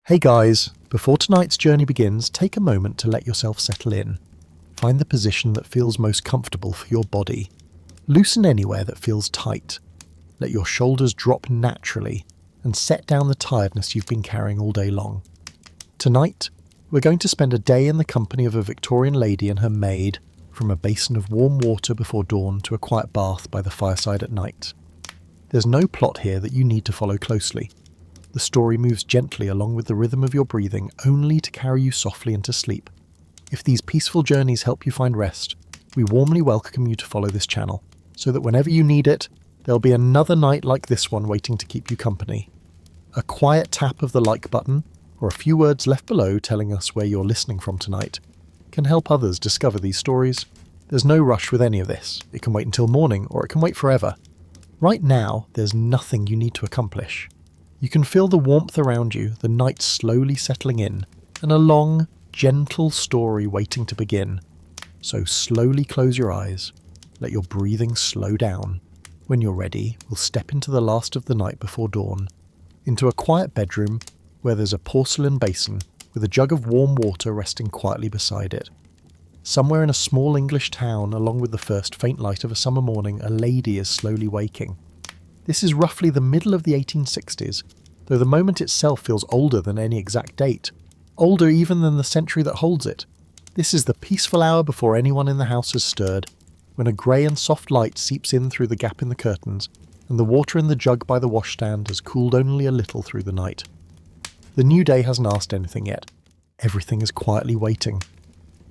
Hey guys, before tonight's journey begins, take a moment to let yourself settle in. Find the position that feels most comfortable for your body. Loosen anywhere that feels tight. Let your shoulders drop naturally and set down the tiredness you've been carrying all day long. Tonight, we're going to spend a day in the company of a Victorian lady and her maid, from a basin of warm water before dawn to a quiet bath by the fireside at night. There's no plot here that you need to follow closely. The story moves gently along with the rhythm of your breathing, only to carry you softly into sleep. If these peaceful journeys help you find rest, we warmly welcome you to follow this channel, so that whenever you need it, there'll be another night like this one waiting to keep you company. A quiet tap of the like button, or a few words left below telling us where you're listening from tonight, can help others discover these stories. There's no rush with any of this. It can wait until morning, or it can wait forever. Right now, there's nothing you need to accomplish. You can feel the warmth around you, the night slowly settling in, and a long, gentle story waiting to begin. So slowly close your eyes. Let your breathing slow down. When you're ready, we'll step into the last of the night before dawn, into a quiet bedroom where there's a porcelain basin with a jug of warm water resting quietly beside it. Somewhere in a small English town, along with the first faint light of a summer morning, a lady is slowly waking. This is roughly the middle of the 1860s, though the moment itself feels older than any exact date, older even than the century that holds it. This is the peaceful hour before anyone in the house has stirred, when a grey and soft light seeps in through the gap in the curtains, and the water in the jug by the washstand has cooled only a little through the night. The new day hasn't asked anything yet. Everything is quietly waiting.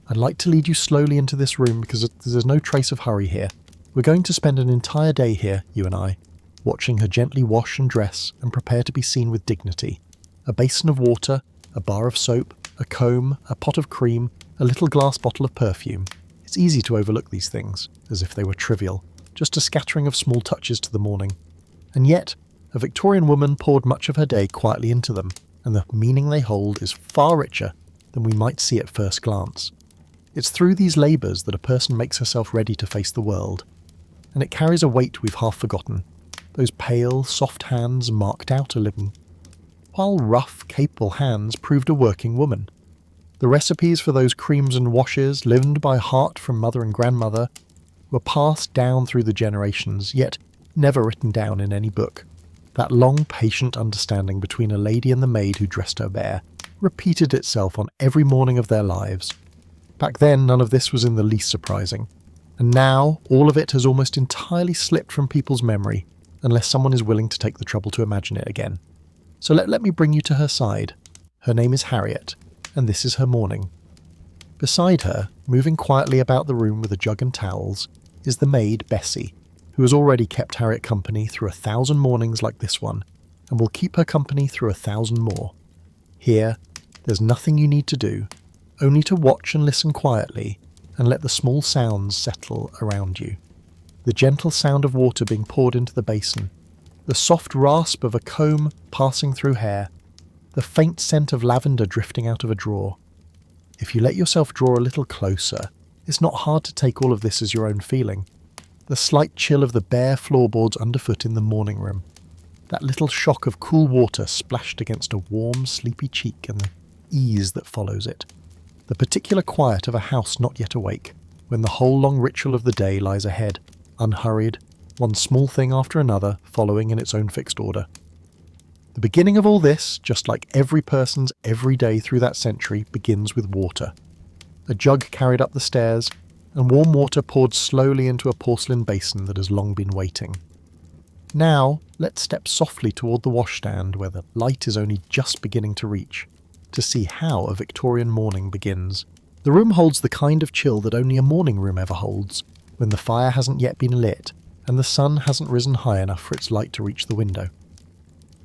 I'd like to lead you slowly into this room because there's no trace of hurry here. We're going to spend an entire day here, you and I, watching her gently wash and dress and prepare to be seen with dignity. A basin of water, a bar of soap, a comb, a pot of cream, a little glass bottle of perfume. It's easy to overlook these things, as if they were trivial, just a scattering of small touches to the morning. And yet, a Victorian woman poured much of her day quietly into them, and the meaning they hold is far richer than we might see at first glance. It's through these labours that a person makes herself ready to face the world, and it carries a weight we've half forgotten. Those pale, soft hands marked out a living, while rough, capable hands proved a working woman. The recipes for those creams and washes, learned by heart from mother and grandmother, were passed down through the generations, yet never written down in any book. That long, patient understanding between a lady and the maid who dressed her bare repeated itself on every morning of their lives. Back then, none of this was in the least surprising, and now all of it has almost entirely slipped from people's memory, unless someone is willing to take the trouble to imagine it again. So let me bring you to her side. Her name is Harriet, and this is her morning. Beside her, moving quietly about the room with a jug and towels, is the maid Bessie, who has already kept Harriet company through 1,000 mornings like this one, and will keep her company through 1,000 more. Here, there's nothing you need to do, only to watch and listen quietly, and let the small sounds settle around you. The gentle sound of water being poured into the basin, the soft rasp of a comb passing through hair, the faint scent of lavender drifting out of a drawer. If you let yourself draw a little closer, it's not hard to take all of this as your own feeling. The slight chill of the bare floorboards underfoot in the morning room, that little shock of cool water splashed against a warm, sleepy cheek, and the ease that follows it. The particular quiet of a house not yet awake, when the whole long ritual of the day lies ahead, unhurried, one small thing after another following in its own fixed order. The beginning of all this, just like every person's every day through that century, begins with water. A jug carried up the stairs, and warm water poured slowly into a porcelain basin that has long been waiting. Now, let's step softly toward the washstand where the light is only just beginning to reach, to see how a Victorian morning begins. The room holds the kind of chill that only a morning room ever holds, when the fire hasn't yet been lit, and the sun hasn't risen high enough for its light to reach the window.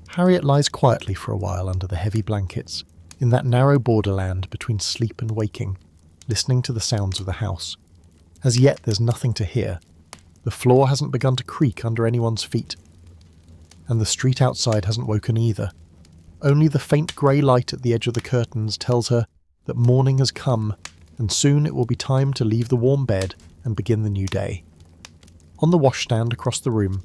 Harriet lies quietly for a while under the heavy blankets, in that narrow borderland between sleep and waking, listening to the sounds of the house. As yet there's nothing to hear. The floor hasn't begun to creak under anyone's feet, and the street outside hasn't woken either. Only the faint grey light at the edge of the curtains tells her that morning has come, and soon it will be time to leave the warm bed and begin the new day. On the washstand across the room,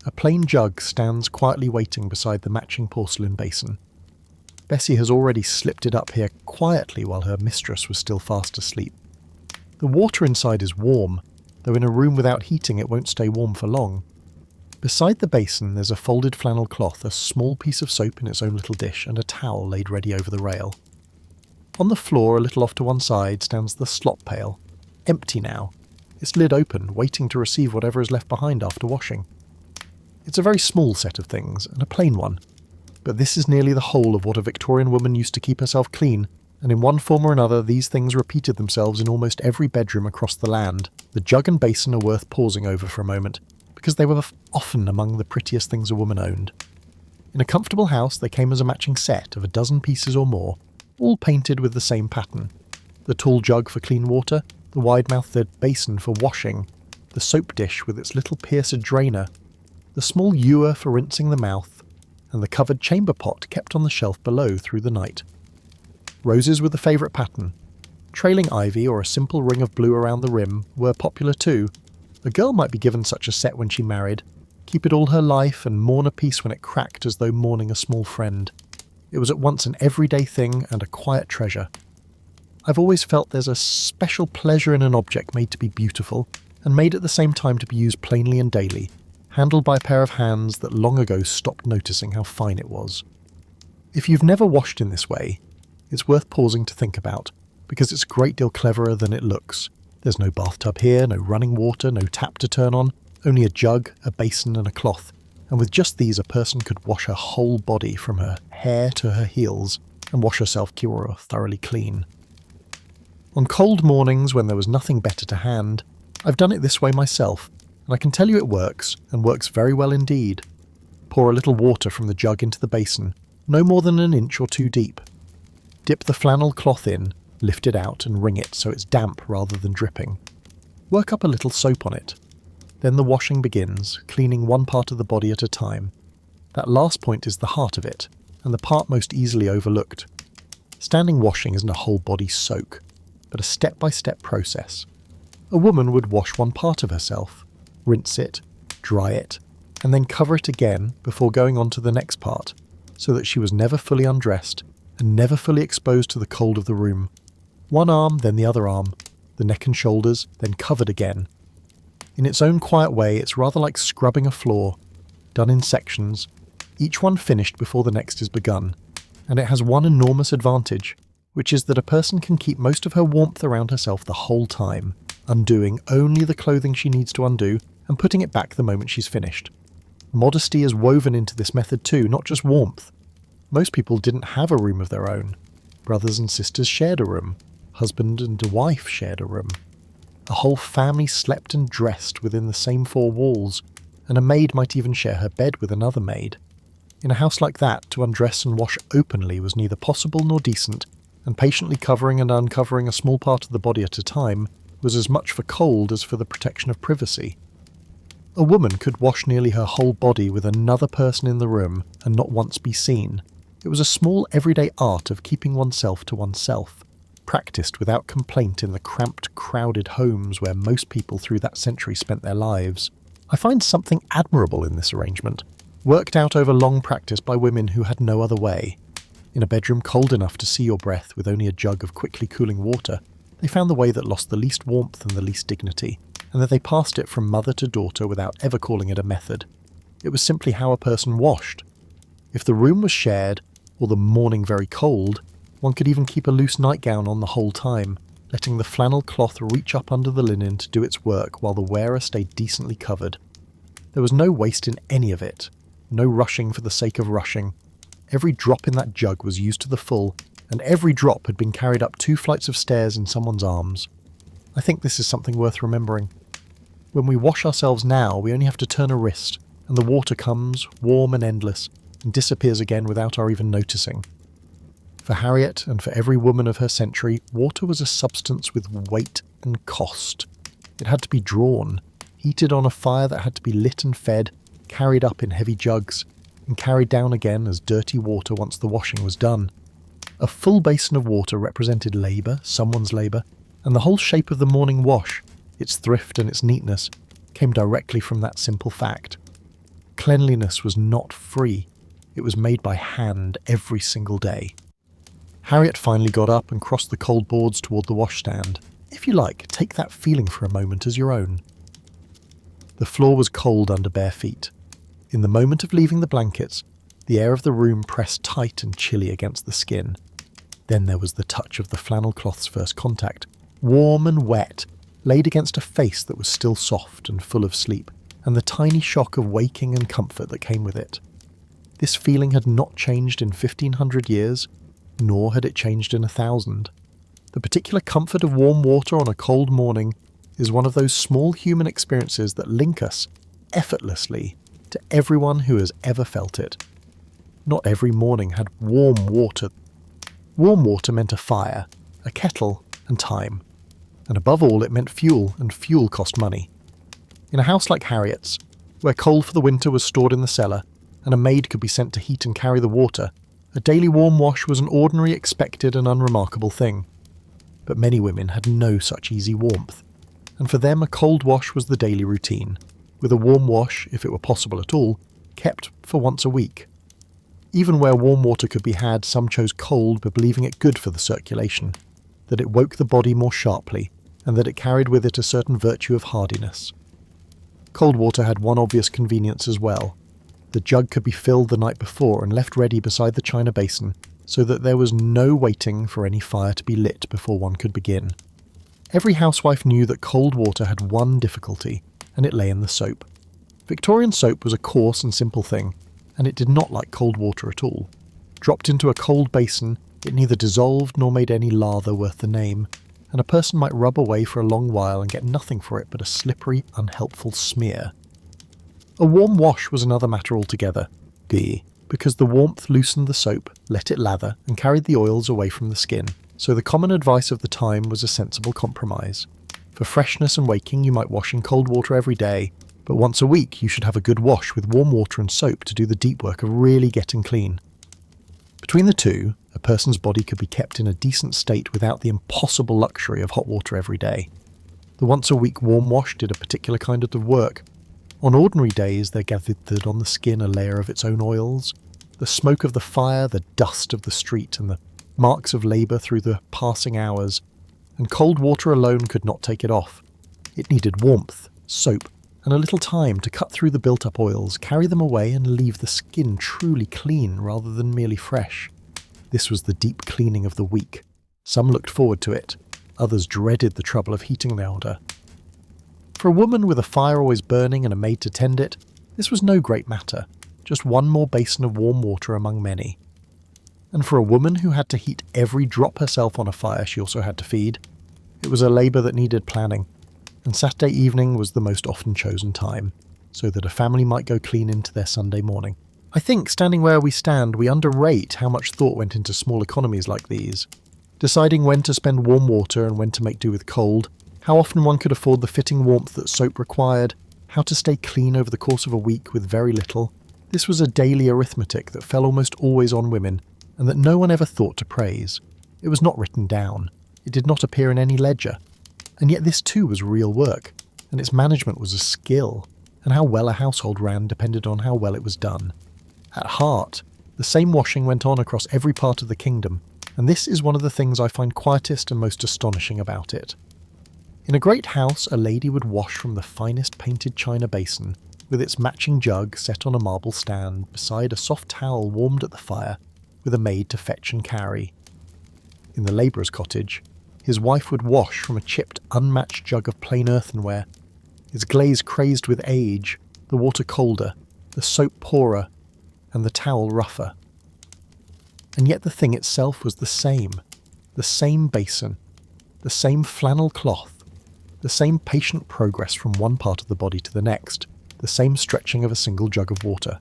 a plain jug stands quietly waiting beside the matching porcelain basin. Bessie has already slipped it up here quietly while her mistress was still fast asleep. The water inside is warm, though in a room without heating it won't stay warm for long. Beside the basin there's a folded flannel cloth, a small piece of soap in its own little dish, and a towel laid ready over the rail. On the floor, a little off to one side, stands the slop pail, empty now, its lid open, waiting to receive whatever is left behind after washing. It's a very small set of things, and a plain one, but this is nearly the whole of what a Victorian woman used to keep herself clean, and in one form or another these things repeated themselves in almost every bedroom across the land. The jug and basin are worth pausing over for a moment, because they were often among the prettiest things a woman owned. In a comfortable house they came as a matching set of a dozen pieces or more, all painted with the same pattern. The tall jug for clean water, the wide-mouthed basin for washing, the soap dish with its little pierced drainer, the small ewer for rinsing the mouth, and the covered chamber pot kept on the shelf below through the night. Roses were the favourite pattern. Trailing ivy or a simple ring of blue around the rim were popular too. A girl might be given such a set when she married, keep it all her life and mourn a piece when it cracked as though mourning a small friend. It was at once an everyday thing and a quiet treasure. I've always felt there's a special pleasure in an object made to be beautiful, and made at the same time to be used plainly and daily, handled by a pair of hands that long ago stopped noticing how fine it was. If you've never washed in this way, it's worth pausing to think about, because it's a great deal cleverer than it looks. There's no bathtub here, no running water, no tap to turn on, only a jug, a basin and a cloth, and with just these a person could wash her whole body from her hair to her heels and wash herself thoroughly clean. On cold mornings when there was nothing better to hand, I've done it this way myself, and I can tell you it works, and works very well indeed. Pour a little water from the jug into the basin, no more than an inch or two deep. Dip the flannel cloth in, lift it out and wring it so it's damp rather than dripping. Work up a little soap on it. Then the washing begins, cleaning one part of the body at a time. That last point is the heart of it, and the part most easily overlooked. Standing washing isn't a whole body soak, but a step-by-step process. A woman would wash one part of herself, rinse it, dry it, and then cover it again before going on to the next part, so that she was never fully undressed and never fully exposed to the cold of the room. One arm, then the other arm, the neck and shoulders, then covered again. In its own quiet way, it's rather like scrubbing a floor, done in sections, each one finished before the next is begun, and it has one enormous advantage, which is that a person can keep most of her warmth around herself the whole time, undoing only the clothing she needs to undo and putting it back the moment she's finished. Modesty is woven into this method too, not just warmth. Most people didn't have a room of their own. Brothers and sisters shared a room. Husband and a wife shared a room. A whole family slept and dressed within the same four walls, and a maid might even share her bed with another maid. In a house like that, to undress and wash openly was neither possible nor decent, and patiently covering and uncovering a small part of the body at a time was as much for cold as for the protection of privacy. A woman could wash nearly her whole body with another person in the room and not once be seen. It was a small everyday art of keeping oneself to oneself, practised without complaint in the cramped, crowded homes where most people through that century spent their lives. I find something admirable in this arrangement, worked out over long practice by women who had no other way. In a bedroom cold enough to see your breath with only a jug of quickly cooling water, they found the way that lost the least warmth and the least dignity, and that they passed it from mother to daughter without ever calling it a method. It was simply how a person washed. If the room was shared, or the morning very cold, one could even keep a loose nightgown on the whole time, letting the flannel cloth reach up under the linen to do its work while the wearer stayed decently covered. There was no waste in any of it, no rushing for the sake of rushing. Every drop in that jug was used to the full, and every drop had been carried up 2 flights of stairs in someone's arms. I think this is something worth remembering. When we wash ourselves now, we only have to turn a wrist, and the water comes, warm and endless, and disappears again without our even noticing. For Harriet, and for every woman of her century, water was a substance with weight and cost. It had to be drawn, heated on a fire that had to be lit and fed, carried up in heavy jugs, and carried down again as dirty water once the washing was done. A full basin of water represented labour, someone's labour, and the whole shape of the morning wash, its thrift and its neatness, came directly from that simple fact. Cleanliness was not free. It was made by hand every single day. Harriet finally got up and crossed the cold boards toward the washstand. If you like, take that feeling for a moment as your own. The floor was cold under bare feet. In the moment of leaving the blankets, the air of the room pressed tight and chilly against the skin. Then there was the touch of the flannel cloth's first contact, warm and wet, laid against a face that was still soft and full of sleep, and the tiny shock of waking and comfort that came with it. This feeling had not changed in 1,500 years, nor had it changed in 1,000. The particular comfort of warm water on a cold morning is one of those small human experiences that link us, effortlessly, to everyone who has ever felt it. Not every morning had warm water. Warm water meant a fire, a kettle, and time. And above all, it meant fuel, and fuel cost money. In a house like Harriet's, where coal for the winter was stored in the cellar, and a maid could be sent to heat and carry the water, a daily warm wash was an ordinary, expected, and unremarkable thing. But many women had no such easy warmth, and for them a cold wash was the daily routine, with a warm wash, if it were possible at all, kept for once a week. Even where warm water could be had, some chose cold, believing it good for the circulation, that it woke the body more sharply, and that it carried with it a certain virtue of hardiness. Cold water had one obvious convenience as well. The jug could be filled the night before and left ready beside the china basin, so that there was no waiting for any fire to be lit before one could begin. Every housewife knew that cold water had one difficulty, and it lay in the soap. Victorian soap was a coarse and simple thing, and it did not like cold water at all. Dropped into a cold basin, it neither dissolved nor made any lather worth the name, and a person might rub away for a long while and get nothing for it but a slippery, unhelpful smear. A warm wash was another matter altogether, because the warmth loosened the soap, let it lather, and carried the oils away from the skin, so the common advice of the time was a sensible compromise. For freshness and waking you might wash in cold water every day, but once a week you should have a good wash with warm water and soap to do the deep work of really getting clean. Between the two, a person's body could be kept in a decent state without the impossible luxury of hot water every day. The once-a-week warm wash did a particular kind of work. On ordinary days there gathered on the skin a layer of its own oils, the smoke of the fire, the dust of the street, and the marks of labour through the passing hours, and cold water alone could not take it off. It needed warmth, soap, and a little time to cut through the built-up oils, carry them away, and leave the skin truly clean rather than merely fresh. This was the deep cleaning of the week. Some looked forward to it, others dreaded the trouble of heating the odor. For a woman with a fire always burning and a maid to tend it, this was no great matter, just one more basin of warm water among many. And for a woman who had to heat every drop herself on a fire she also had to feed, it was a labour that needed planning, and Saturday evening was the most often chosen time, so that a family might go clean into their Sunday morning. I think, standing where we stand, we underrate how much thought went into small economies like these. Deciding when to spend warm water and when to make do with cold, how often one could afford the fitting warmth that soap required, how to stay clean over the course of a week with very little. This was a daily arithmetic that fell almost always on women, and that no one ever thought to praise. It was not written down. It did not appear in any ledger. And yet this too was real work, and its management was a skill, and how well a household ran depended on how well it was done. At heart, the same washing went on across every part of the kingdom, and this is one of the things I find quietest and most astonishing about it. In a great house, a lady would wash from the finest painted china basin, with its matching jug set on a marble stand beside a soft towel warmed at the fire, with a maid to fetch and carry. In the labourer's cottage, his wife would wash from a chipped, unmatched jug of plain earthenware, its glaze crazed with age, the water colder, the soap poorer, and the towel rougher. And yet the thing itself was the same basin, the same flannel cloth, the same patient progress from one part of the body to the next, the same stretching of a single jug of water.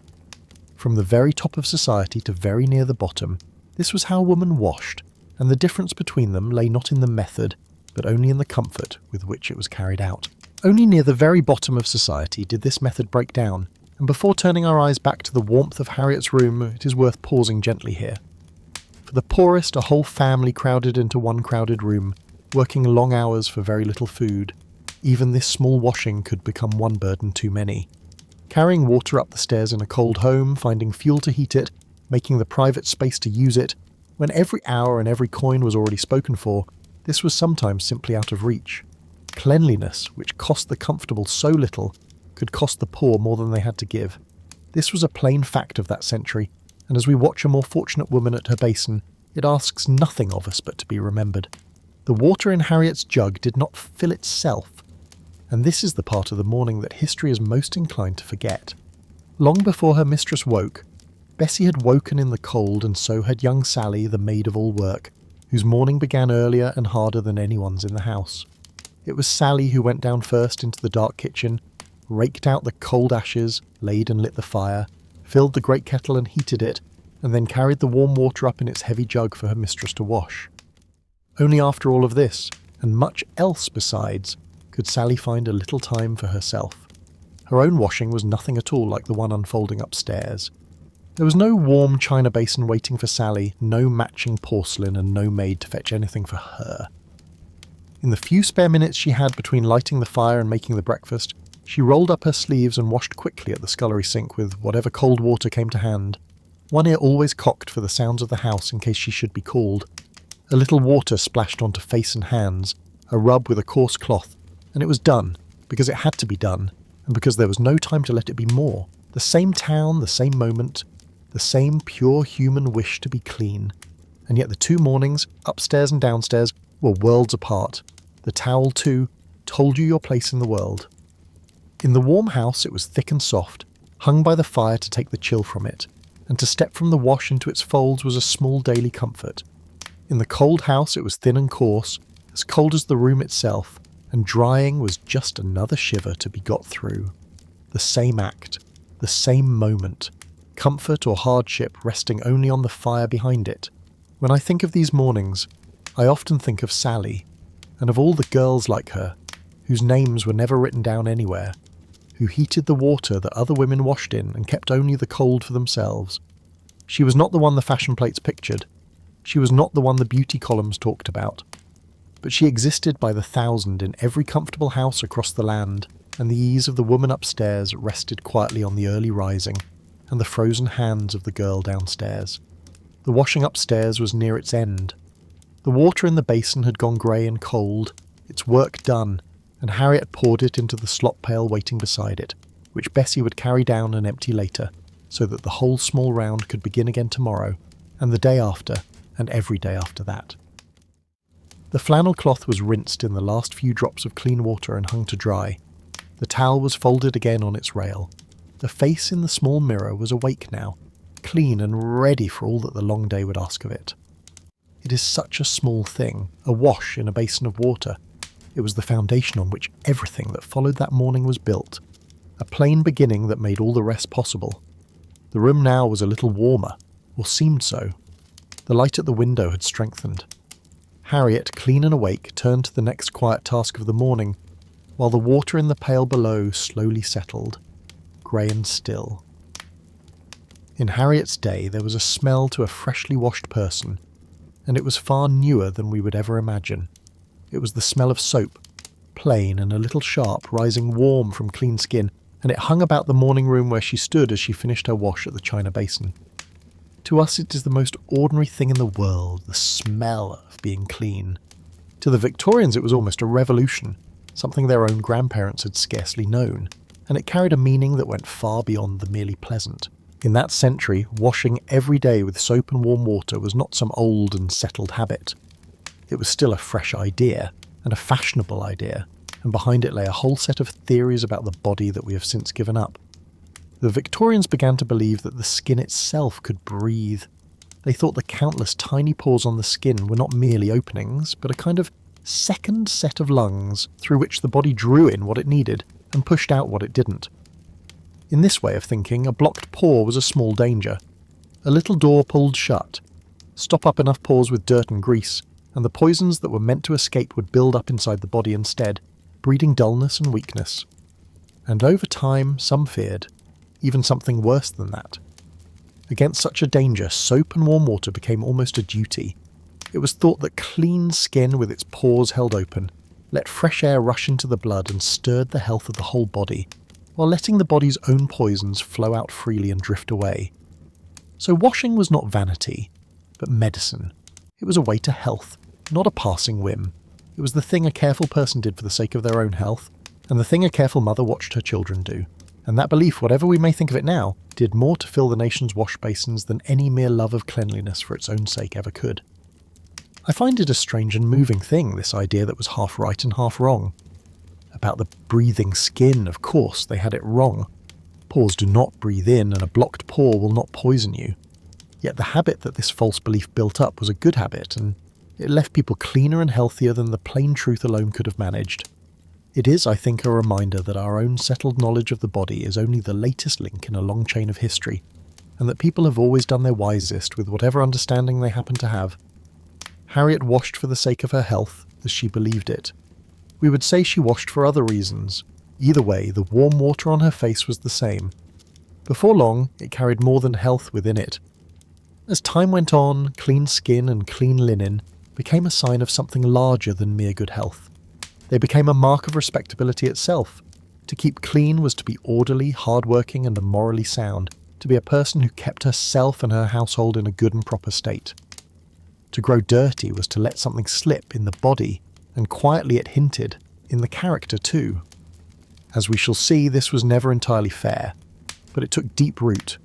From the very top of society to very near the bottom, this was how a woman washed, and the difference between them lay not in the method, but only in the comfort with which it was carried out. Only near the very bottom of society did this method break down, and before turning our eyes back to the warmth of Harriet's room, it is worth pausing gently here. For the poorest, a whole family crowded into one crowded room, working long hours for very little food. Even this small washing could become one burden too many. Carrying water up the stairs in a cold home, finding fuel to heat it, making the private space to use it, when every hour and every coin was already spoken for, this was sometimes simply out of reach. Cleanliness, which cost the comfortable so little, could cost the poor more than they had to give. This was a plain fact of that century, and as we watch a more fortunate woman at her basin, it asks nothing of us but to be remembered. The water in Harriet's jug did not fill itself, and this is the part of the morning that history is most inclined to forget. Long before her mistress woke, Bessie had woken in the cold, and so had young Sally, the maid of all work, whose morning began earlier and harder than anyone's in the house. It was Sally who went down first into the dark kitchen, raked out the cold ashes, laid and lit the fire, filled the great kettle and heated it, and then carried the warm water up in its heavy jug for her mistress to wash. Only after all of this, and much else besides, could Sally find a little time for herself. Her own washing was nothing at all like the one unfolding upstairs. There was no warm china basin waiting for Sally, no matching porcelain, and no maid to fetch anything for her. In the few spare minutes she had between lighting the fire and making the breakfast, she rolled up her sleeves and washed quickly at the scullery sink with whatever cold water came to hand, one ear always cocked for the sounds of the house in case she should be called. A little water splashed onto face and hands, a rub with a coarse cloth, and it was done, because it had to be done, and because there was no time to let it be more. The same town, the same moment, the same pure human wish to be clean. And yet the 2 mornings, upstairs and downstairs, were worlds apart. The towel, too, told you your place in the world. In the warm house it was thick and soft, hung by the fire to take the chill from it, and to step from the wash into its folds was a small daily comfort. In the cold house it was thin and coarse, as cold as the room itself, and drying was just another shiver to be got through. The same act, the same moment, comfort or hardship resting only on the fire behind it. When I think of these mornings, I often think of Sally, and of all the girls like her, whose names were never written down anywhere, who heated the water that other women washed in and kept only the cold for themselves. She was not the one the fashion plates pictured. She was not the one the beauty columns talked about. But she existed by the thousand in every comfortable house across the land, and the ease of the woman upstairs rested quietly on the early rising and the frozen hands of the girl downstairs. The washing upstairs was near its end. The water in the basin had gone grey and cold, its work done, and Harriet poured it into the slop pail waiting beside it, which Bessie would carry down and empty later, so that the whole small round could begin again tomorrow, and the day after, and every day after that. The flannel cloth was rinsed in the last few drops of clean water and hung to dry. The towel was folded again on its rail. The face in the small mirror was awake now, clean and ready for all that the long day would ask of it. It is such a small thing, a wash in a basin of water. It was the foundation on which everything that followed that morning was built, a plain beginning that made all the rest possible. The room now was a little warmer, or seemed so. The light at the window had strengthened. Harriet, clean and awake, turned to the next quiet task of the morning, while the water in the pail below slowly settled, grey and still. In Harriet's day there was a smell to a freshly washed person, and it was far newer than we would ever imagine. It was the smell of soap, plain and a little sharp, rising warm from clean skin, and it hung about the morning room where she stood as she finished her wash at the china basin. To us it is the most ordinary thing in the world, the smell of being clean. To the Victorians it was almost a revolution, something their own grandparents had scarcely known, and it carried a meaning that went far beyond the merely pleasant. In that century, washing every day with soap and warm water was not some old and settled habit. It was still a fresh idea, and a fashionable idea, and behind it lay a whole set of theories about the body that we have since given up. The Victorians began to believe that the skin itself could breathe. They thought the countless tiny pores on the skin were not merely openings, but a kind of second set of lungs through which the body drew in what it needed and pushed out what it didn't. In this way of thinking, a blocked pore was a small danger. A little door pulled shut. Stop up enough pores with dirt and grease, and the poisons that were meant to escape would build up inside the body instead, breeding dullness and weakness. And over time, some feared, even something worse than that. Against such a danger, soap and warm water became almost a duty. It was thought that clean skin with its pores held open let fresh air rush into the blood and stirred the health of the whole body, while letting the body's own poisons flow out freely and drift away. So washing was not vanity, but medicine. It was a way to health, not a passing whim. It was the thing a careful person did for the sake of their own health, and the thing a careful mother watched her children do. And that belief, whatever we may think of it now, did more to fill the nation's wash basins than any mere love of cleanliness for its own sake ever could. I find it a strange and moving thing, this idea that was half right and half wrong. About the breathing skin, of course, they had it wrong. Pores do not breathe in, and a blocked pore will not poison you. Yet the habit that this false belief built up was a good habit, and it left people cleaner and healthier than the plain truth alone could have managed. It is, I think, a reminder that our own settled knowledge of the body is only the latest link in a long chain of history, and that people have always done their wisest with whatever understanding they happen to have. Harriet washed for the sake of her health, as she believed it. We would say she washed for other reasons. Either way, the warm water on her face was the same. Before long, it carried more than health within it. As time went on, clean skin and clean linen became a sign of something larger than mere good health. They became a mark of respectability itself. To keep clean was to be orderly, hard-working, and morally sound, to be a person who kept herself and her household in a good and proper state. To grow dirty was to let something slip in the body, and quietly it hinted, in the character too. As we shall see, this was never entirely fair, but it took deep root,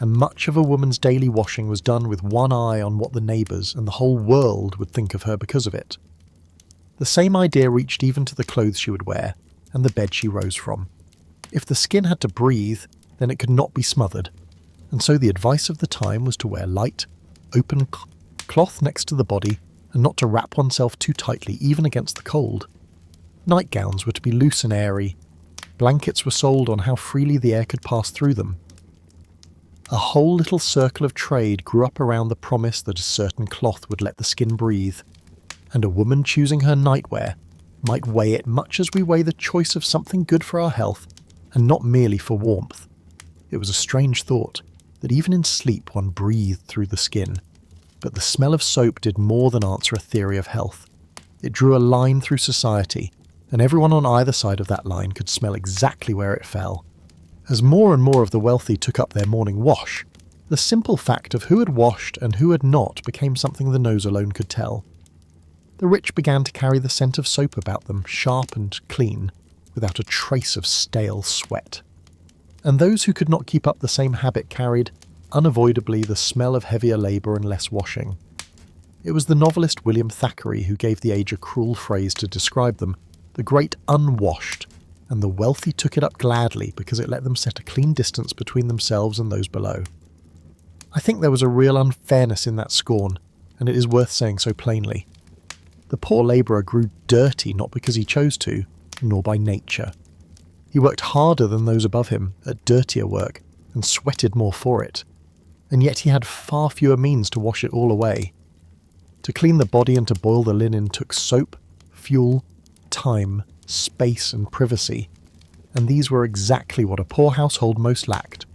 and much of a woman's daily washing was done with one eye on what the neighbours and the whole world would think of her because of it. The same idea reached even to the clothes she would wear, and the bed she rose from. If the skin had to breathe, then it could not be smothered, and so the advice of the time was to wear light, open cloth next to the body, and not to wrap oneself too tightly even against the cold. Nightgowns were to be loose and airy. Blankets were sold on how freely the air could pass through them. A whole little circle of trade grew up around the promise that a certain cloth would let the skin breathe, and a woman choosing her nightwear might weigh it much as we weigh the choice of something good for our health, and not merely for warmth. It was a strange thought, that even in sleep one breathed through the skin. But the smell of soap did more than answer a theory of health. It drew a line through society, and everyone on either side of that line could smell exactly where it fell. As more and more of the wealthy took up their morning wash, the simple fact of who had washed and who had not became something the nose alone could tell. The rich began to carry the scent of soap about them, sharp and clean, without a trace of stale sweat. And those who could not keep up the same habit carried, unavoidably, the smell of heavier labour and less washing. It was the novelist William Thackeray who gave the age a cruel phrase to describe them, the great unwashed, and the wealthy took it up gladly because it let them set a clean distance between themselves and those below. I think there was a real unfairness in that scorn, and it is worth saying so plainly. The poor labourer grew dirty not because he chose to, nor by nature. He worked harder than those above him at dirtier work, and sweated more for it. And yet he had far fewer means to wash it all away. To clean the body and to boil the linen took soap, fuel, time, space and privacy, and these were exactly what a poor household most lacked.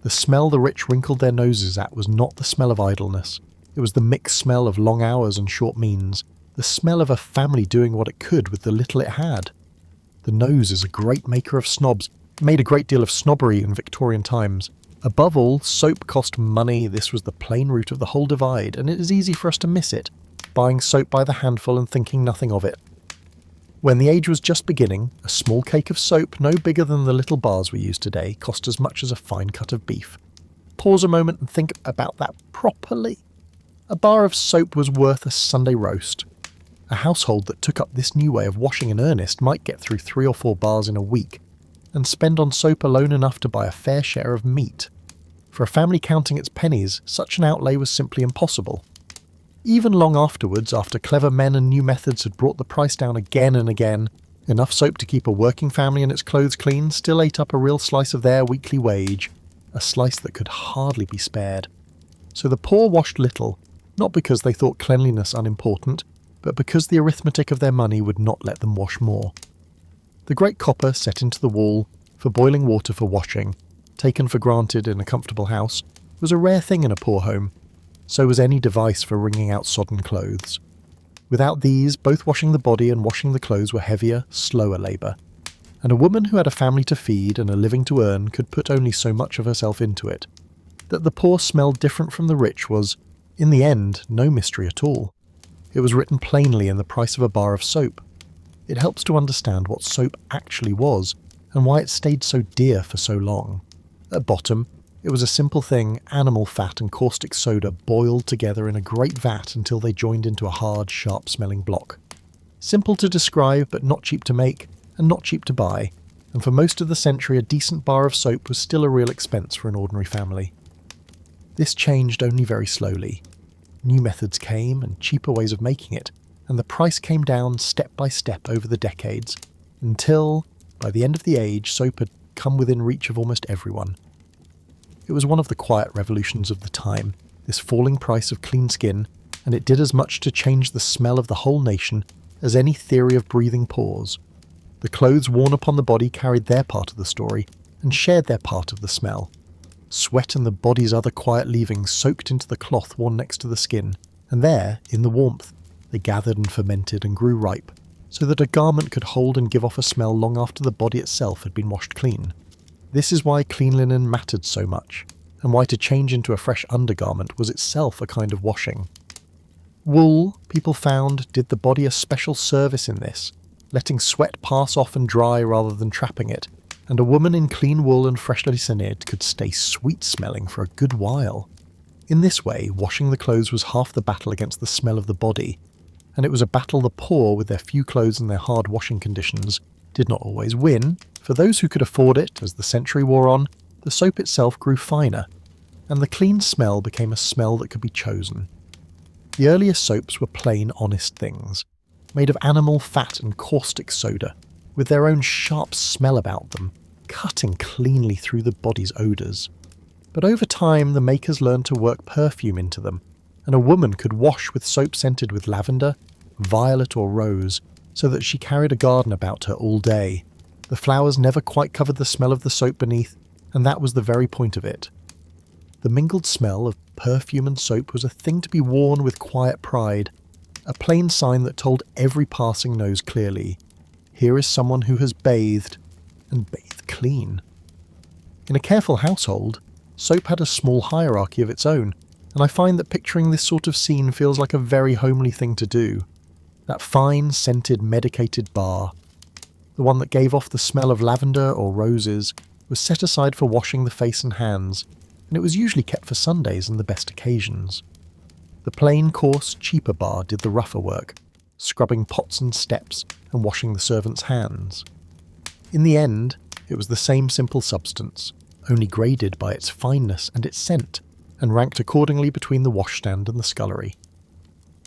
The smell the rich wrinkled their noses at was not the smell of idleness. It was the mixed smell of long hours and short means, the smell of a family doing what it could with the little it had. The nose is a great maker of snobs, made a great deal of snobbery in Victorian times. Above all, soap cost money. This was the plain root of the whole divide, and it is easy for us to miss it, buying soap by the handful and thinking nothing of it. When the age was just beginning, a small cake of soap, no bigger than the little bars we use today, cost as much as a fine cut of beef. Pause a moment and think about that properly. A bar of soap was worth a Sunday roast. A household that took up this new way of washing in earnest might get through 3 or 4 bars in a week, and spend on soap alone enough to buy a fair share of meat. For a family counting its pennies, such an outlay was simply impossible. Even long afterwards, after clever men and new methods had brought the price down again and again, enough soap to keep a working family and its clothes clean still ate up a real slice of their weekly wage, a slice that could hardly be spared. So the poor washed little, not because they thought cleanliness unimportant, but because the arithmetic of their money would not let them wash more. The great copper set into the wall, for boiling water for washing, taken for granted in a comfortable house, was a rare thing in a poor home. So was any device for wringing out sodden clothes. Without these, both washing the body and washing the clothes were heavier, slower labour, and a woman who had a family to feed and a living to earn could put only so much of herself into it. That the poor smelled different from the rich was, in the end, no mystery at all. It was written plainly in the price of a bar of soap. It helps to understand what soap actually was and why it stayed so dear for so long. At bottom, it was a simple thing: animal fat and caustic soda boiled together in a great vat until they joined into a hard, sharp-smelling block. Simple to describe, but not cheap to make, and not cheap to buy, and for most of the century a decent bar of soap was still a real expense for an ordinary family. This changed only very slowly. New methods came, and cheaper ways of making it, and the price came down step by step over the decades, until, by the end of the age, soap had come within reach of almost everyone. It was one of the quiet revolutions of the time, this falling price of clean skin, and it did as much to change the smell of the whole nation as any theory of breathing pores. The clothes worn upon the body carried their part of the story, and shared their part of the smell. Sweat and the body's other quiet leavings soaked into the cloth worn next to the skin, and there, in the warmth, they gathered and fermented and grew ripe, so that a garment could hold and give off a smell long after the body itself had been washed clean. This is why clean linen mattered so much, and why to change into a fresh undergarment was itself a kind of washing. Wool, people found, did the body a special service in this, letting sweat pass off and dry rather than trapping it, and a woman in clean wool and freshly scented could stay sweet-smelling for a good while. In this way, washing the clothes was half the battle against the smell of the body, and it was a battle the poor, with their few clothes and their hard washing conditions, did not always win. For those who could afford it, as the century wore on, the soap itself grew finer, and the clean smell became a smell that could be chosen. The earliest soaps were plain, honest things, made of animal fat and caustic soda, with their own sharp smell about them, cutting cleanly through the body's odours. But over time, the makers learned to work perfume into them, and a woman could wash with soap scented with lavender, violet or rose, so that she carried a garden about her all day. The flowers never quite covered the smell of the soap beneath, and that was the very point of it. The mingled smell of perfume and soap was a thing to be worn with quiet pride, a plain sign that told every passing nose clearly, here is someone who has bathed, and bathed clean. In a careful household, soap had a small hierarchy of its own, and I find that picturing this sort of scene feels like a very homely thing to do. That fine, scented, medicated bar, the one that gave off the smell of lavender or roses, was set aside for washing the face and hands, and it was usually kept for Sundays and the best occasions. The plain, coarse, cheaper bar did the rougher work, scrubbing pots and steps and washing the servants' hands. In the end, it was the same simple substance, only graded by its fineness and its scent, and ranked accordingly between the washstand and the scullery.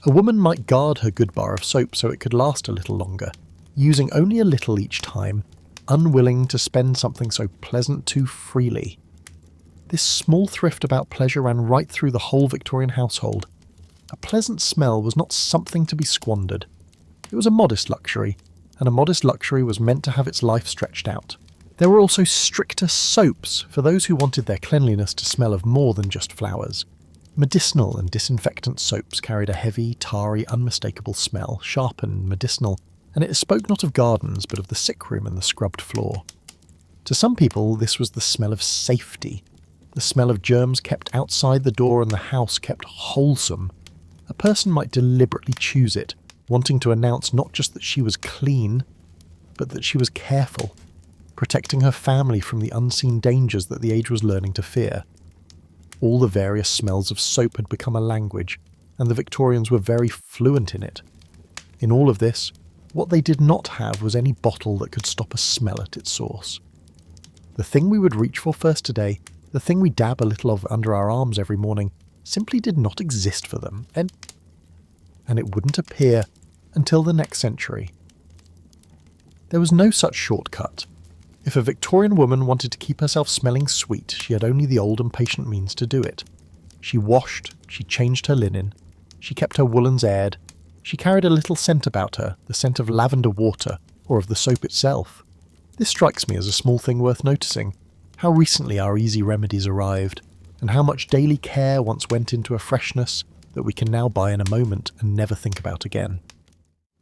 A woman might guard her good bar of soap so it could last a little longer, using only a little each time, unwilling to spend something so pleasant too freely. This small thrift about pleasure ran right through the whole Victorian household. A pleasant smell was not something to be squandered. It was a modest luxury, and a modest luxury was meant to have its life stretched out. There were also stricter soaps for those who wanted their cleanliness to smell of more than just flowers. Medicinal and disinfectant soaps carried a heavy, tarry, unmistakable smell, sharp and medicinal, and it spoke not of gardens but of the sick room and the scrubbed floor. To some people this was the smell of safety, the smell of germs kept outside the door and the house kept wholesome. A person might deliberately choose it, wanting to announce not just that she was clean, but that she was careful, protecting her family from the unseen dangers that the age was learning to fear. All the various smells of soap had become a language, and the Victorians were very fluent in it. In all of this, what they did not have was any bottle that could stop a smell at its source. The thing we would reach for first today, the thing we dab a little of under our arms every morning, simply did not exist for them, and it wouldn't appear until the next century. There was no such shortcut. If a Victorian woman wanted to keep herself smelling sweet, she had only the old and patient means to do it. She washed, she changed her linen, she kept her woolens aired, she carried a little scent about her, the scent of lavender water, or of the soap itself. This strikes me as a small thing worth noticing, how recently our easy remedies arrived, and how much daily care once went into a freshness that we can now buy in a moment and never think about again.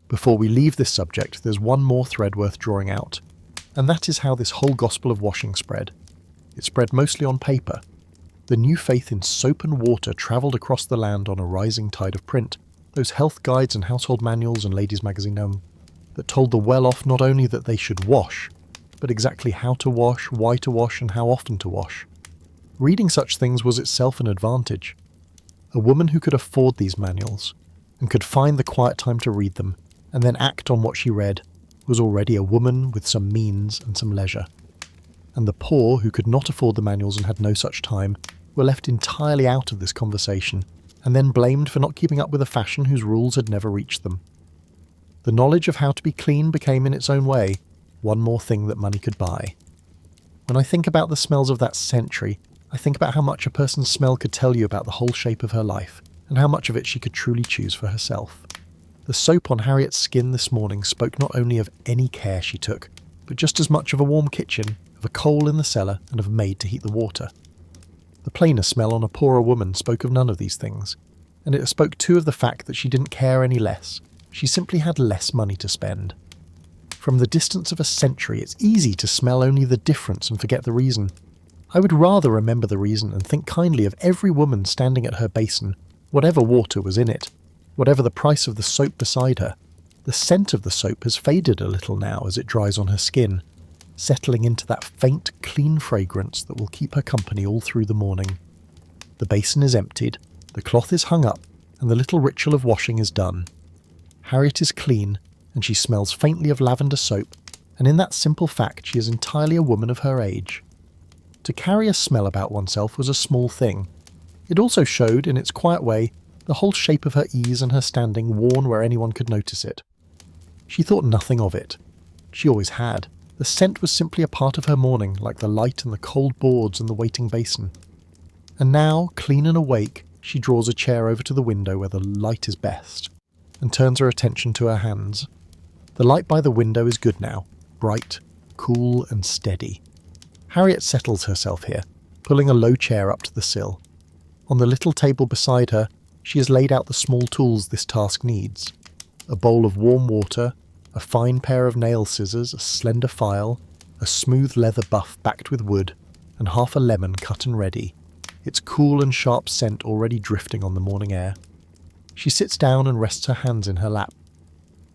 Before we leave this subject, there's one more thread worth drawing out, and that is how this whole gospel of washing spread. It spread mostly on paper. The new faith in soap and water travelled across the land on a rising tide of print. Those health guides and household manuals and ladies' magazine that told the well-off not only that they should wash, but exactly how to wash, why to wash, and how often to wash. Reading such things was itself an advantage. A woman who could afford these manuals, and could find the quiet time to read them, and then act on what she read, was already a woman with some means and some leisure. And the poor, who could not afford the manuals and had no such time, were left entirely out of this conversation, and then blamed for not keeping up with a fashion whose rules had never reached them. The knowledge of how to be clean became, in its own way, one more thing that money could buy. When I think about the smells of that century, I think about how much a person's smell could tell you about the whole shape of her life, and how much of it she could truly choose for herself. The soap on Harriet's skin this morning spoke not only of any care she took, but just as much of a warm kitchen, of a coal in the cellar, and of a maid to heat the water. The plainer smell on a poorer woman spoke of none of these things, and it spoke too of the fact that she didn't care any less. She simply had less money to spend. From the distance of a century, it's easy to smell only the difference and forget the reason. I would rather remember the reason and think kindly of every woman standing at her basin, whatever water was in it, whatever the price of the soap beside her. The scent of the soap has faded a little now as it dries on her skin, settling into that faint, clean fragrance that will keep her company all through the morning. The basin is emptied, the cloth is hung up, and the little ritual of washing is done. Harriet is clean, and she smells faintly of lavender soap, and in that simple fact she is entirely a woman of her age. To carry a smell about oneself was a small thing. It also showed, in its quiet way, the whole shape of her ease and her standing worn where anyone could notice it. She thought nothing of it. She always had. The scent was simply a part of her morning, like the light and the cold boards and the waiting basin. And now, clean and awake, she draws a chair over to the window where the light is best, and turns her attention to her hands. The light by the window is good now, bright, cool and steady. Harriet settles herself here, pulling a low chair up to the sill. On the little table beside her, she has laid out the small tools this task needs. A bowl of warm water, a fine pair of nail scissors, a slender file, a smooth leather buff backed with wood, and half a lemon cut and ready, its cool and sharp scent already drifting on the morning air. She sits down and rests her hands in her lap.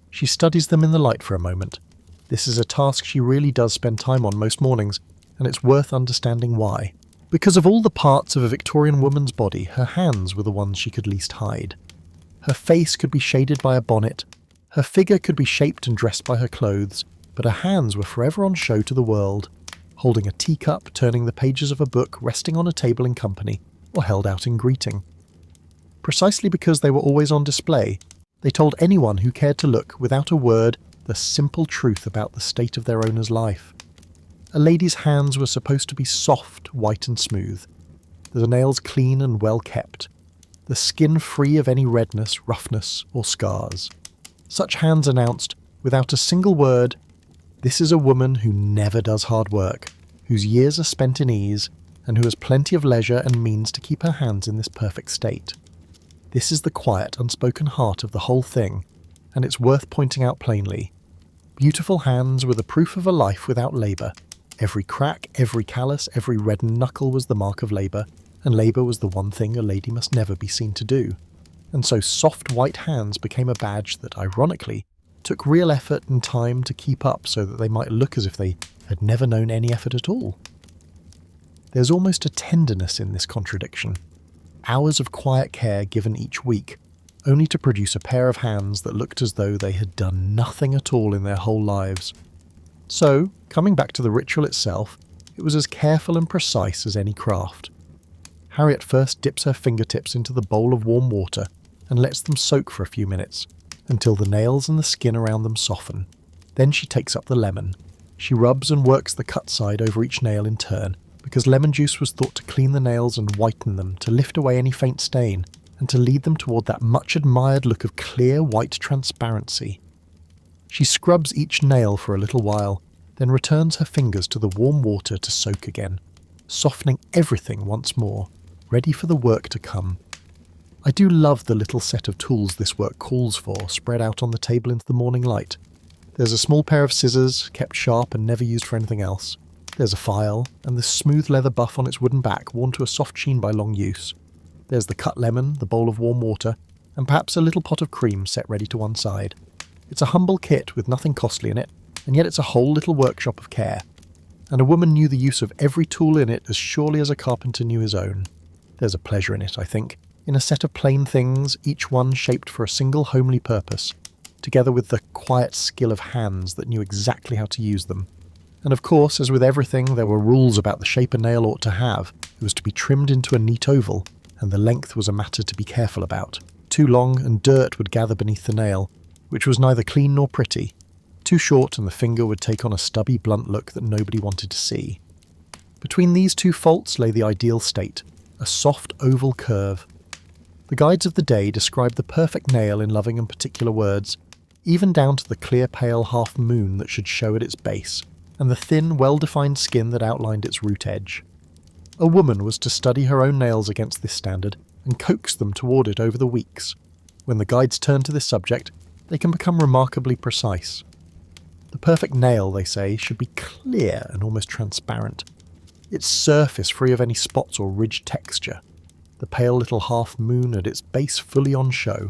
She studies them in the light for a moment. This is a task she really does spend time on most mornings, and it's worth understanding why. Because of all the parts of a Victorian woman's body, her hands were the ones she could least hide. Her face could be shaded by a bonnet, her figure could be shaped and dressed by her clothes, but her hands were forever on show to the world, holding a teacup, turning the pages of a book, resting on a table in company, or held out in greeting. Precisely because they were always on display, they told anyone who cared to look, without a word, the simple truth about the state of their owner's life. A lady's hands were supposed to be soft, white and smooth, the nails clean and well kept, the skin free of any redness, roughness or scars. Such hands announced, without a single word, this is a woman who never does hard work, whose years are spent in ease, and who has plenty of leisure and means to keep her hands in this perfect state. This is the quiet, unspoken heart of the whole thing, and it's worth pointing out plainly. Beautiful hands were the proof of a life without labour. Every crack, every callus, every reddened knuckle was the mark of labour, and labour was the one thing a lady must never be seen to do. And so soft white hands became a badge that, ironically, took real effort and time to keep up so that they might look as if they had never known any effort at all. There's almost a tenderness in this contradiction. Hours of quiet care given each week, only to produce a pair of hands that looked as though they had done nothing at all in their whole lives. So, coming back to the ritual itself, it was as careful and precise as any craft. Harriet first dips her fingertips into the bowl of warm water and lets them soak for a few minutes, until the nails and the skin around them soften. Then she takes up the lemon. She rubs and works the cut side over each nail in turn, because lemon juice was thought to clean the nails and whiten them, to lift away any faint stain, and to lead them toward that much-admired look of clear white transparency. She scrubs each nail for a little while, then returns her fingers to the warm water to soak again, softening everything once more, ready for the work to come. I do love the little set of tools this work calls for, spread out on the table into the morning light. There's a small pair of scissors, kept sharp and never used for anything else. There's a file, and the smooth leather buff on its wooden back worn to a soft sheen by long use. There's the cut lemon, the bowl of warm water, and perhaps a little pot of cream set ready to one side. It's a humble kit with nothing costly in it, and yet it's a whole little workshop of care. And a woman knew the use of every tool in it as surely as a carpenter knew his own. There's a pleasure in it, I think, in a set of plain things, each one shaped for a single homely purpose, together with the quiet skill of hands that knew exactly how to use them. And of course, as with everything, there were rules about the shape a nail ought to have. It was to be trimmed into a neat oval, and the length was a matter to be careful about. Too long, and dirt would gather beneath the nail, which was neither clean nor pretty. Too short, and the finger would take on a stubby, blunt look that nobody wanted to see. Between these two faults lay the ideal state, a soft oval curve. The guides of the day described the perfect nail in loving and particular words, even down to the clear pale half moon that should show at its base, and the thin, well-defined skin that outlined its root edge. A woman was to study her own nails against this standard and coax them toward it over the weeks. When the guides turn to this subject, they can become remarkably precise. The perfect nail, they say, should be clear and almost transparent, its surface free of any spots or ridged texture, the pale little half moon at its base fully on show,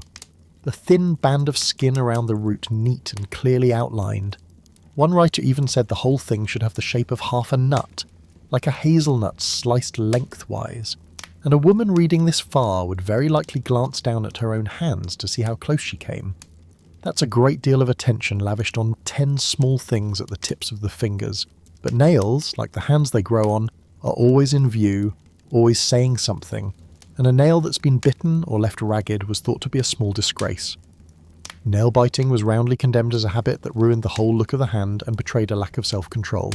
the thin band of skin around the root neat and clearly outlined. One writer even said the whole thing should have the shape of half a nut, like a hazelnut sliced lengthwise, and a woman reading this far would very likely glance down at her own hands to see how close she came. That's a great deal of attention lavished on 10 small things at the tips of the fingers, but nails, like the hands they grow on, are always in view, always saying something, and a nail that's been bitten or left ragged was thought to be a small disgrace. Nail biting was roundly condemned as a habit that ruined the whole look of the hand and betrayed a lack of self-control.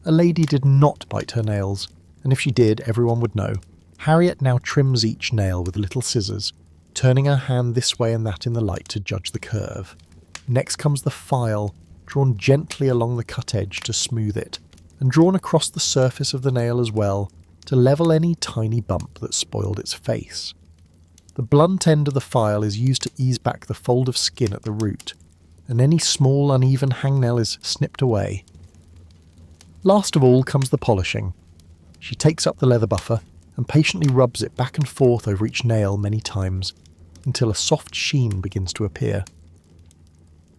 A lady did not bite her nails, and if she did, everyone would know. Harriet now trims each nail with little scissors, turning her hand this way and that in the light to judge the curve. Next comes the file, drawn gently along the cut edge to smooth it, and drawn across the surface of the nail as well, to level any tiny bump that spoiled its face. The blunt end of the file is used to ease back the fold of skin at the root, and any small uneven hangnail is snipped away. Last of all comes the polishing. She takes up the leather buffer and patiently rubs it back and forth over each nail many times, until a soft sheen begins to appear.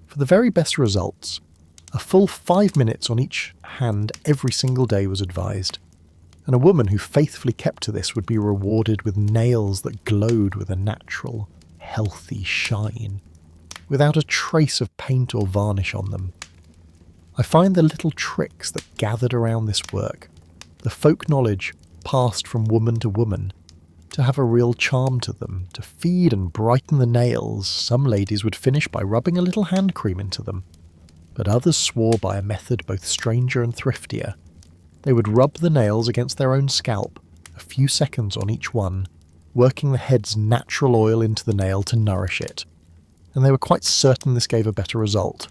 For the very best results, a full 5 minutes on each hand every single day was advised, and a woman who faithfully kept to this would be rewarded with nails that glowed with a natural, healthy shine, without a trace of paint or varnish on them. I find the little tricks that gathered around this work, the folk knowledge passed from woman to woman, to have a real charm to them, to feed and brighten the nails. Some ladies would finish by rubbing a little hand cream into them, but others swore by a method both stranger and thriftier. They would rub the nails against their own scalp, a few seconds on each one, working the head's natural oil into the nail to nourish it, and they were quite certain this gave a better result.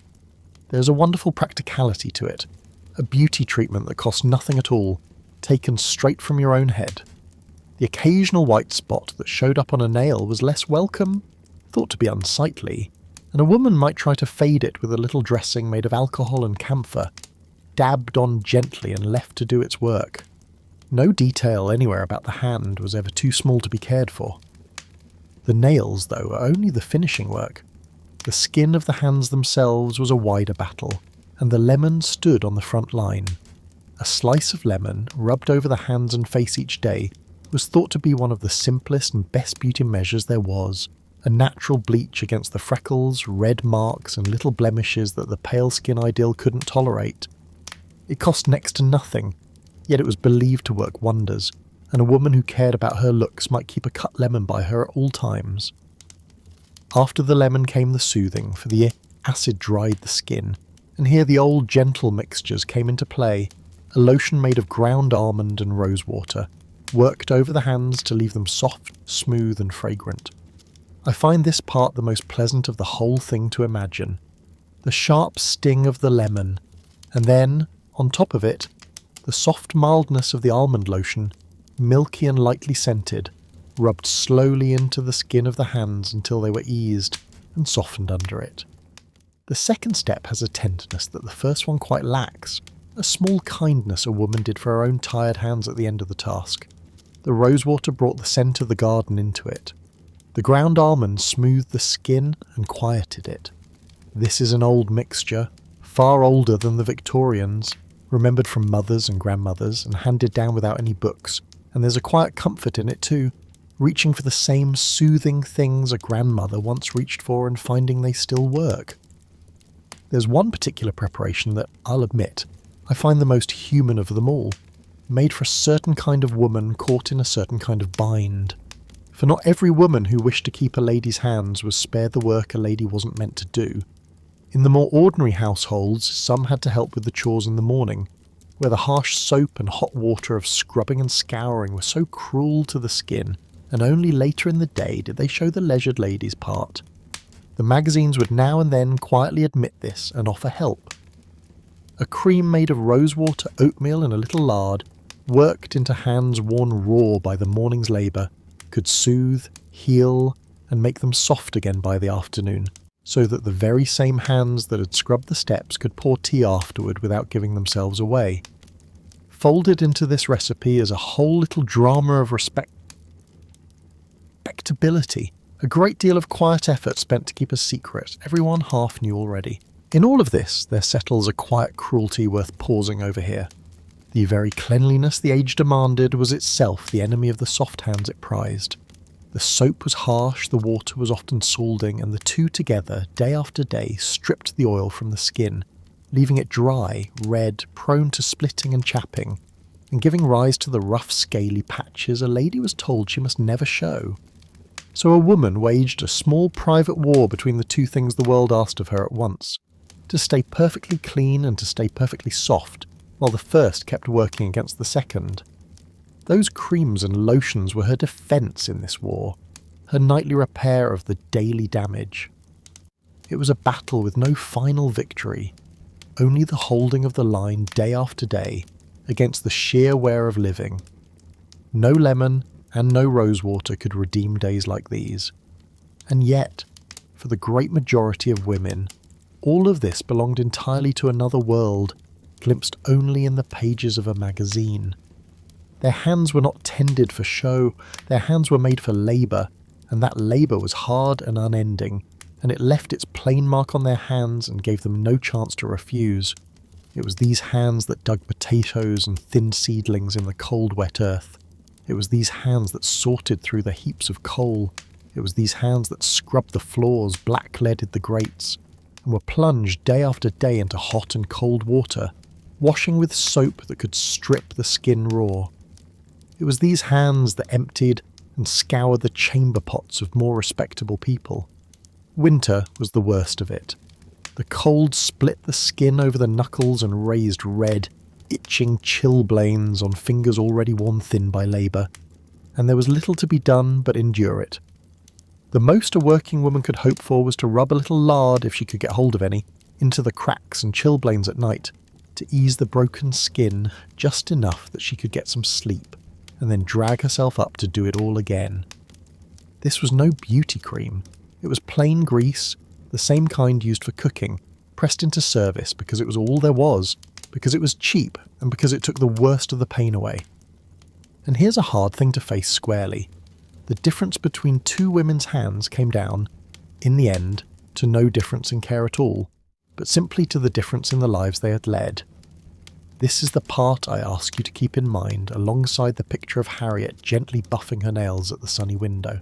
There's a wonderful practicality to it, a beauty treatment that costs nothing at all, taken straight from your own head. The occasional white spot that showed up on a nail was less welcome, thought to be unsightly, and a woman might try to fade it with a little dressing made of alcohol and camphor, dabbed on gently and left to do its work. No detail anywhere about the hand was ever too small to be cared for. The nails, though, are only the finishing work. The skin of the hands themselves was a wider battle, and the lemon stood on the front line. A slice of lemon, rubbed over the hands and face each day, was thought to be one of the simplest and best beauty measures there was, a natural bleach against the freckles, red marks and little blemishes that the pale skin ideal couldn't tolerate. It cost next to nothing, yet it was believed to work wonders, and a woman who cared about her looks might keep a cut lemon by her at all times. After the lemon came the soothing, for the acid dried the skin, and here the old gentle mixtures came into play, a lotion made of ground almond and rose water, worked over the hands to leave them soft, smooth and fragrant. I find this part the most pleasant of the whole thing to imagine. The sharp sting of the lemon, and then, on top of it, the soft mildness of the almond lotion, milky and lightly scented, rubbed slowly into the skin of the hands until they were eased and softened under it. The second step has a tenderness that the first one quite lacks, a small kindness a woman did for her own tired hands at the end of the task. The rosewater brought the scent of the garden into it. The ground almond smoothed the skin and quieted it. This is an old mixture, far older than the Victorians, remembered from mothers and grandmothers and handed down without any books, and there's a quiet comfort in it too, reaching for the same soothing things a grandmother once reached for and finding they still work. There's one particular preparation that, I'll admit, I find the most human of them all, made for a certain kind of woman caught in a certain kind of bind. For not every woman who wished to keep a lady's hands was spared the work a lady wasn't meant to do. In the more ordinary households, some had to help with the chores in the morning, where the harsh soap and hot water of scrubbing and scouring were so cruel to the skin, and only later in the day did they show the leisured lady's part. The magazines would now and then quietly admit this and offer help. A cream made of rosewater, oatmeal and a little lard, worked into hands worn raw by the morning's labour, could soothe, heal, and make them soft again by the afternoon, so that the very same hands that had scrubbed the steps could pour tea afterward without giving themselves away. Folded into this recipe is a whole little drama of respectability, a great deal of quiet effort spent to keep a secret everyone half knew already. In all of this, there settles a quiet cruelty worth pausing over here. The very cleanliness the age demanded was itself the enemy of the soft hands it prized. The soap was harsh, the water was often scalding, and the two together, day after day, stripped the oil from the skin, leaving it dry, red, prone to splitting and chapping, and giving rise to the rough, scaly patches a lady was told she must never show. So a woman waged a small private war between the two things the world asked of her at once, to stay perfectly clean and to stay perfectly soft, while the first kept working against the second. Those creams and lotions were her defence in this war, her nightly repair of the daily damage. It was a battle with no final victory, only the holding of the line day after day against the sheer wear of living. No lemon and no rosewater could redeem days like these. And yet, for the great majority of women, all of this belonged entirely to another world, glimpsed only in the pages of a magazine. Their hands were not tended for show, their hands were made for labour, and that labour was hard and unending, and it left its plain mark on their hands and gave them no chance to refuse. It was these hands that dug potatoes and thinned seedlings in the cold wet earth. It was these hands that sorted through the heaps of coal. It was these hands that scrubbed the floors, blackleaded the grates, and were plunged day after day into hot and cold water, washing with soap that could strip the skin raw. It was these hands that emptied and scoured the chamber pots of more respectable people. Winter was the worst of it. The cold split the skin over the knuckles and raised red, itching chilblains on fingers already worn thin by labour, and there was little to be done but endure it. The most a working woman could hope for was to rub a little lard, if she could get hold of any, into the cracks and chilblains at night, to ease the broken skin just enough that she could get some sleep, and then drag herself up to do it all again. This was no beauty cream. It was plain grease, the same kind used for cooking, pressed into service because it was all there was, because it was cheap, and because it took the worst of the pain away. And here's a hard thing to face squarely. The difference between two women's hands came down, in the end, to no difference in care at all, but simply to the difference in the lives they had led. This is the part I ask you to keep in mind alongside the picture of Harriet gently buffing her nails at the sunny window.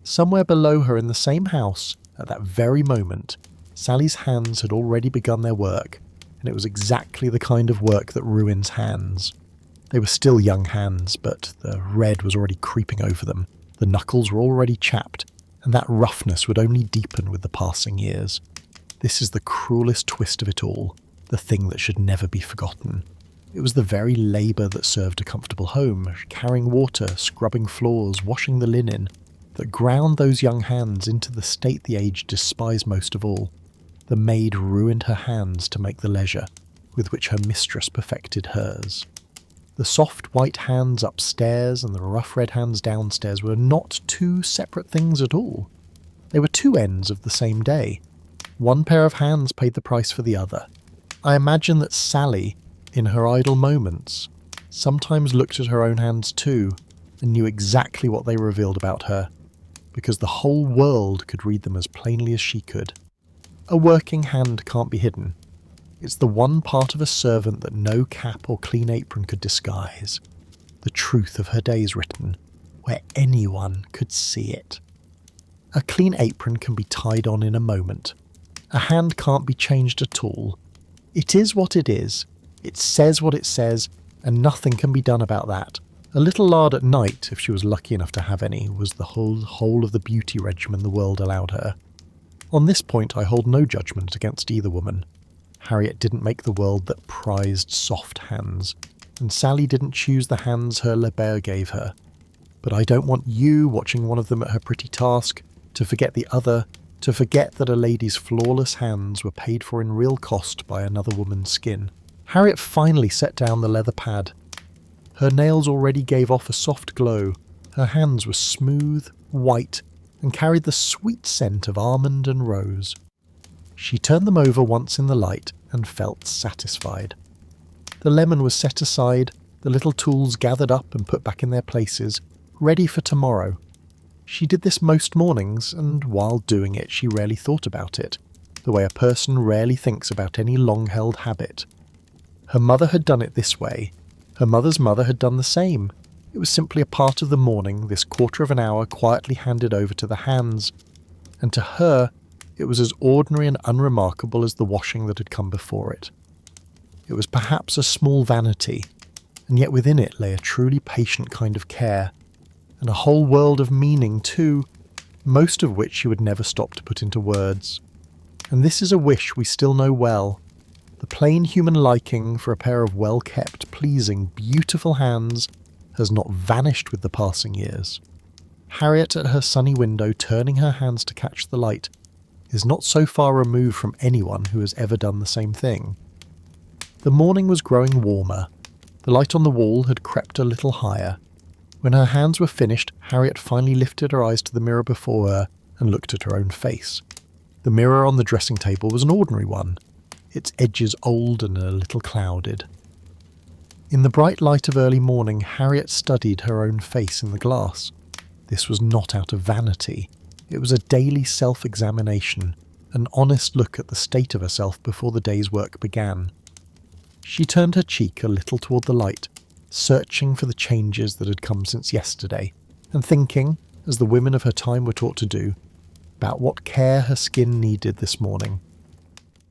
Somewhere below her in the same house, at that very moment, Sally's hands had already begun their work, and it was exactly the kind of work that ruins hands. They were still young hands, but the red was already creeping over them, the knuckles were already chapped, and that roughness would only deepen with the passing years. This is the cruelest twist of it all, the thing that should never be forgotten. It was the very labour that served a comfortable home, carrying water, scrubbing floors, washing the linen, that ground those young hands into the state the aged despise most of all. The maid ruined her hands to make the leisure, with which her mistress perfected hers. The soft white hands upstairs and the rough red hands downstairs were not two separate things at all. They were two ends of the same day. One pair of hands paid the price for the other. I imagine that Sally, in her idle moments, sometimes looked at her own hands too, and knew exactly what they revealed about her, because the whole world could read them as plainly as she could. A working hand can't be hidden. It's the one part of a servant that no cap or clean apron could disguise. The truth of her days written, where anyone could see it. A clean apron can be tied on in a moment. A hand can't be changed at all. It is what it is. It says what it says, and nothing can be done about that. A little lard at night, if she was lucky enough to have any, was the whole of the beauty regimen the world allowed her. On this point I hold no judgment against either woman. Harriet didn't make the world that prized soft hands, and Sally didn't choose the hands her Lebert gave her. But I don't want you, watching one of them at her pretty task, to forget the other, to forget that a lady's flawless hands were paid for in real cost by another woman's skin. Harriet finally set down the leather pad. Her nails already gave off a soft glow. Her hands were smooth, white, and carried the sweet scent of almond and rose. She turned them over once in the light and felt satisfied. The lemon was set aside, the little tools gathered up and put back in their places, ready for tomorrow. She did this most mornings, and while doing it she rarely thought about it, the way a person rarely thinks about any long-held habit. Her mother had done it this way. Her mother's mother had done the same. It was simply a part of the morning, this quarter of an hour quietly handed over to the hands, and to her it was as ordinary and unremarkable as the washing that had come before it. It was perhaps a small vanity, and yet within it lay a truly patient kind of care, and a whole world of meaning too, most of which she would never stop to put into words. And this is a wish we still know well. The plain human liking for a pair of well-kept, pleasing, beautiful hands has not vanished with the passing years. Harriet at her sunny window, turning her hands to catch the light, is not so far removed from anyone who has ever done the same thing. The morning was growing warmer. The light on the wall had crept a little higher. When her hands were finished, Harriet finally lifted her eyes to the mirror before her and looked at her own face. The mirror on the dressing table was an ordinary one, its edges old and a little clouded. In the bright light of early morning, Harriet studied her own face in the glass. This was not out of vanity. It was a daily self-examination, an honest look at the state of herself before the day's work began. She turned her cheek a little toward the light, searching for the changes that had come since yesterday, and thinking, as the women of her time were taught to do, about what care her skin needed this morning.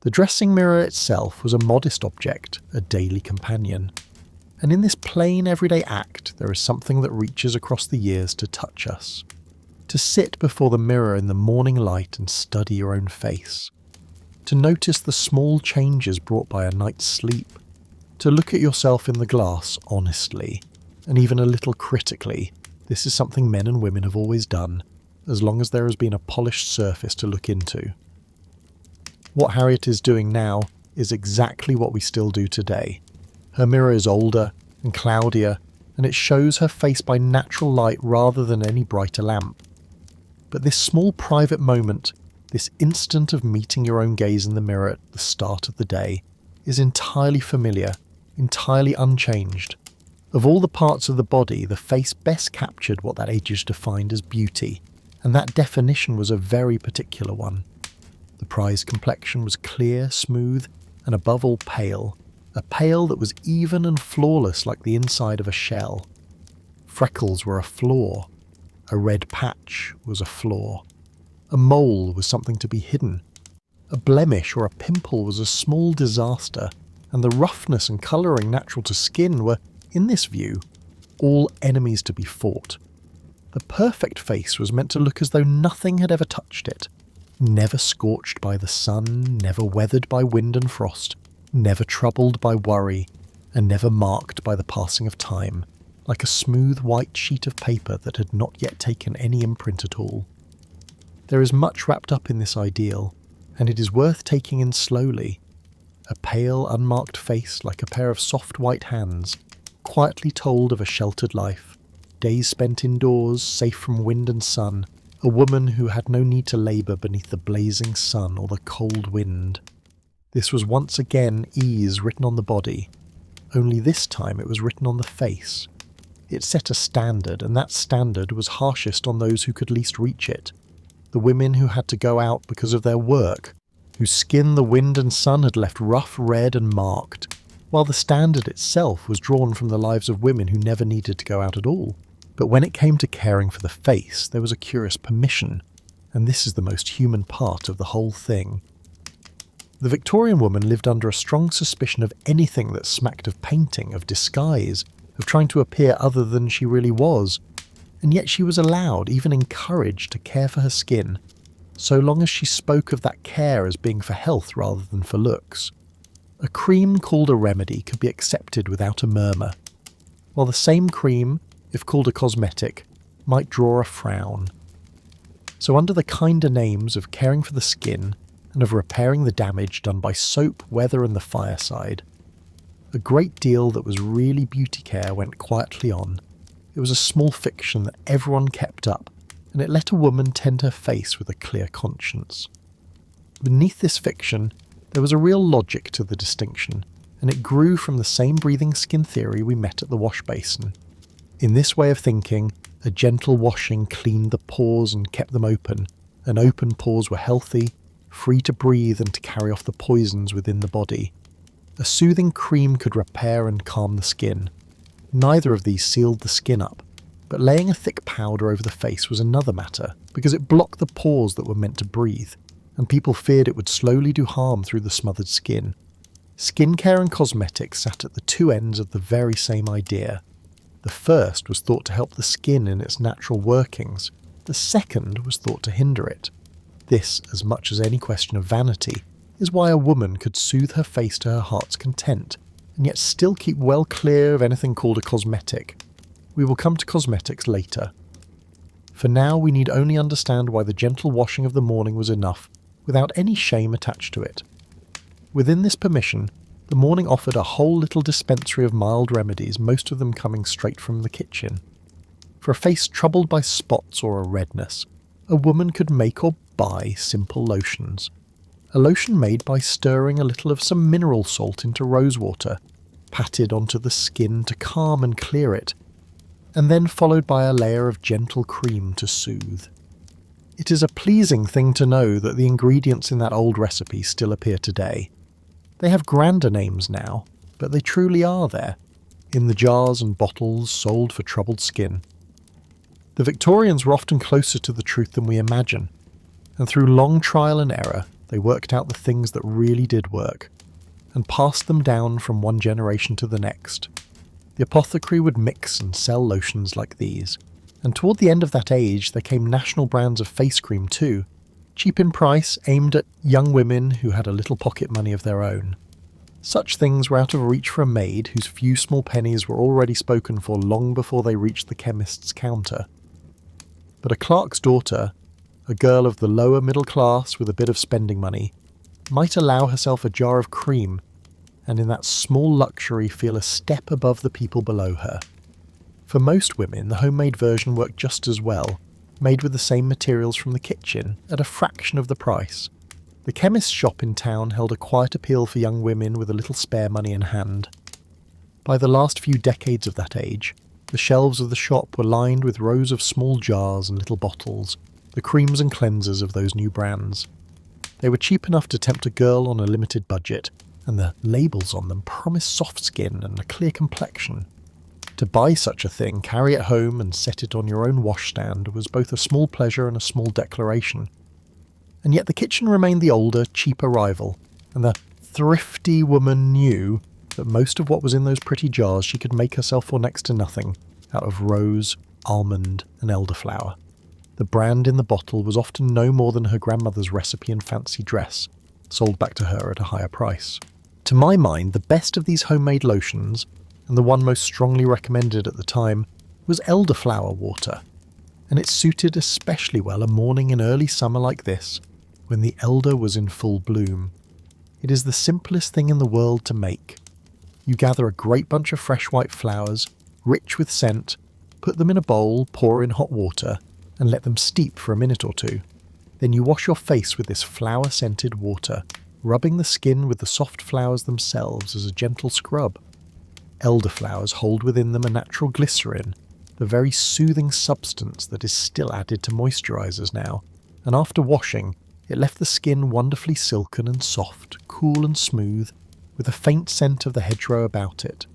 The dressing mirror itself was a modest object, a daily companion. And in this plain everyday act there is something that reaches across the years to touch us. To sit before the mirror in the morning light and study your own face. To notice the small changes brought by a night's sleep. To look at yourself in the glass honestly, and even a little critically. This is something men and women have always done, as long as there has been a polished surface to look into. What Harriet is doing now is exactly what we still do today. Her mirror is older and cloudier, and it shows her face by natural light rather than any brighter lamp. But this small private moment, this instant of meeting your own gaze in the mirror at the start of the day, is entirely familiar, entirely unchanged. Of all the parts of the body, the face best captured what that age defined as beauty, and that definition was a very particular one. The prized complexion was clear, smooth, and above all pale, a pale that was even and flawless like the inside of a shell. Freckles were a flaw. A red patch was a flaw. A mole was something to be hidden. A blemish or a pimple was a small disaster, and the roughness and colouring natural to skin were, in this view, all enemies to be fought. The perfect face was meant to look as though nothing had ever touched it, never scorched by the sun, never weathered by wind and frost, never troubled by worry, and never marked by the passing of time, like a smooth white sheet of paper that had not yet taken any imprint at all. There is much wrapped up in this ideal, and it is worth taking in slowly. A pale, unmarked face like a pair of soft white hands, quietly told of a sheltered life, days spent indoors, safe from wind and sun, a woman who had no need to labour beneath the blazing sun or the cold wind. This was once again ease written on the body. only this time it was written on the face. It set a standard, and that standard was harshest on those who could least reach it. The women who had to go out because of their work, whose skin the wind and sun had left rough, red and marked, while the standard itself was drawn from the lives of women who never needed to go out at all. But when it came to caring for the face, there was a curious permission, and this is the most human part of the whole thing. The Victorian woman lived under a strong suspicion of anything that smacked of painting, of disguise, of trying to appear other than she really was, and yet she was allowed, even encouraged, to care for her skin, so long as she spoke of that care as being for health rather than for looks. A cream called a remedy could be accepted without a murmur, while the same cream, if called a cosmetic, might draw a frown. So under the kinder names of caring for the skin and of repairing the damage done by soap, weather and the fireside, a great deal that was really beauty care went quietly on. It was a small fiction that everyone kept up, and it let a woman tend her face with a clear conscience. Beneath this fiction, there was a real logic to the distinction, and it grew from the same breathing skin theory we met at the wash basin. In this way of thinking, a gentle washing cleaned the pores and kept them open, and open pores were healthy, free to breathe and to carry off the poisons within the body. A soothing cream could repair and calm the skin. Neither of these sealed the skin up, but laying a thick powder over the face was another matter, because it blocked the pores that were meant to breathe, and people feared it would slowly do harm through the smothered skin. Skincare and cosmetics sat at the two ends of the very same idea. The first was thought to help the skin in its natural workings. The second was thought to hinder it. This, as much as any question of vanity, is why a woman could soothe her face to her heart's content, and yet still keep well clear of anything called a cosmetic. We will come to cosmetics later. For now, we need only understand why the gentle washing of the morning was enough, without any shame attached to it. Within this permission, the morning offered a whole little dispensary of mild remedies, most of them coming straight from the kitchen. For a face troubled by spots or a redness, a woman could make or buy simple lotions. A lotion made by stirring a little of some mineral salt into rosewater, patted onto the skin to calm and clear it, and then followed by a layer of gentle cream to soothe. It is a pleasing thing to know that the ingredients in that old recipe still appear today. They have grander names now, but they truly are there, in the jars and bottles sold for troubled skin. The Victorians were often closer to the truth than we imagine, and through long trial and error, they worked out the things that really did work, and passed them down from one generation to the next. The apothecary would mix and sell lotions like these, and toward the end of that age there came national brands of face cream too, cheap in price, aimed at young women who had a little pocket money of their own. Such things were out of reach for a maid whose few small pennies were already spoken for long before they reached the chemist's counter. But a clerk's daughter, a girl of the lower middle class with a bit of spending money, might allow herself a jar of cream, and in that small luxury feel a step above the people below her. For most women, the homemade version worked just as well, made with the same materials from the kitchen, at a fraction of the price. The chemist's shop in town held a quiet appeal for young women with a little spare money in hand. By the last few decades of that age, the shelves of the shop were lined with rows of small jars and little bottles, the creams and cleansers of those new brands. They were cheap enough to tempt a girl on a limited budget, and the labels on them promised soft skin and a clear complexion. To buy such a thing, carry it home and set it on your own washstand was both a small pleasure and a small declaration. And yet the kitchen remained the older, cheaper rival, and the thrifty woman knew that most of what was in those pretty jars she could make herself for next to nothing out of rose, almond and elderflower. The brand in the bottle was often no more than her grandmother's recipe and fancy dress, sold back to her at a higher price. To my mind, the best of these homemade lotions, and the one most strongly recommended at the time, was elderflower water, and it suited especially well a morning in early summer like this, when the elder was in full bloom. It is the simplest thing in the world to make. You gather a great bunch of fresh white flowers, rich with scent, put them in a bowl, pour in hot water, and let them steep for a minute or two. Then you wash your face with this flower-scented water, rubbing the skin with the soft flowers themselves as a gentle scrub. Elderflowers hold within them a natural glycerin, the very soothing substance that is still added to moisturisers now, and after washing, it left the skin wonderfully silken and soft, cool and smooth, with a faint scent of the hedgerow about it.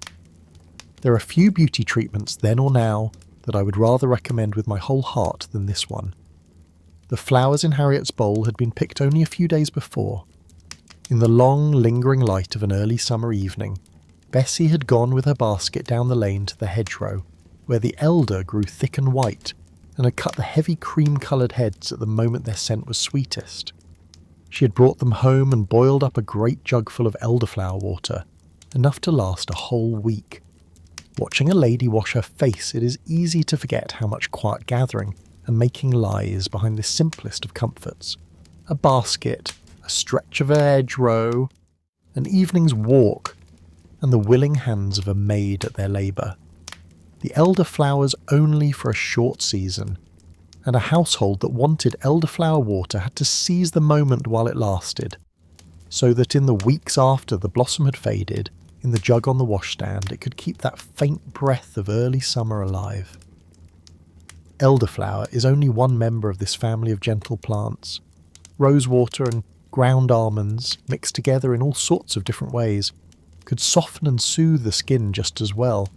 There are few beauty treatments then or now that I would rather recommend with my whole heart than this one. The flowers in Harriet's bowl had been picked only a few days before. In the long, lingering light of an early summer evening, Bessie had gone with her basket down the lane to the hedgerow, where the elder grew thick and white, and had cut the heavy cream-coloured heads at the moment their scent was sweetest. She had brought them home and boiled up a great jugful of elderflower water, enough to last a whole week. Watching a lady wash her face, it is easy to forget how much quiet gathering and making lies behind the simplest of comforts. A basket, a stretch of a hedgerow, an evening's walk, and the willing hands of a maid at their labour. The elderflowers only for a short season, and a household that wanted elderflower water had to seize the moment while it lasted, so that in the weeks after the blossom had faded, in the jug on the washstand, it could keep that faint breath of early summer alive. Elderflower is only one member of this family of gentle plants. Rosewater and ground almonds, mixed together in all sorts of different ways, could soften and soothe the skin just as well.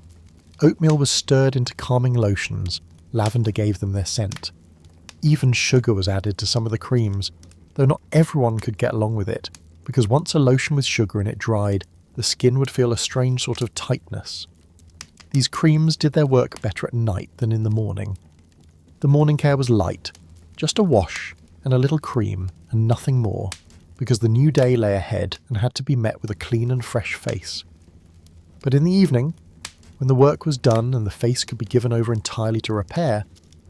Oatmeal was stirred into calming lotions, lavender gave them their scent. Even sugar was added to some of the creams, though not everyone could get along with it, because once a lotion with sugar in it dried, the skin would feel a strange sort of tightness. These creams did their work better at night than in the morning. The morning care was light, just a wash and a little cream and nothing more, because the new day lay ahead and had to be met with a clean and fresh face. But in the evening, when the work was done and the face could be given over entirely to repair,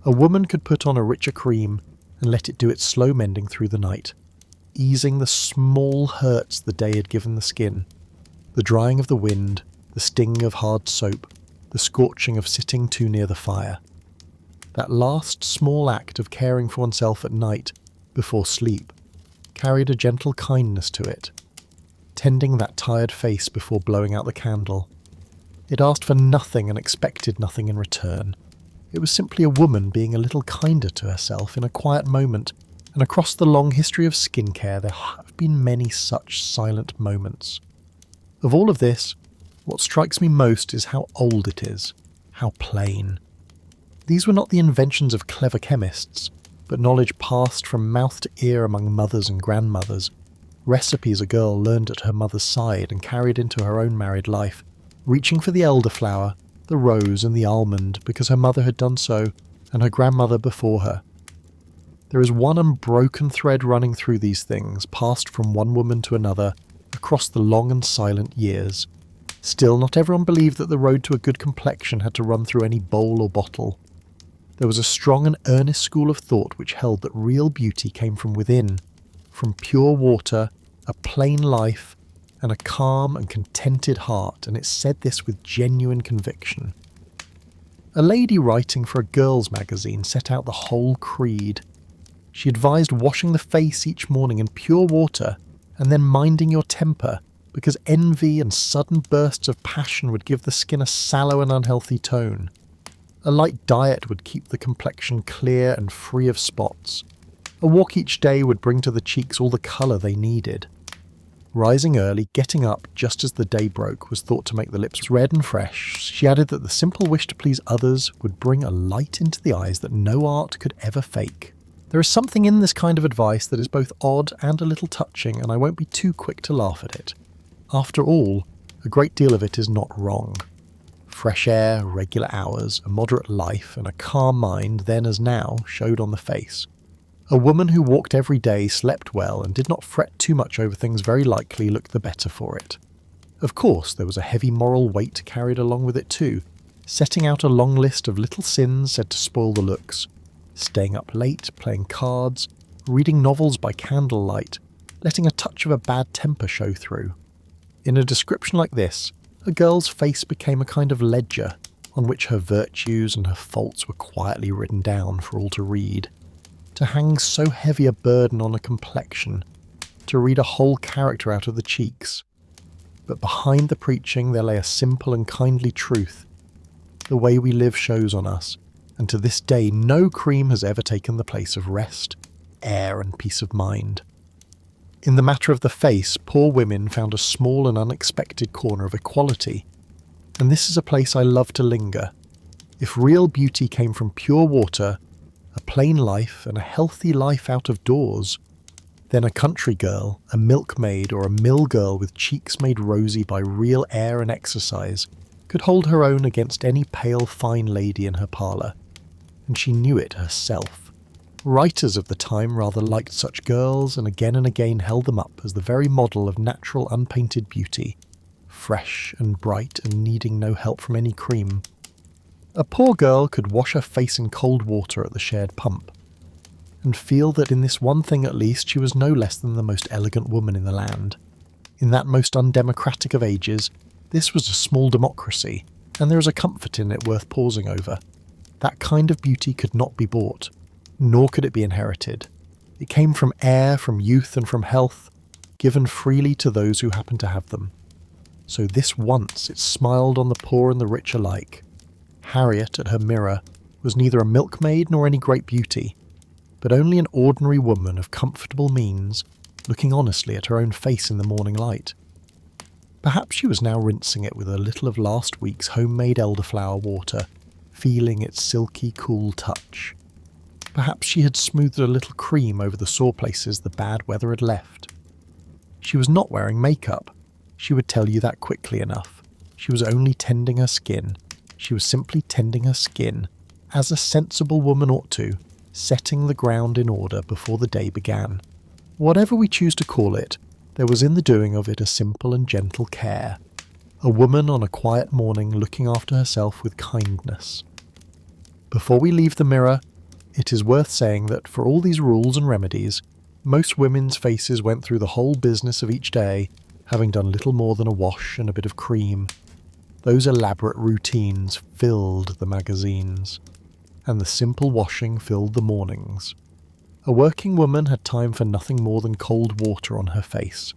a woman could put on a richer cream and let it do its slow mending through the night, easing the small hurts the day had given the skin. The drying of the wind, the sting of hard soap, the scorching of sitting too near the fire. That last small act of caring for oneself at night, before sleep, carried a gentle kindness to it, tending that tired face before blowing out the candle. It asked for nothing and expected nothing in return. It was simply a woman being a little kinder to herself in a quiet moment, and across the long history of skincare there have been many such silent moments. Of all of this, what strikes me most is how old it is, how plain. These were not the inventions of clever chemists, but knowledge passed from mouth to ear among mothers and grandmothers, recipes a girl learned at her mother's side and carried into her own married life, reaching for the elderflower, the rose and the almond because her mother had done so, and her grandmother before her. There is one unbroken thread running through these things, passed from one woman to another, across the long and silent years. Still, not everyone believed that the road to a good complexion had to run through any bowl or bottle. There was a strong and earnest school of thought which held that real beauty came from within, from pure water, a plain life, and a calm and contented heart, and it said this with genuine conviction. A lady writing for a girls' magazine set out the whole creed. She advised washing the face each morning in pure water, and then minding your temper, because envy and sudden bursts of passion would give the skin a sallow and unhealthy tone. A light diet would keep the complexion clear and free of spots. A walk each day would bring to the cheeks all the colour they needed. Rising early, getting up just as the day broke was thought to make the lips red and fresh. She added that the simple wish to please others would bring a light into the eyes that no art could ever fake. There is something in this kind of advice that is both odd and a little touching, and I won't be too quick to laugh at it. After all, a great deal of it is not wrong. Fresh air, regular hours, a moderate life, and a calm mind then as now showed on the face. A woman who walked every day, slept well, and did not fret too much over things very likely looked the better for it. Of course, there was a heavy moral weight carried along with it too, setting out a long list of little sins said to spoil the looks. Staying up late, playing cards, reading novels by candlelight, letting a touch of a bad temper show through. In a description like this, a girl's face became a kind of ledger on which her virtues and her faults were quietly written down for all to read. To hang so heavy a burden on a complexion, to read a whole character out of the cheeks. But behind the preaching there lay a simple and kindly truth. The way we live shows on us, and to this day no cream has ever taken the place of rest, air and peace of mind. In the matter of the face, poor women found a small and unexpected corner of equality, and this is a place I love to linger. If real beauty came from pure water, a plain life and a healthy life out of doors, then a country girl, a milkmaid or a mill girl with cheeks made rosy by real air and exercise could hold her own against any pale fine lady in her parlour, and she knew it herself. Writers of the time rather liked such girls and again held them up as the very model of natural unpainted beauty, fresh and bright and needing no help from any cream. A poor girl could wash her face in cold water at the shared pump, and feel that in this one thing at least she was no less than the most elegant woman in the land. In that most undemocratic of ages, this was a small democracy, and there is a comfort in it worth pausing over. That kind of beauty could not be bought, nor could it be inherited. It came from air, from youth and from health, given freely to those who happened to have them. So this once it smiled on the poor and the rich alike. Harriet, at her mirror, was neither a milkmaid nor any great beauty, but only an ordinary woman of comfortable means, looking honestly at her own face in the morning light. Perhaps she was now rinsing it with a little of last week's homemade elderflower water, feeling its silky, cool touch. Perhaps she had smoothed a little cream over the sore places the bad weather had left. She was not wearing makeup. She would tell you that quickly enough. She was only tending her skin. She was simply tending her skin, as a sensible woman ought to, setting the ground in order before the day began. Whatever we choose to call it, there was in the doing of it a simple and gentle care. A woman on a quiet morning looking after herself with kindness. Before we leave the mirror, it is worth saying that for all these rules and remedies, most women's faces went through the whole business of each day, having done little more than a wash and a bit of cream. Those elaborate routines filled the magazines, and the simple washing filled the mornings. A working woman had time for nothing more than cold water on her face.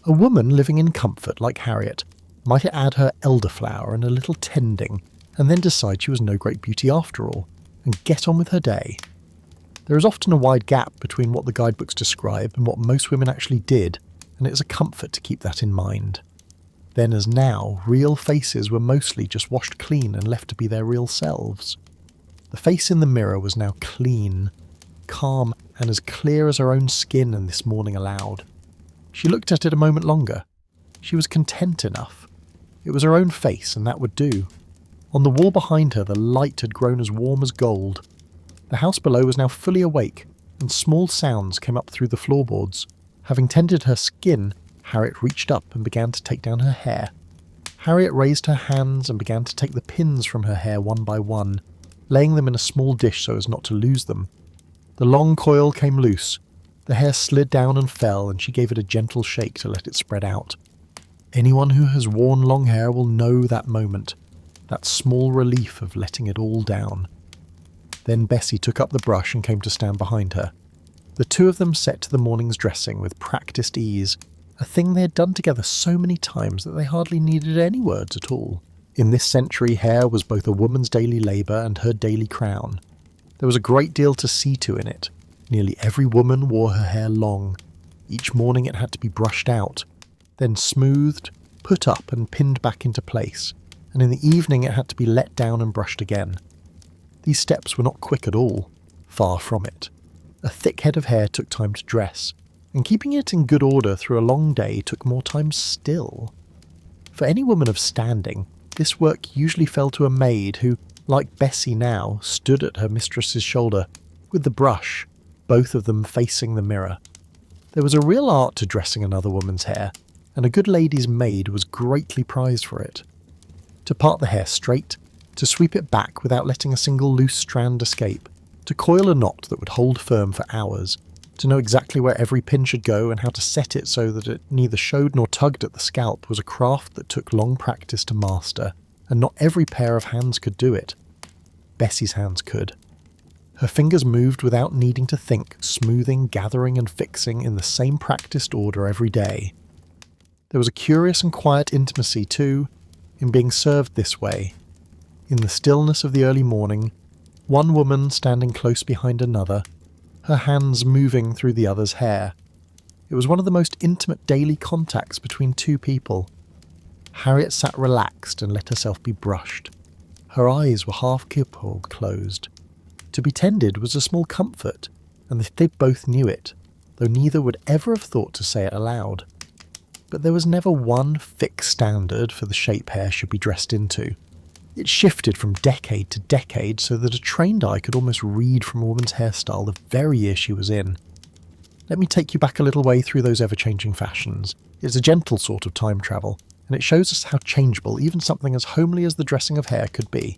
A woman living in comfort like Harriet might add her elderflower and a little tending, and then decide she was no great beauty after all, and get on with her day. There is often a wide gap between what the guidebooks describe and what most women actually did, and it is a comfort to keep that in mind. Then as now, real faces were mostly just washed clean and left to be their real selves. The face in the mirror was now clean, calm, and as clear as her own skin and this morning allowed. She looked at it a moment longer. She was content enough. It was her own face, and that would do. On the wall behind her the light had grown as warm as gold. The house below was now fully awake, and small sounds came up through the floorboards. Having tended her skin, Harriet reached up and began to take down her hair. Harriet raised her hands and began to take the pins from her hair one by one, laying them in a small dish so as not to lose them. The long coil came loose. The hair slid down and fell, and she gave it a gentle shake to let it spread out. Anyone who has worn long hair will know that moment, that small relief of letting it all down. Then Bessie took up the brush and came to stand behind her. The two of them set to the morning's dressing with practised ease, a thing they had done together so many times that they hardly needed any words at all. In this century, hair was both a woman's daily labour and her daily crown. There was a great deal to see to in it. Nearly every woman wore her hair long. Each morning it had to be brushed out, then smoothed, put up and pinned back into place, and in the evening it had to be let down and brushed again. These steps were not quick at all, far from it. A thick head of hair took time to dress, and keeping it in good order through a long day took more time still. For any woman of standing, this work usually fell to a maid who, like Bessie now, stood at her mistress's shoulder, with the brush, both of them facing the mirror. There was a real art to dressing another woman's hair, and a good lady's maid was greatly prized for it. To part the hair straight, to sweep it back without letting a single loose strand escape, to coil a knot that would hold firm for hours, to know exactly where every pin should go and how to set it so that it neither showed nor tugged at the scalp was a craft that took long practice to master, and not every pair of hands could do it. Bessie's hands could. Her fingers moved without needing to think, smoothing, gathering and fixing in the same practised order every day. There was a curious and quiet intimacy, too, in being served this way. In the stillness of the early morning, one woman standing close behind another, her hands moving through the other's hair. It was one of the most intimate daily contacts between two people. Harriet sat relaxed and let herself be brushed. Her eyes were half closed. To be tended was a small comfort, and they both knew it, though neither would ever have thought to say it aloud. But there was never one fixed standard for the shape hair should be dressed into. It shifted from decade to decade so that a trained eye could almost read from a woman's hairstyle the very year she was in. Let me take you back a little way through those ever-changing fashions. It's a gentle sort of time travel, and it shows us how changeable even something as homely as the dressing of hair could be.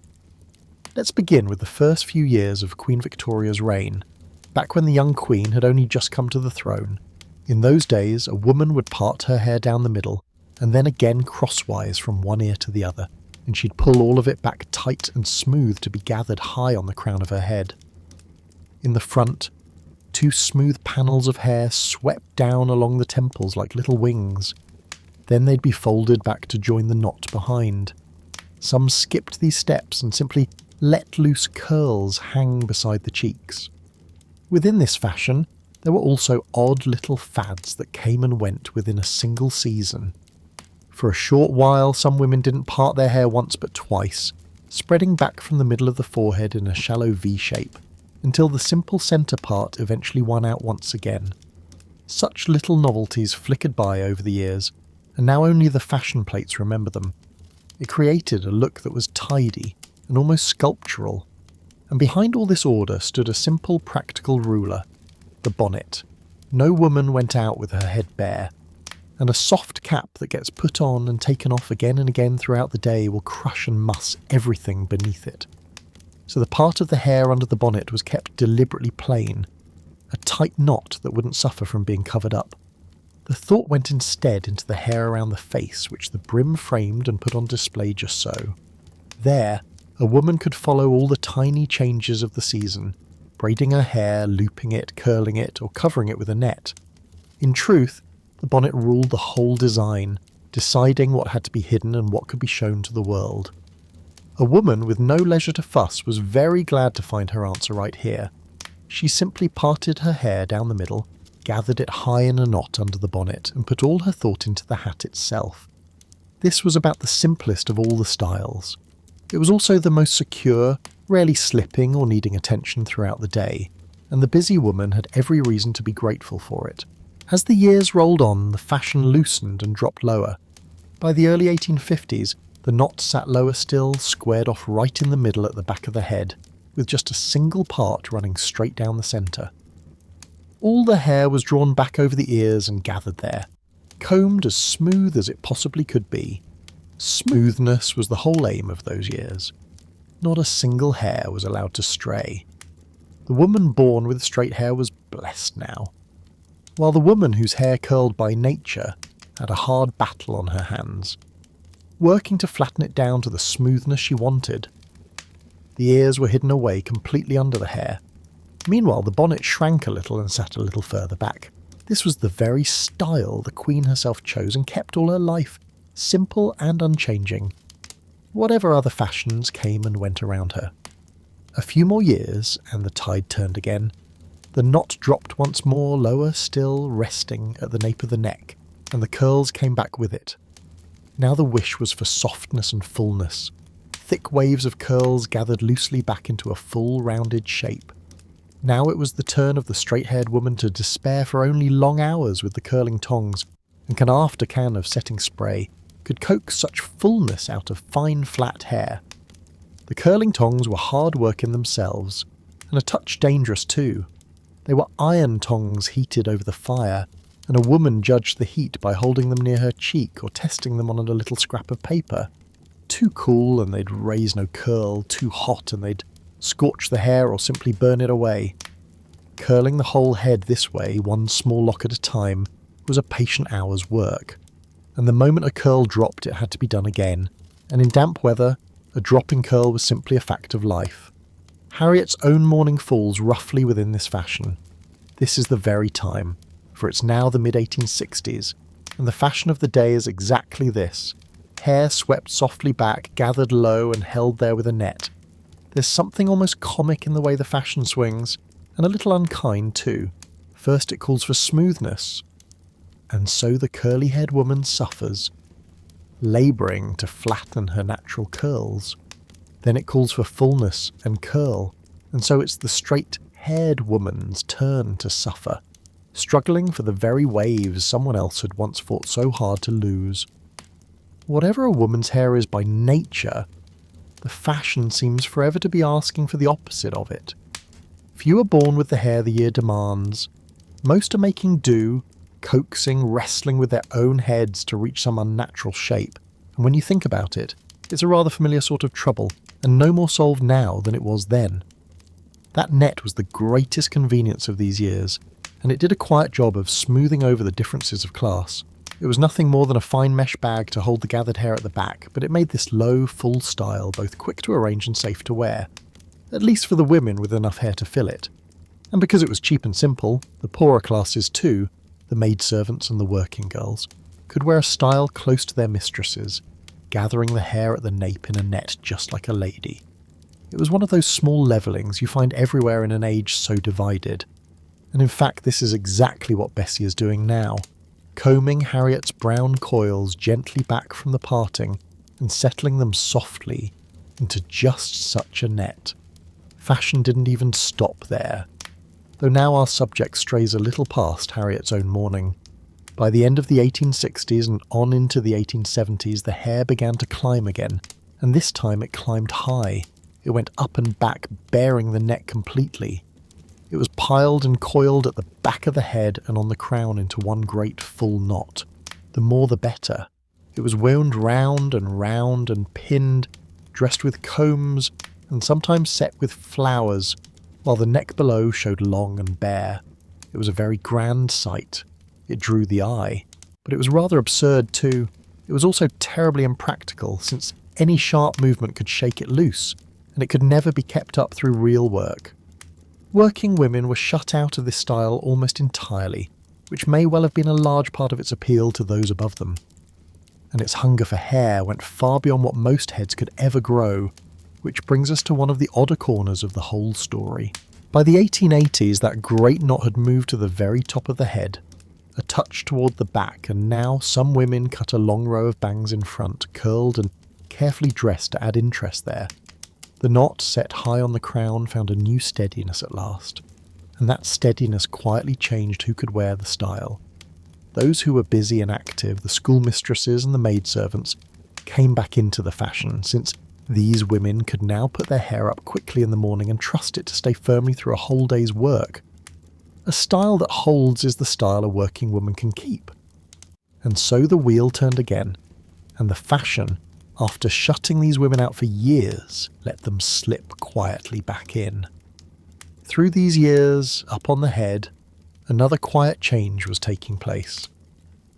Let's begin with the first few years of Queen Victoria's reign, back when the young queen had only just come to the throne. In those days, a woman would part her hair down the middle, and then again crosswise from one ear to the other, and she'd pull all of it back tight and smooth to be gathered high on the crown of her head. In the front, two smooth panels of hair swept down along the temples like little wings. Then they'd be folded back to join the knot behind. Some skipped these steps and simply let loose curls hang beside the cheeks. Within this fashion, there were also odd little fads that came and went within a single season. For a short while, some women didn't part their hair once but twice, spreading back from the middle of the forehead in a shallow V shape, until the simple centre part eventually won out once again. Such little novelties flickered by over the years, and now only the fashion plates remember them. It created a look that was tidy and almost sculptural, and behind all this order stood a simple practical ruler, the bonnet. No woman went out with her head bare, and a soft cap that gets put on and taken off again and again throughout the day will crush and muss everything beneath it. So the part of the hair under the bonnet was kept deliberately plain, a tight knot that wouldn't suffer from being covered up. The thought went instead into the hair around the face, which the brim framed and put on display just so. There, a woman could follow all the tiny changes of the season, braiding her hair, looping it, curling it, or covering it with a net. In truth, the bonnet ruled the whole design, deciding what had to be hidden and what could be shown to the world. A woman with no leisure to fuss was very glad to find her answer right here. She simply parted her hair down the middle, gathered it high in a knot under the bonnet, and put all her thought into the hat itself. This was about the simplest of all the styles. It was also the most secure, rarely slipping or needing attention throughout the day, and the busy woman had every reason to be grateful for it. As the years rolled on, the fashion loosened and dropped lower. By the early 1850s, the knot sat lower still, squared off right in the middle at the back of the head, with just a single part running straight down the centre. All the hair was drawn back over the ears and gathered there, combed as smooth as it possibly could be. Smoothness was the whole aim of those years. Not a single hair was allowed to stray. The woman born with straight hair was blessed now, while the woman whose hair curled by nature had a hard battle on her hands, working to flatten it down to the smoothness she wanted. The ears were hidden away completely under the hair. Meanwhile, the bonnet shrank a little and sat a little further back. This was the very style the Queen herself chose and kept all her life, simple and unchanging, whatever other fashions came and went around her. A few more years, and the tide turned again. The knot dropped once more, lower still, resting at the nape of the neck, and the curls came back with it. Now the wish was for softness and fullness. Thick waves of curls gathered loosely back into a full, rounded shape. Now it was the turn of the straight-haired woman to despair for only long hours with the curling tongs, and can after can of setting spray could coax such fullness out of fine flat hair. The curling tongs were hard work in themselves, and a touch dangerous too. They were iron tongs heated over the fire, and a woman judged the heat by holding them near her cheek or testing them on a little scrap of paper. Too cool and they'd raise no curl, too hot and they'd scorch the hair or simply burn it away. Curling the whole head this way, one small lock at a time, was a patient hour's work, and the moment a curl dropped it had to be done again, and in damp weather, a drop in curl was simply a fact of life. Harriet's own morning falls roughly within this fashion. This is the very time, for it's now the mid-1860s, And the fashion of the day is exactly this. Hair swept softly back, gathered low and held there with a net. There's something almost comic in the way the fashion swings, and a little unkind too. First it calls for smoothness, and so the curly-haired woman suffers, labouring to flatten her natural curls. Then it calls for fullness and curl, and so it's the straight-haired woman's turn to suffer, struggling for the very waves someone else had once fought so hard to lose. Whatever a woman's hair is by nature, the fashion seems forever to be asking for the opposite of it. Few are born with the hair the year demands. Most are making do, coaxing, wrestling with their own heads to reach some unnatural shape. And when you think about it, it's a rather familiar sort of trouble, and no more solved now than it was then. That net was the greatest convenience of these years, and it did a quiet job of smoothing over the differences of class. It was nothing more than a fine mesh bag to hold the gathered hair at the back, but it made this low, full style both quick to arrange and safe to wear, at least for the women with enough hair to fill it. And because it was cheap and simple, the poorer classes too, the maidservants and the working girls, could wear a style close to their mistresses, gathering the hair at the nape in a net just like a lady. It was one of those small levellings you find everywhere in an age so divided. And in fact this is exactly what Bessie is doing now, combing Harriet's brown coils gently back from the parting and settling them softly into just such a net. Fashion didn't even stop there, though now our subject strays a little past Harriet's own mourning. By the end of the 1860s and on into the 1870s, the hair began to climb again, and this time it climbed high. It went up and back, bearing the neck completely. It was piled and coiled at the back of the head and on the crown into one great full knot. The more the better. It was wound round and pinned, dressed with combs, and sometimes set with flowers, while the neck below showed long and bare. It was a very grand sight. It drew the eye. But it was rather absurd too. It was also terribly impractical, since any sharp movement could shake it loose, and it could never be kept up through real work. Working women were shut out of this style almost entirely, which may well have been a large part of its appeal to those above them. And its hunger for hair went far beyond what most heads could ever grow, which brings us to one of the odder corners of the whole story. By the 1880s, that great knot had moved to the very top of the head, a touch toward the back, and now some women cut a long row of bangs in front, curled and carefully dressed to add interest there. The knot, set high on the crown, found a new steadiness at last, and that steadiness quietly changed who could wear the style. Those who were busy and active, the schoolmistresses and the maidservants, came back into the fashion, since these women could now put their hair up quickly in the morning and trust it to stay firmly through a whole day's work. A style that holds is the style a working woman can keep. And so the wheel turned again, and the fashion, after shutting these women out for years, let them slip quietly back in. Through these years, up on the head, another quiet change was taking place,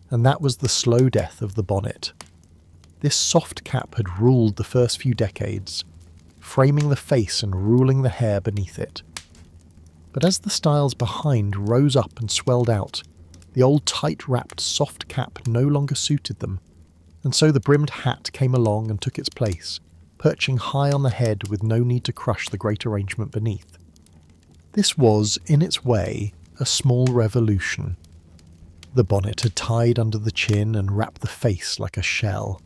and that was the slow death of the bonnet. This soft cap had ruled the first few decades, framing the face and ruling the hair beneath it. But as the styles behind rose up and swelled out, the old tight-wrapped soft cap no longer suited them, and so the brimmed hat came along and took its place, perching high on the head with no need to crush the great arrangement beneath. This was, in its way, a small revolution. The bonnet had tied under the chin and wrapped the face like a shell.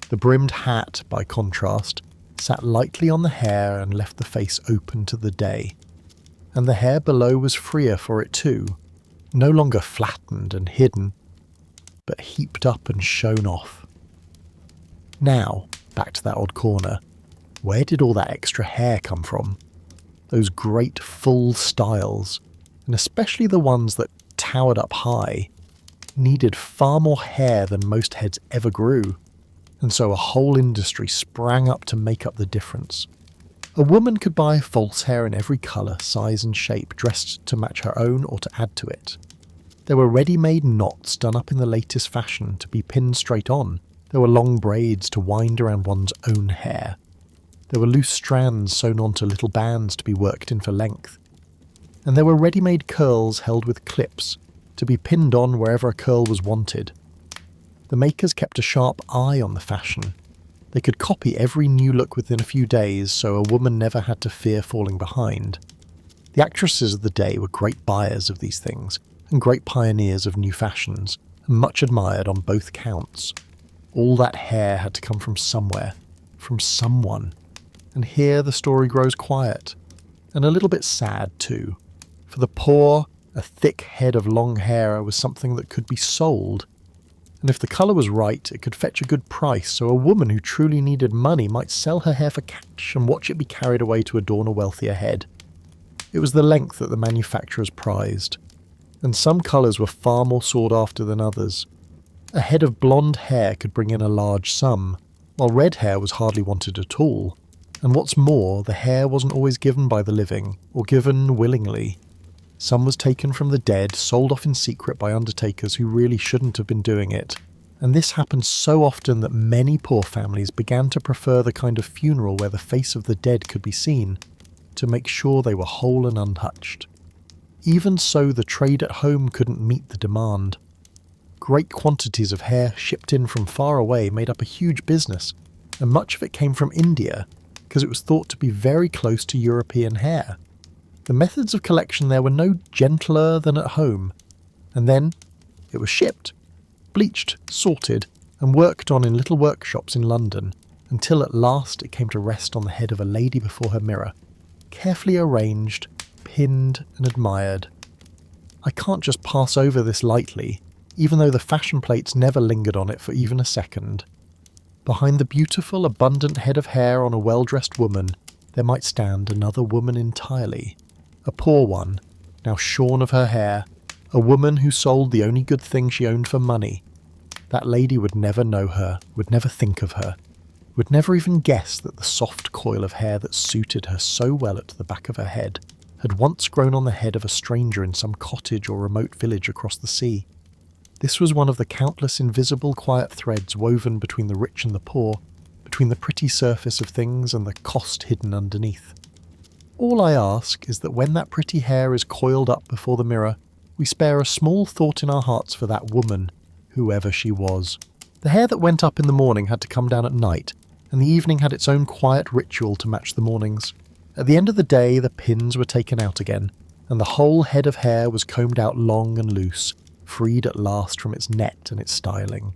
The brimmed hat, by contrast, sat lightly on the hair and left the face open to the day. And the hair below was freer for it too, no longer flattened and hidden, but heaped up and shown off. Now, back to that odd corner, where did all that extra hair come from? Those great full styles, and especially the ones that towered up high, needed far more hair than most heads ever grew, and so a whole industry sprang up to make up the difference. A woman could buy false hair in every colour, size and shape, dressed to match her own or to add to it. There were ready-made knots done up in the latest fashion to be pinned straight on. There were long braids to wind around one's own hair. There were loose strands sewn onto little bands to be worked in for length. And there were ready-made curls held with clips to be pinned on wherever a curl was wanted. The makers kept a sharp eye on the fashion. They could copy every new look within a few days, so a woman never had to fear falling behind. The actresses of the day were great buyers of these things, and great pioneers of new fashions, and much admired on both counts. All that hair had to come from somewhere, from someone. And here the story grows quiet, and a little bit sad too. For the poor, a thick head of long hair was something that could be sold. And if the colour was right, it could fetch a good price, so a woman who truly needed money might sell her hair for cash and watch it be carried away to adorn a wealthier head. It was the length that the manufacturers prized, and some colours were far more sought after than others. A head of blonde hair could bring in a large sum, while red hair was hardly wanted at all. And what's more, the hair wasn't always given by the living, or given willingly. Some was taken from the dead, sold off in secret by undertakers who really shouldn't have been doing it. And this happened so often that many poor families began to prefer the kind of funeral where the face of the dead could be seen, to make sure they were whole and untouched. Even so, the trade at home couldn't meet the demand. Great quantities of hair shipped in from far away made up a huge business, and much of it came from India, because it was thought to be very close to European hair. The methods of collection there were no gentler than at home, and then it was shipped, bleached, sorted, and worked on in little workshops in London, until at last it came to rest on the head of a lady before her mirror, carefully arranged, pinned, and admired. I can't just pass over this lightly, even though the fashion plates never lingered on it for even a second. Behind the beautiful, abundant head of hair on a well-dressed woman, there might stand another woman entirely. A poor one, now shorn of her hair, a woman who sold the only good thing she owned for money. That lady would never know her, would never think of her, would never even guess that the soft coil of hair that suited her so well at the back of her head had once grown on the head of a stranger in some cottage or remote village across the sea. This was one of the countless invisible quiet threads woven between the rich and the poor, between the pretty surface of things and the cost hidden underneath. All I ask is that when that pretty hair is coiled up before the mirror, we spare a small thought in our hearts for that woman, whoever she was. The hair that went up in the morning had to come down at night, and the evening had its own quiet ritual to match the morning's. At the end of the day, the pins were taken out again, and the whole head of hair was combed out long and loose, freed at last from its net and its styling.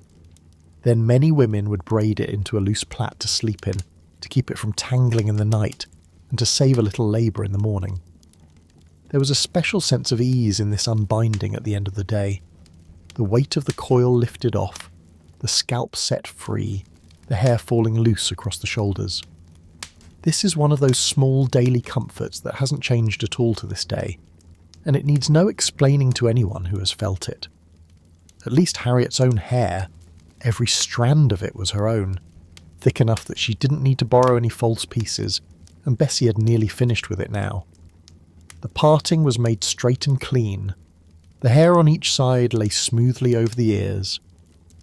Then many women would braid it into a loose plait to sleep in, to keep it from tangling in the night, and to save a little labour in the morning. There was a special sense of ease in this unbinding at the end of the day. The weight of the coil lifted off, the scalp set free, the hair falling loose across the shoulders. This is one of those small daily comforts that hasn't changed at all to this day, and it needs no explaining to anyone who has felt it. At least Harriet's own hair, every strand of it was her own, thick enough that she didn't need to borrow any false pieces, and Bessie had nearly finished with it now. The parting was made straight and clean. The hair on each side lay smoothly over the ears.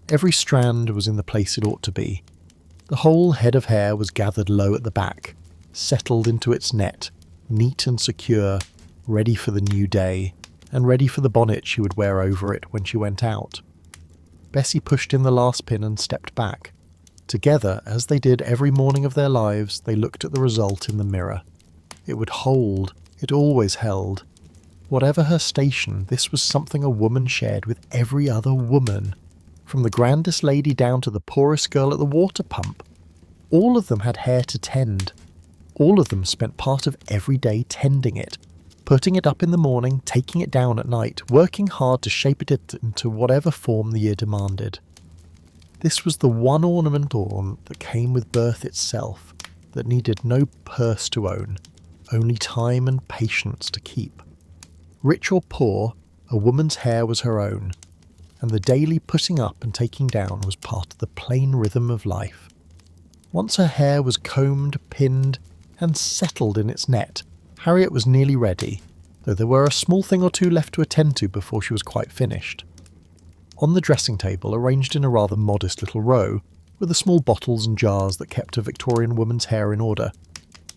Every strand was in the place it ought to be. The whole head of hair was gathered low at the back, settled into its net, neat and secure, ready for the new day, and ready for the bonnet she would wear over it when she went out. Bessie pushed in the last pin and stepped back. Together, as they did every morning of their lives, they looked at the result in the mirror. It would hold. It always held. Whatever her station, this was something a woman shared with every other woman. From the grandest lady down to the poorest girl at the water pump. All of them had hair to tend. All of them spent part of every day tending it, putting it up in the morning, taking it down at night, working hard to shape it into whatever form the year demanded. This was the one ornament that came with birth itself, that needed no purse to own, only time and patience to keep. Rich or poor, a woman's hair was her own, and the daily putting up and taking down was part of the plain rhythm of life. Once her hair was combed, pinned, and settled in its net, Harriet was nearly ready, though there were a small thing or two left to attend to before she was quite finished. On the dressing table, arranged in a rather modest little row, were the small bottles and jars that kept a Victorian woman's hair in order.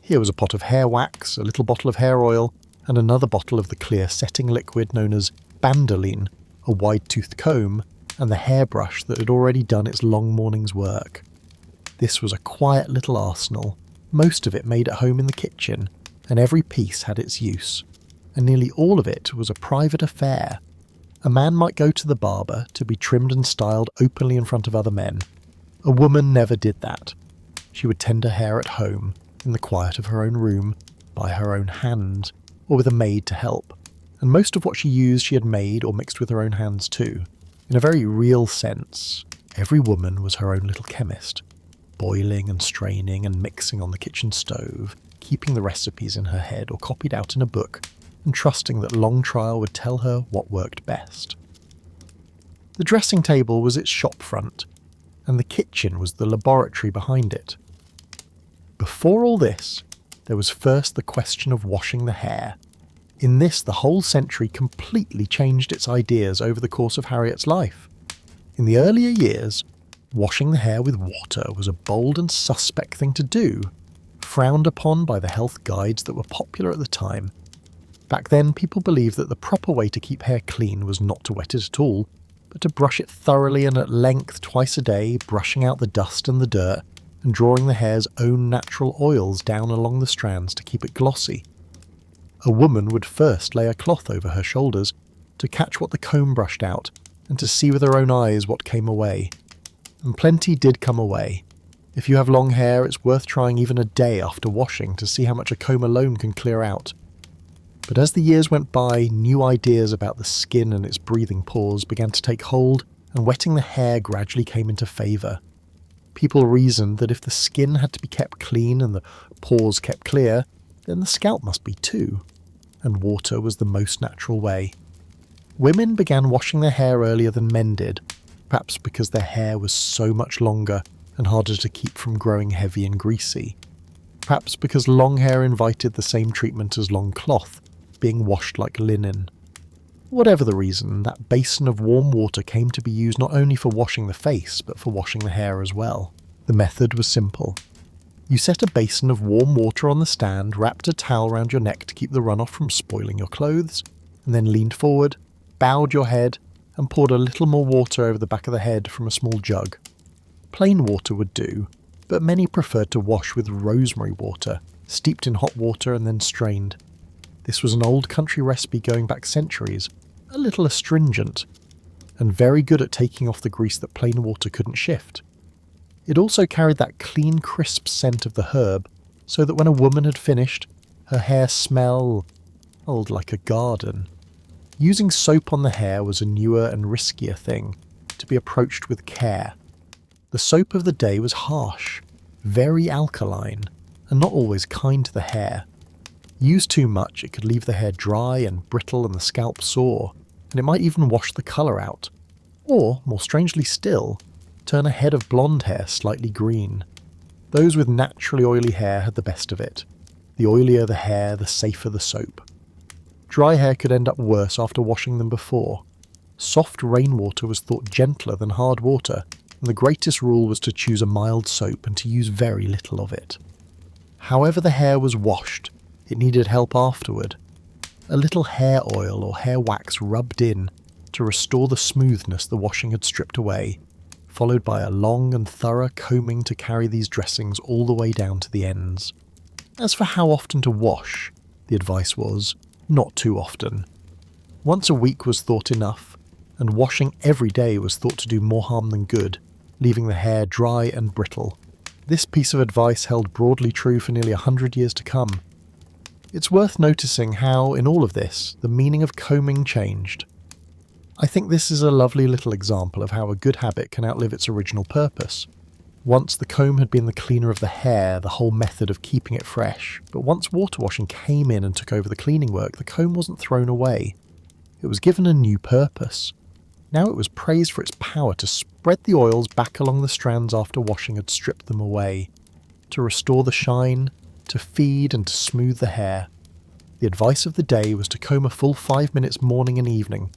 Here was a pot of hair wax, a little bottle of hair oil, and another bottle of the clear setting liquid known as bandoline, a wide-toothed comb, and the hairbrush that had already done its long morning's work. This was a quiet little arsenal, most of it made at home in the kitchen, and every piece had its use, and nearly all of it was a private affair. A man might go to the barber to be trimmed and styled openly in front of other men. A woman never did that. She would tend her hair at home, in the quiet of her own room, by her own hand, or with a maid to help, and most of what she used she had made or mixed with her own hands too. In a very real sense, every woman was her own little chemist, boiling and straining and mixing on the kitchen stove, keeping the recipes in her head or copied out in a book, and trusting that long trial would tell her what worked best. The dressing table was its shop front, and the kitchen was the laboratory behind it. Before all this, there was first the question of washing the hair. In this, the whole century completely changed its ideas over the course of Harriet's life. In the earlier years, washing the hair with water was a bold and suspect thing to do, frowned upon by the health guides that were popular at the time. Back then, people believed that the proper way to keep hair clean was not to wet it at all, but to brush it thoroughly and at length twice a day, brushing out the dust and the dirt, and drawing the hair's own natural oils down along the strands to keep it glossy. A woman would first lay a cloth over her shoulders to catch what the comb brushed out, and to see with her own eyes what came away. And plenty did come away. If you have long hair, it's worth trying even a day after washing to see how much a comb alone can clear out. But as the years went by, new ideas about the skin and its breathing pores began to take hold, and wetting the hair gradually came into favour. People reasoned that if the skin had to be kept clean and the pores kept clear, then the scalp must be too, and water was the most natural way. Women began washing their hair earlier than men did, perhaps because their hair was so much longer and harder to keep from growing heavy and greasy. Perhaps because long hair invited the same treatment as long cloth, being washed like linen. Whatever the reason, that basin of warm water came to be used not only for washing the face, but for washing the hair as well. The method was simple. You set a basin of warm water on the stand, wrapped a towel round your neck to keep the runoff from spoiling your clothes, and then leaned forward, bowed your head, and poured a little more water over the back of the head from a small jug. Plain water would do, but many preferred to wash with rosemary water, steeped in hot water and then strained. This was an old country recipe going back centuries, a little astringent, and very good at taking off the grease that plain water couldn't shift. It also carried that clean, crisp scent of the herb, so that when a woman had finished, her hair smelled like a garden. Using soap on the hair was a newer and riskier thing, to be approached with care. The soap of the day was harsh, very alkaline, and not always kind to the hair. Used too much, it could leave the hair dry and brittle and the scalp sore, and it might even wash the colour out, or, more strangely still, turn a head of blonde hair slightly green. Those with naturally oily hair had the best of it. The oilier the hair, the safer the soap. Dry hair could end up worse after washing them before. Soft rainwater was thought gentler than hard water, and the greatest rule was to choose a mild soap and to use very little of it. However the hair was washed, it needed help afterward. A little hair oil or hair wax rubbed in to restore the smoothness the washing had stripped away, followed by a long and thorough combing to carry these dressings all the way down to the ends. As for how often to wash, the advice was, not too often. Once a week was thought enough, and washing every day was thought to do more harm than good, leaving the hair dry and brittle. This piece of advice held broadly true for nearly 100 years to come. It's worth noticing how, in all of this, the meaning of combing changed. I think this is a lovely little example of how a good habit can outlive its original purpose. Once the comb had been the cleaner of the hair, the whole method of keeping it fresh, but once water washing came in and took over the cleaning work, the comb wasn't thrown away. It was given a new purpose. Now it was praised for its power to spread the oils back along the strands after washing had stripped them away, to restore the shine, to feed and to smooth the hair. The advice of the day was to comb a full 5 minutes morning and evening.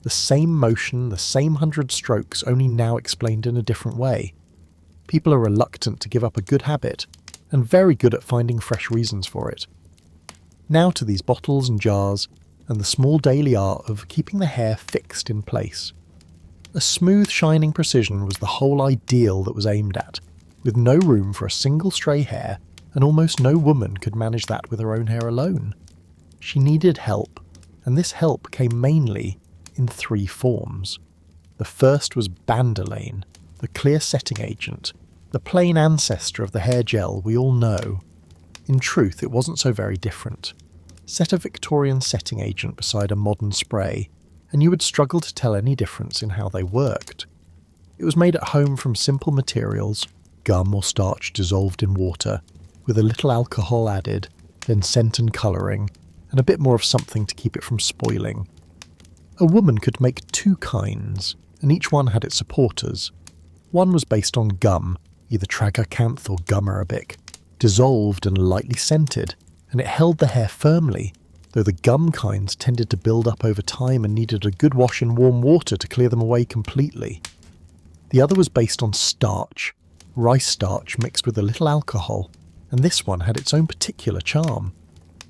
The same motion, the same 100 strokes, only now explained in a different way. People are reluctant to give up a good habit, and very good at finding fresh reasons for it. Now to these bottles and jars, and the small daily art of keeping the hair fixed in place. A smooth, shining precision was the whole ideal that was aimed at, with no room for a single stray hair, and almost no woman could manage that with her own hair alone. She needed help, and this help came mainly in 3 forms. The first was Bandoline, the clear setting agent, the plain ancestor of the hair gel we all know. In truth, it wasn't so very different. Set a Victorian setting agent beside a modern spray, and you would struggle to tell any difference in how they worked. It was made at home from simple materials, gum or starch dissolved in water, with a little alcohol added, then scent and colouring, and a bit more of something to keep it from spoiling. A woman could make 2 kinds, and each one had its supporters. One was based on gum, either tragacanth or gum arabic, dissolved and lightly scented, and it held the hair firmly, though the gum kinds tended to build up over time and needed a good wash in warm water to clear them away completely. The other was based on starch, rice starch mixed with a little alcohol, and this one had its own particular charm.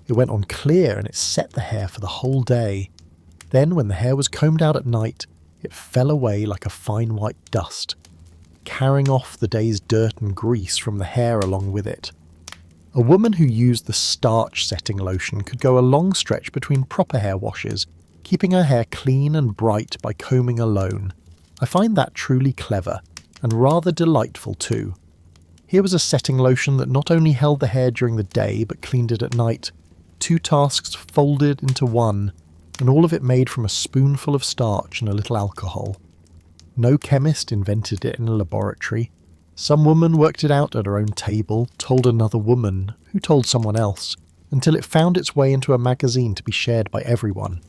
It went on clear and it set the hair for the whole day. Then, when the hair was combed out at night, it fell away like a fine white dust, carrying off the day's dirt and grease from the hair along with it. A woman who used the starch setting lotion could go a long stretch between proper hair washes, keeping her hair clean and bright by combing alone. I find that truly clever, and rather delightful too. Here was a setting lotion that not only held the hair during the day but cleaned it at night, 2 tasks folded into one, and all of it made from a spoonful of starch and a little alcohol. No chemist invented it in a laboratory. Some woman worked it out at her own table, told another woman, who told someone else, until it found its way into a magazine to be shared by everyone.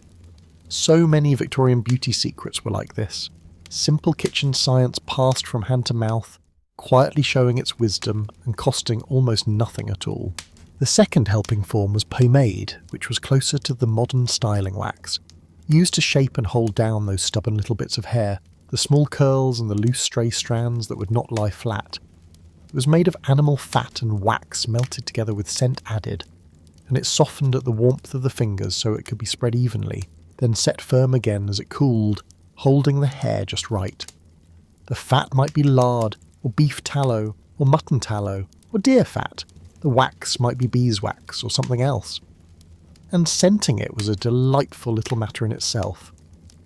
So many Victorian beauty secrets were like this. Simple kitchen science passed from hand to mouth, quietly showing its wisdom and costing almost nothing at all. The second helping form was pomade, which was closer to the modern styling wax, used to shape and hold down those stubborn little bits of hair, the small curls and the loose stray strands that would not lie flat. It was made of animal fat and wax melted together with scent added, and it softened at the warmth of the fingers so it could be spread evenly, then set firm again as it cooled, holding the hair just right. The fat might be lard, or beef tallow, or mutton tallow, or deer fat. The wax might be beeswax or something else. And scenting it was a delightful little matter in itself.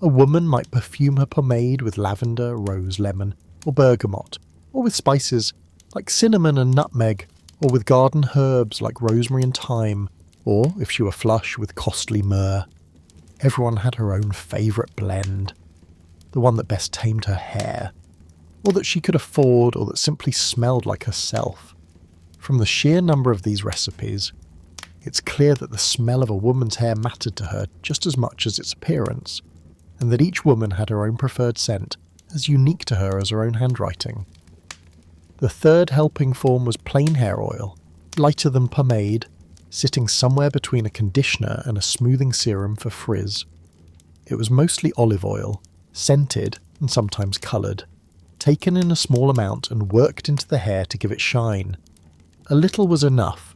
A woman might perfume her pomade with lavender, rose, lemon, or bergamot, or with spices like cinnamon and nutmeg, or with garden herbs like rosemary and thyme, or, if she were flush, with costly myrrh. Everyone had her own favourite blend, the one that best tamed her hair, or that she could afford, or that simply smelled like herself. From the sheer number of these recipes, it's clear that the smell of a woman's hair mattered to her just as much as its appearance, and that each woman had her own preferred scent, as unique to her as her own handwriting. The third helping form was plain hair oil, lighter than pomade, sitting somewhere between a conditioner and a smoothing serum for frizz. It was mostly olive oil, scented and sometimes coloured, taken in a small amount and worked into the hair to give it shine. A little was enough,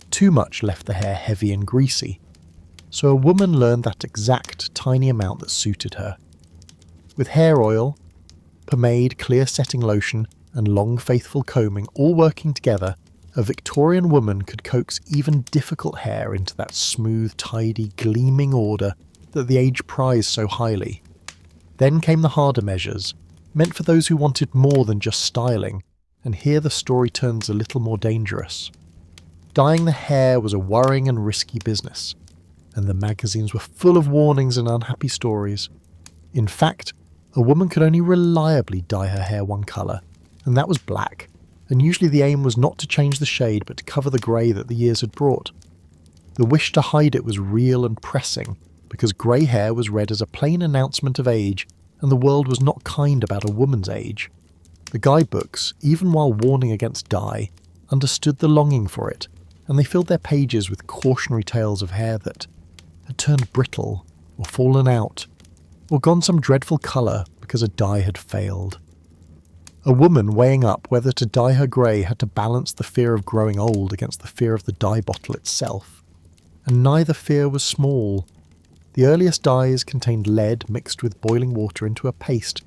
too much left the hair heavy and greasy, so a woman learned that exact tiny amount that suited her. With hair oil, pomade, clear setting lotion, and long faithful combing all working together, a Victorian woman could coax even difficult hair into that smooth, tidy, gleaming order that the age prized so highly. Then came the harder measures, meant for those who wanted more than just styling, and here the story turns a little more dangerous. Dyeing the hair was a worrying and risky business, and the magazines were full of warnings and unhappy stories. In fact, a woman could only reliably dye her hair one colour, and that was black, and usually the aim was not to change the shade but to cover the grey that the years had brought. The wish to hide it was real and pressing, because grey hair was read as a plain announcement of age, and the world was not kind about a woman's age. The guidebooks, even while warning against dye, understood the longing for it, and they filled their pages with cautionary tales of hair that had turned brittle, or fallen out, or gone some dreadful colour because a dye had failed. A woman weighing up whether to dye her grey had to balance the fear of growing old against the fear of the dye bottle itself. And neither fear was small. The earliest dyes contained lead mixed with boiling water into a paste,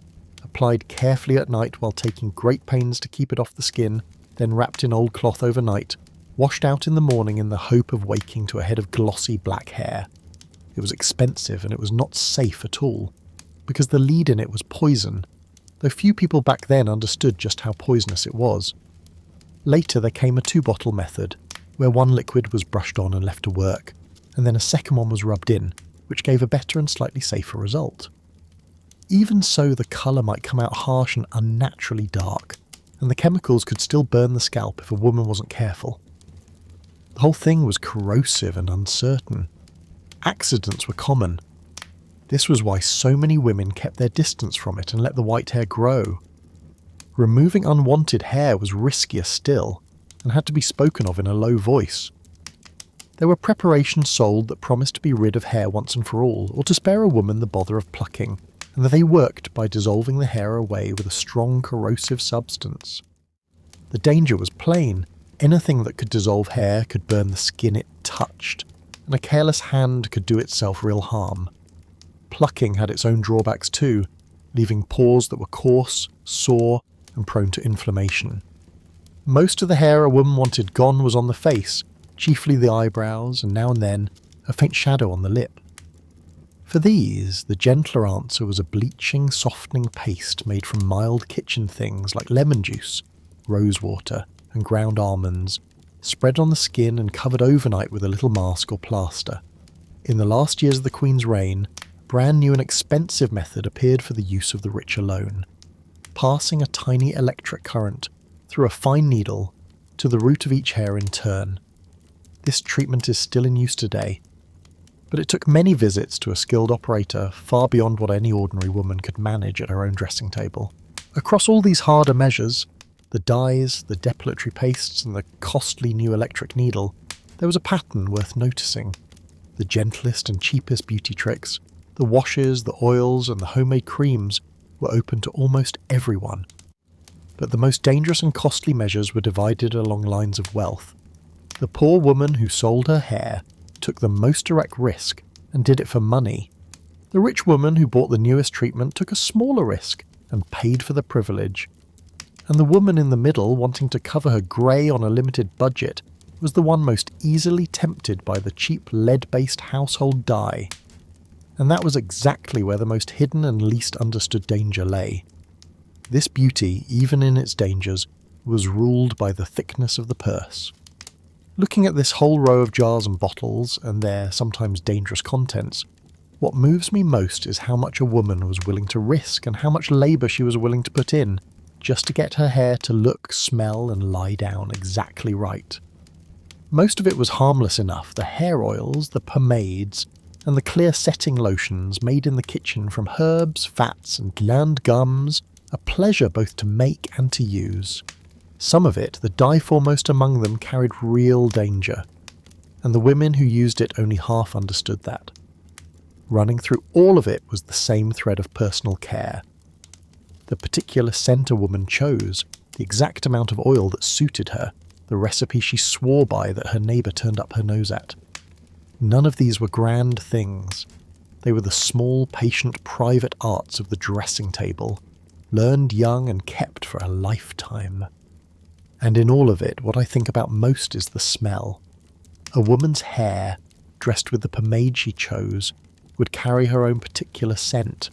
applied carefully at night while taking great pains to keep it off the skin, then wrapped in old cloth overnight, washed out in the morning in the hope of waking to a head of glossy black hair. It was expensive and it was not safe at all, because the lead in it was poison, though few people back then understood just how poisonous it was. Later there came a 2-bottle method, where one liquid was brushed on and left to work, and then a second one was rubbed in, which gave a better and slightly safer result. Even so, the colour might come out harsh and unnaturally dark, and the chemicals could still burn the scalp if a woman wasn't careful. The whole thing was corrosive and uncertain. Accidents were common. This was why so many women kept their distance from it and let the white hair grow. Removing unwanted hair was riskier still, and had to be spoken of in a low voice. There were preparations sold that promised to be rid of hair once and for all, or to spare a woman the bother of plucking, and that they worked by dissolving the hair away with a strong corrosive substance. The danger was plain. Anything that could dissolve hair could burn the skin it touched, and a careless hand could do itself real harm. Plucking had its own drawbacks too, leaving pores that were coarse, sore, and prone to inflammation. Most of the hair a woman wanted gone was on the face, chiefly the eyebrows, and now and then a faint shadow on the lip. For these, the gentler answer was a bleaching, softening paste made from mild kitchen things like lemon juice, rosewater, and ground almonds, spread on the skin and covered overnight with a little mask or plaster. In the last years of the Queen's reign, a brand new and expensive method appeared for the use of the rich alone, passing a tiny electric current through a fine needle to the root of each hair in turn. This treatment is still in use today, but it took many visits to a skilled operator, far beyond what any ordinary woman could manage at her own dressing table. Across all these harder measures, the dyes, the depilatory pastes, and the costly new electric needle, there was a pattern worth noticing. The gentlest and cheapest beauty tricks, the washes, the oils, and the homemade creams were open to almost everyone. But the most dangerous and costly measures were divided along lines of wealth. The poor woman who sold her hair took the most direct risk and did it for money. The rich woman who bought the newest treatment took a smaller risk and paid for the privilege. And the woman in the middle, wanting to cover her grey on a limited budget, was the one most easily tempted by the cheap lead-based household dye. And that was exactly where the most hidden and least understood danger lay. This beauty, even in its dangers, was ruled by the thickness of the purse. Looking at this whole row of jars and bottles, and their sometimes dangerous contents, what moves me most is how much a woman was willing to risk and how much labour she was willing to put in, just to get her hair to look, smell, and lie down exactly right. Most of it was harmless enough: the hair oils, the pomades, and the clear setting lotions made in the kitchen from herbs, fats, and land gums, a pleasure both to make and to use. Some of it, the dye foremost among them, carried real danger, and the women who used it only half understood that. Running through all of it was the same thread of personal care. The particular scent a woman chose, the exact amount of oil that suited her, the recipe she swore by that her neighbour turned up her nose at. None of these were grand things. They were the small, patient, private arts of the dressing table, learned young and kept for a lifetime. And in all of it, what I think about most is the smell. A woman's hair, dressed with the pomade she chose, would carry her own particular scent: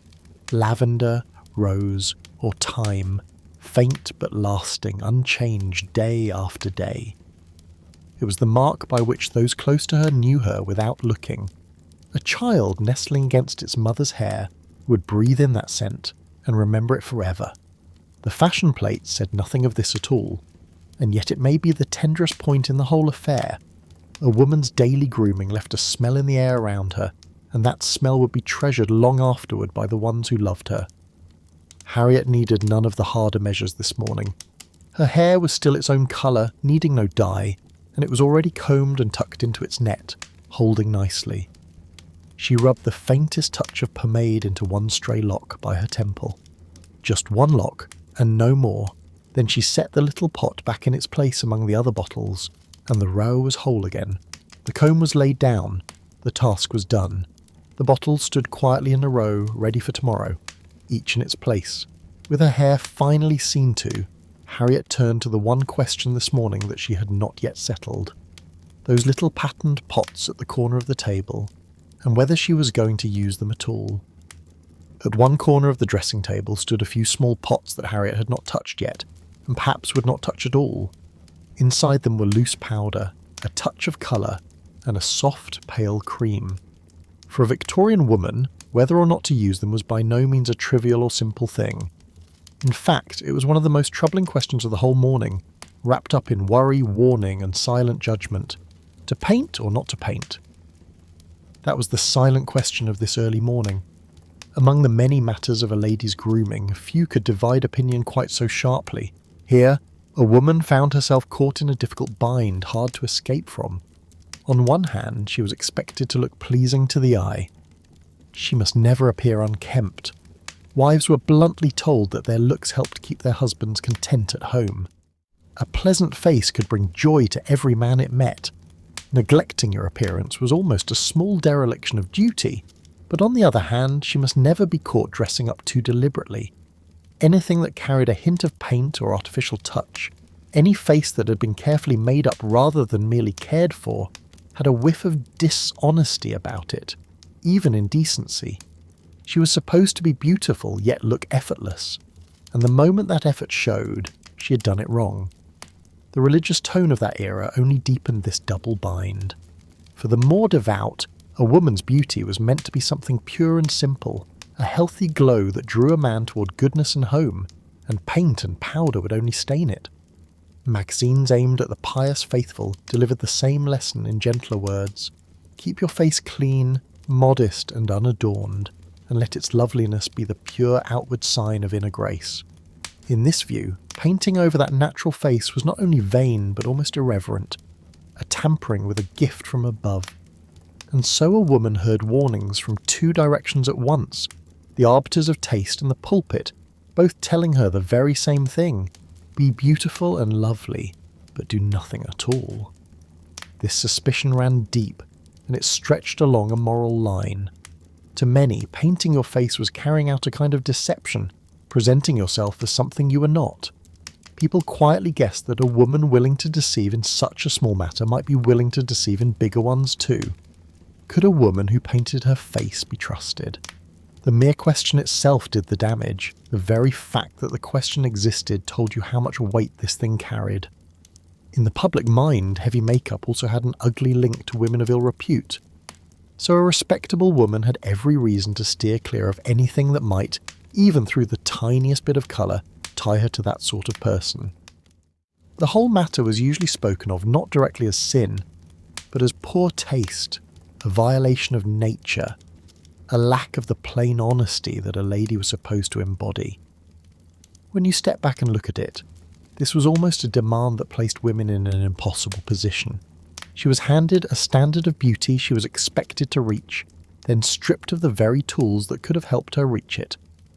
lavender, rose, or thyme, faint but lasting, unchanged day after day. It was the mark by which those close to her knew her without looking. A child nestling against its mother's hair would breathe in that scent and remember it forever. The fashion plates said nothing of this at all, and yet it may be the tenderest point in the whole affair. A woman's daily grooming left a smell in the air around her, and that smell would be treasured long afterward by the ones who loved her. Harriet needed none of the harder measures this morning. Her hair was still its own colour, needing no dye, and it was already combed and tucked into its net, holding nicely. She rubbed the faintest touch of pomade into one stray lock by her temple. Just one lock, and no more. Then she set the little pot back in its place among the other bottles, and the row was whole again. The comb was laid down. The task was done. The bottles stood quietly in a row, ready for tomorrow, each in its place. With her hair finally seen to, Harriet turned to the one question this morning that she had not yet settled. Those little patterned pots at the corner of the table, and whether she was going to use them at all. At one corner of the dressing table stood a few small pots that Harriet had not touched yet, and perhaps would not touch at all. Inside them were loose powder, a touch of colour, and a soft, pale cream. For a Victorian woman, whether or not to use them was by no means a trivial or simple thing. In fact, it was one of the most troubling questions of the whole morning, wrapped up in worry, warning, and silent judgment. To paint or not to paint? That was the silent question of this early morning. Among the many matters of a lady's grooming, few could divide opinion quite so sharply. Here, a woman found herself caught in a difficult bind hard to escape from. On one hand, she was expected to look pleasing to the eye. She must never appear unkempt. Wives were bluntly told that their looks helped keep their husbands content at home. A pleasant face could bring joy to every man it met. Neglecting your appearance was almost a small dereliction of duty, but on the other hand, she must never be caught dressing up too deliberately. Anything that carried a hint of paint or artificial touch, any face that had been carefully made up rather than merely cared for, had a whiff of dishonesty about it, even indecency. She was supposed to be beautiful yet look effortless, and the moment that effort showed, she had done it wrong. The religious tone of that era only deepened this double bind. For the more devout, a woman's beauty was meant to be something pure and simple, a healthy glow that drew a man toward goodness and home, and paint and powder would only stain it. Magazines aimed at the pious faithful delivered the same lesson in gentler words. Keep your face clean, modest and unadorned, and let its loveliness be the pure outward sign of inner grace. In this view, painting over that natural face was not only vain but almost irreverent, a tampering with a gift from above. And so a woman heard warnings from two directions at once, the arbiters of taste and the pulpit, both telling her the very same thing: be beautiful and lovely, but do nothing at all. This suspicion ran deep, and it stretched along a moral line. To many, painting your face was carrying out a kind of deception, presenting yourself as something you were not. People quietly guessed that a woman willing to deceive in such a small matter might be willing to deceive in bigger ones too. Could a woman who painted her face be trusted? The mere question itself did the damage. The very fact that the question existed told you how much weight this thing carried. In the public mind, heavy makeup also had an ugly link to women of ill repute. So a respectable woman had every reason to steer clear of anything that might, even through the tiniest bit of colour, tie her to that sort of person. The whole matter was usually spoken of not directly as sin, but as poor taste, a violation of nature, a lack of the plain honesty that a lady was supposed to embody. When you step back and look at it, this was almost a demand that placed women in an impossible position. She was handed a standard of beauty she was expected to reach, then stripped of the very tools that could have helped her reach it,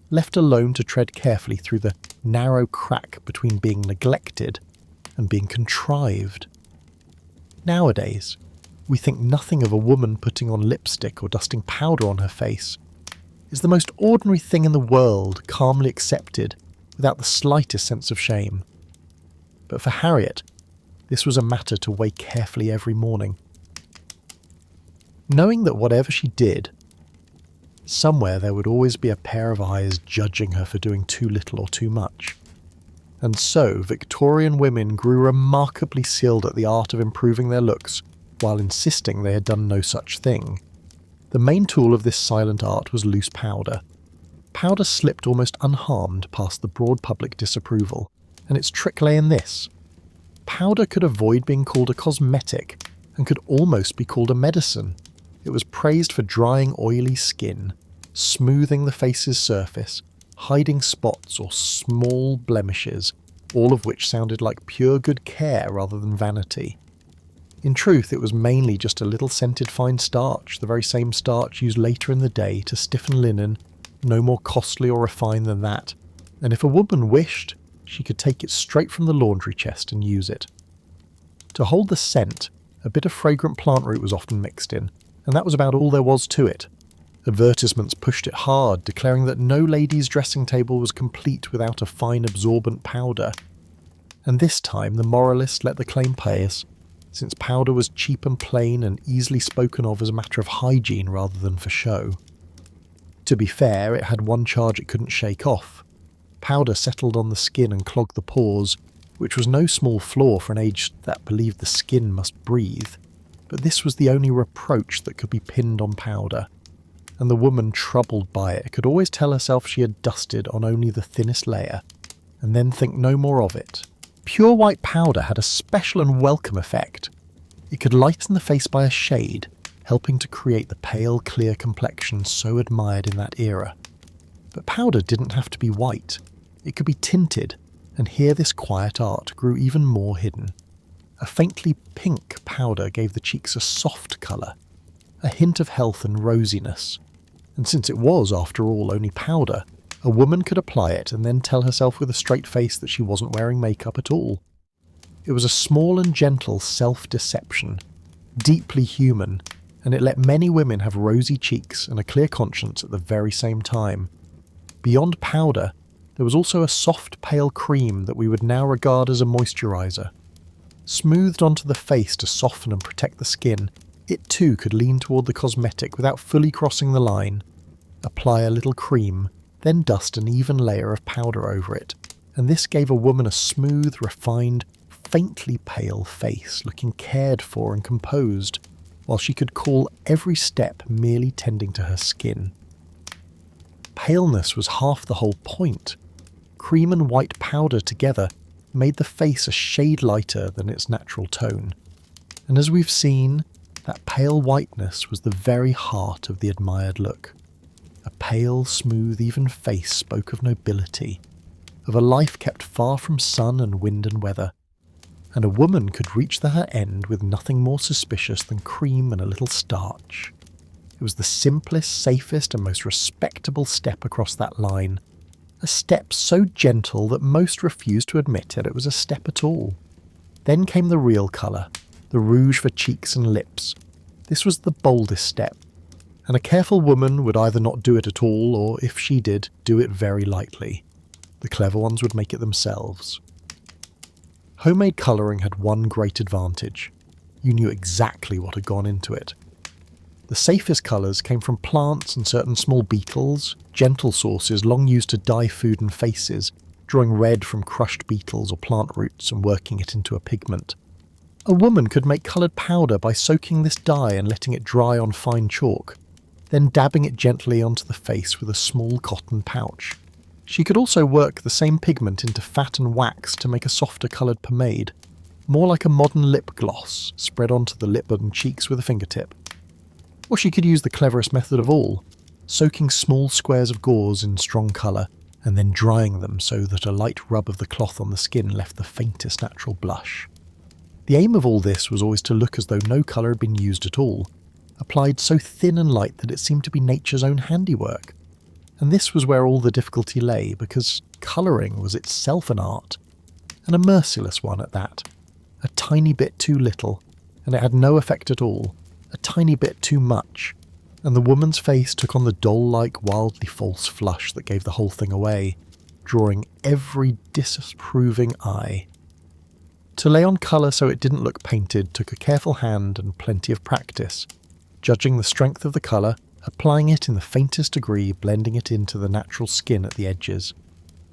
left alone to tread carefully through the narrow crack between being neglected and being contrived. Nowadays, we think nothing of a woman putting on lipstick or dusting powder on her face. It's the most ordinary thing in the world, calmly accepted, without the slightest sense of shame. But for Harriet, this was a matter to weigh carefully every morning. Knowing that whatever she did, somewhere there would always be a pair of eyes judging her for doing too little or too much. And so Victorian women grew remarkably skilled at the art of improving their looks, while insisting they had done no such thing. The main tool of this silent art was loose powder. Powder slipped almost unharmed past the broad public disapproval, and its trick lay in this. Powder could avoid being called a cosmetic, and could almost be called a medicine. It was praised for drying oily skin, smoothing the face's surface, hiding spots or small blemishes, all of which sounded like pure good care rather than vanity. In truth, it was mainly just a little scented fine starch, the very same starch used later in the day to stiffen linen, no more costly or refined than that, and if a woman wished, she could take it straight from the laundry chest and use it. To hold the scent, a bit of fragrant plant root was often mixed in, and that was about all there was to it. Advertisements pushed it hard, declaring that no lady's dressing table was complete without a fine absorbent powder. And this time the moralist let the claim pass, since powder was cheap and plain and easily spoken of as a matter of hygiene rather than for show. To be fair, it had one charge it couldn't shake off. Powder settled on the skin and clogged the pores, which was no small flaw for an age that believed the skin must breathe. But this was the only reproach that could be pinned on powder, and the woman, troubled by it, could always tell herself she had dusted on only the thinnest layer, and then think no more of it. Pure white powder had a special and welcome effect. It could lighten the face by a shade, helping to create the pale, clear complexion so admired in that era. But powder didn't have to be white. It could be tinted, and here this quiet art grew even more hidden. A faintly pink powder gave the cheeks a soft colour, a hint of health and rosiness. And since it was, after all, only powder, a woman could apply it and then tell herself with a straight face that she wasn't wearing makeup at all. It was a small and gentle self-deception, deeply human, and it let many women have rosy cheeks and a clear conscience at the very same time. Beyond powder, there was also a soft pale cream that we would now regard as a moisturiser. Smoothed onto the face to soften and protect the skin, it too could lean toward the cosmetic without fully crossing the line. Apply a little cream, then dust an even layer of powder over it, and this gave a woman a smooth, refined, faintly pale face, looking cared for and composed, while she could call every step merely tending to her skin. Paleness was half the whole point. Cream and white powder together made the face a shade lighter than its natural tone. And as we've seen, that pale whiteness was the very heart of the admired look. A pale, smooth, even face spoke of nobility, of a life kept far from sun and wind and weather. And a woman could reach her end with nothing more suspicious than cream and a little starch. It was the simplest, safest, and most respectable step across that line. A step so gentle that most refused to admit that it was a step at all. Then came the real colour, the rouge for cheeks and lips. This was the boldest step, and a careful woman would either not do it at all, or if she did, do it very lightly. The clever ones would make it themselves. Homemade colouring had one great advantage. You knew exactly what had gone into it. The safest colours came from plants and certain small beetles, gentle sources long used to dye food and faces, drawing red from crushed beetles or plant roots and working it into a pigment. A woman could make coloured powder by soaking this dye and letting it dry on fine chalk, then dabbing it gently onto the face with a small cotton pouch. She could also work the same pigment into fat and wax to make a softer coloured pomade, more like a modern lip gloss, spread onto the lip and cheeks with a fingertip. Or she could use the cleverest method of all, soaking small squares of gauze in strong colour and then drying them so that a light rub of the cloth on the skin left the faintest natural blush. The aim of all this was always to look as though no colour had been used at all, applied so thin and light that it seemed to be nature's own handiwork. And this was where all the difficulty lay, because colouring was itself an art, and a merciless one at that. A tiny bit too little, and it had no effect at all. A tiny bit too much, and the woman's face took on the doll-like, wildly false flush that gave the whole thing away, drawing every disapproving eye. To lay on colour so it didn't look painted took a careful hand and plenty of practice, judging the strength of the colour, applying it in the faintest degree, blending it into the natural skin at the edges.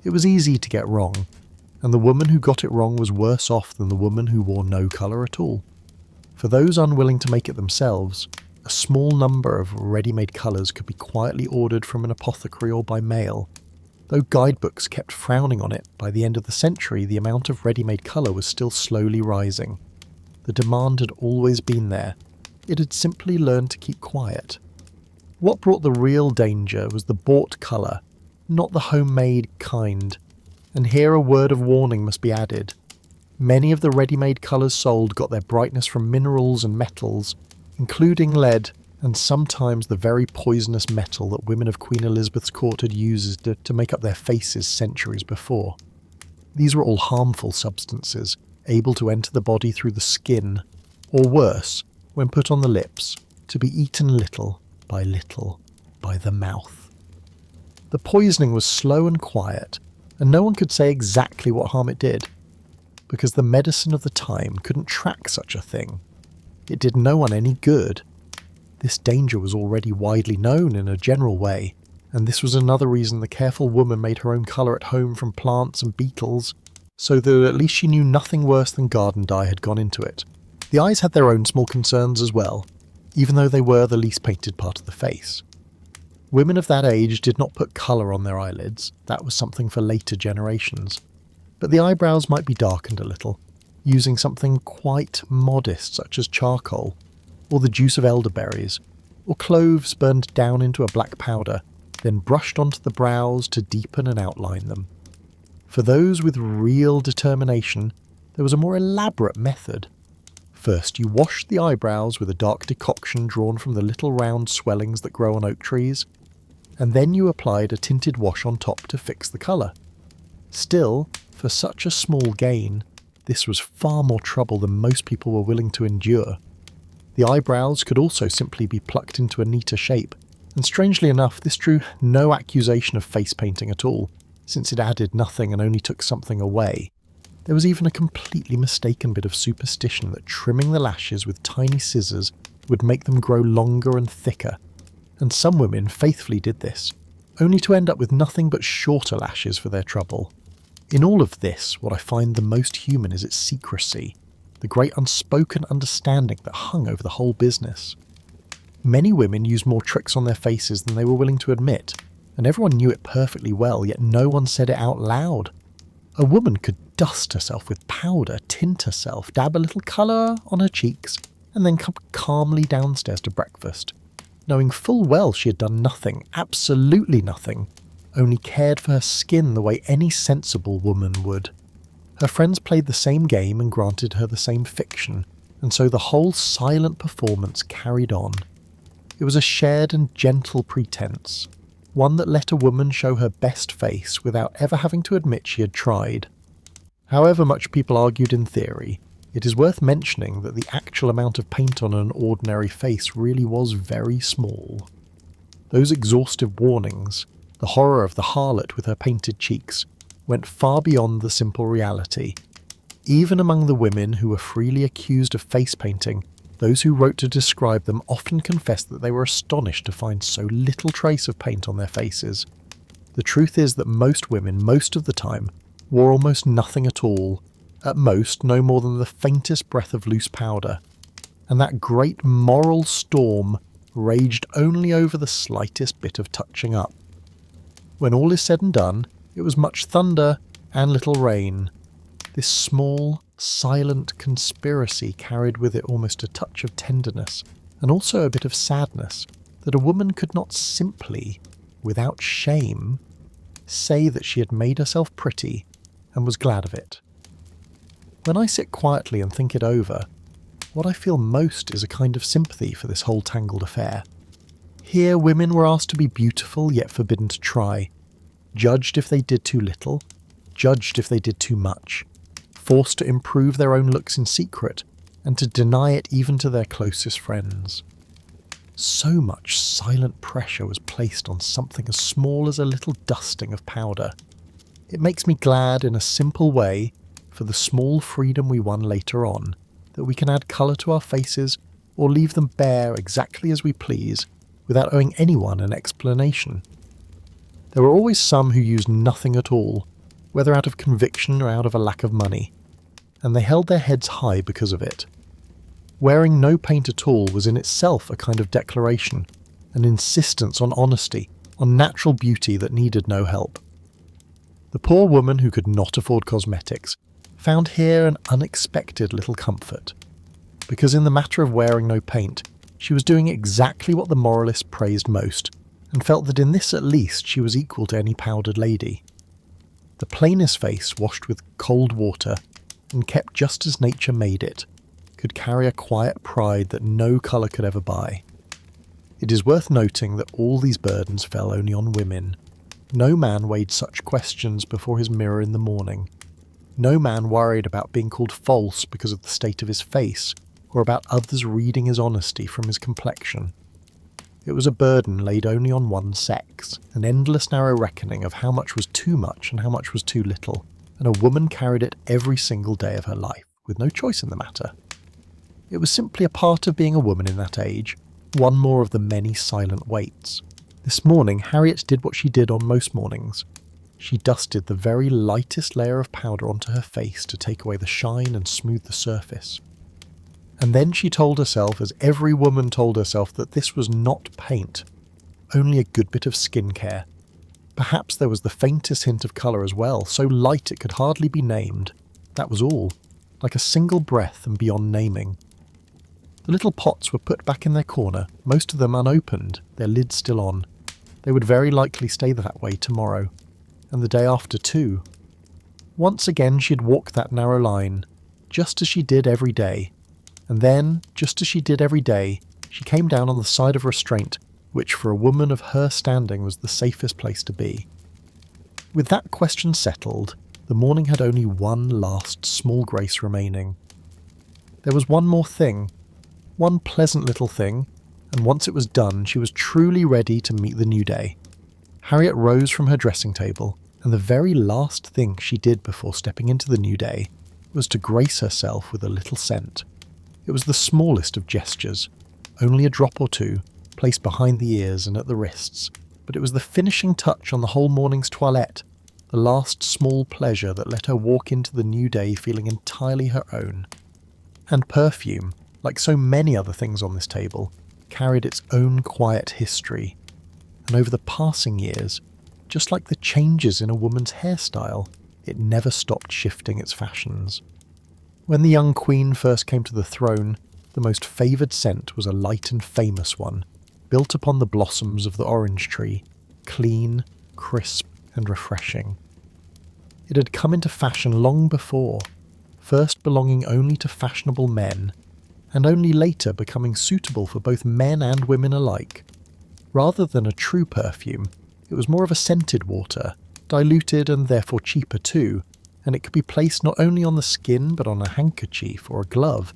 It was easy to get wrong, and the woman who got it wrong was worse off than the woman who wore no colour at all. For those unwilling to make it themselves, a small number of ready-made colours could be quietly ordered from an apothecary or by mail. Though guidebooks kept frowning on it, by the end of the century the amount of ready-made colour was still slowly rising. The demand had always been there. It had simply learned to keep quiet. What brought the real danger was the bought colour, not the homemade kind. And here a word of warning must be added. Many of the ready-made colours sold got their brightness from minerals and metals, including lead, and sometimes the very poisonous metal that women of Queen Elizabeth's court had used to make up their faces centuries before. These were all harmful substances, able to enter the body through the skin, or worse, when put on the lips, to be eaten little by little. by the mouth. The poisoning was slow and quiet, and no one could say exactly what harm it did, because the medicine of the time couldn't track such a thing. It did no one any good. This danger was already widely known in a general way, and this was another reason the careful woman made her own colour at home from plants and beetles, so that at least she knew nothing worse than garden dye had gone into it. The eyes had their own small concerns as well, even though they were the least painted part of the face. Women of that age did not put colour on their eyelids, that was something for later generations. But the eyebrows might be darkened a little, using something quite modest such as charcoal, or the juice of elderberries, or cloves burned down into a black powder, then brushed onto the brows to deepen and outline them. For those with real determination, there was a more elaborate method. First, you washed the eyebrows with a dark decoction drawn from the little round swellings that grow on oak trees, and then you applied a tinted wash on top to fix the colour. Still, for such a small gain, this was far more trouble than most people were willing to endure. The eyebrows could also simply be plucked into a neater shape, and strangely enough, this drew no accusation of face painting at all, since it added nothing and only took something away. There was even a completely mistaken bit of superstition that trimming the lashes with tiny scissors would make them grow longer and thicker, and some women faithfully did this, only to end up with nothing but shorter lashes for their trouble. In all of this, what I find the most human is its secrecy, the great unspoken understanding that hung over the whole business. Many women used more tricks on their faces than they were willing to admit, and everyone knew it perfectly well, yet no one said it out loud. A woman could dust herself with powder, tint herself, dab a little colour on her cheeks, and then come calmly downstairs to breakfast, knowing full well she had done nothing, absolutely nothing, only cared for her skin the way any sensible woman would. Her friends played the same game and granted her the same fiction, and so the whole silent performance carried on. It was a shared and gentle pretense, one that let a woman show her best face without ever having to admit she had tried. However much people argued in theory, it is worth mentioning that the actual amount of paint on an ordinary face really was very small. Those exhaustive warnings, the horror of the harlot with her painted cheeks, went far beyond the simple reality. Even among the women who were freely accused of face painting, those who wrote to describe them often confessed that they were astonished to find so little trace of paint on their faces. The truth is that most women, most of the time, wore almost nothing at all, at most no more than the faintest breath of loose powder, and that great moral storm raged only over the slightest bit of touching up. When all is said and done, it was much thunder and little rain. This small, silent conspiracy carried with it almost a touch of tenderness, and also a bit of sadness, that a woman could not simply, without shame, say that she had made herself pretty and was glad of it. When I sit quietly and think it over, what I feel most is a kind of sympathy for this whole tangled affair. Here women were asked to be beautiful yet forbidden to try, judged if they did too little, judged if they did too much, forced to improve their own looks in secret, and to deny it even to their closest friends. So much silent pressure was placed on something as small as a little dusting of powder. It makes me glad in a simple way for the small freedom we won later on, that we can add colour to our faces or leave them bare exactly as we please without owing anyone an explanation. There were always some who used nothing at all, whether out of conviction or out of a lack of money, and they held their heads high because of it. Wearing no paint at all was in itself a kind of declaration, an insistence on honesty, on natural beauty that needed no help. The poor woman who could not afford cosmetics found here an unexpected little comfort, because in the matter of wearing no paint, she was doing exactly what the moralists praised most, and felt that in this at least she was equal to any powdered lady. The plainest face washed with cold water, and kept just as nature made it, could carry a quiet pride that no colour could ever buy. It is worth noting that all these burdens fell only on women. No man weighed such questions before his mirror in the morning. No man worried about being called false because of the state of his face, or about others reading his honesty from his complexion. It was a burden laid only on one sex, an endless narrow reckoning of how much was too much and how much was too little, and a woman carried it every single day of her life, with no choice in the matter. It was simply a part of being a woman in that age, one more of the many silent weights. This morning, Harriet did what she did on most mornings. She dusted the very lightest layer of powder onto her face to take away the shine and smooth the surface. And then she told herself, as every woman told herself, that this was not paint, only a good bit of skincare. Perhaps there was the faintest hint of colour as well, so light it could hardly be named. That was all, like a single breath and beyond naming. The little pots were put back in their corner, most of them unopened, their lids still on. They would very likely stay that way tomorrow, and the day after too. Once again she'd walk that narrow line, just as she did every day. And then, just as she did every day, she came down on the side of restraint, which for a woman of her standing was the safest place to be. With that question settled, the morning had only one last small grace remaining. There was one more thing, one pleasant little thing, and once it was done, she was truly ready to meet the new day. Harriet rose from her dressing table, and the very last thing she did before stepping into the new day was to grace herself with a little scent. It was the smallest of gestures, only a drop or two, placed behind the ears and at the wrists, but it was the finishing touch on the whole morning's toilette, the last small pleasure that let her walk into the new day feeling entirely her own. And perfume, like so many other things on this table, carried its own quiet history. And over the passing years, just like the changes in a woman's hairstyle, it never stopped shifting its fashions. When the young queen first came to the throne, the most favoured scent was a light and famous one, built upon the blossoms of the orange tree, clean, crisp and refreshing. It had come into fashion long before, first belonging only to fashionable men, and only later becoming suitable for both men and women alike. Rather than a true perfume, it was more of a scented water, diluted and therefore cheaper too, and it could be placed not only on the skin but on a handkerchief or a glove.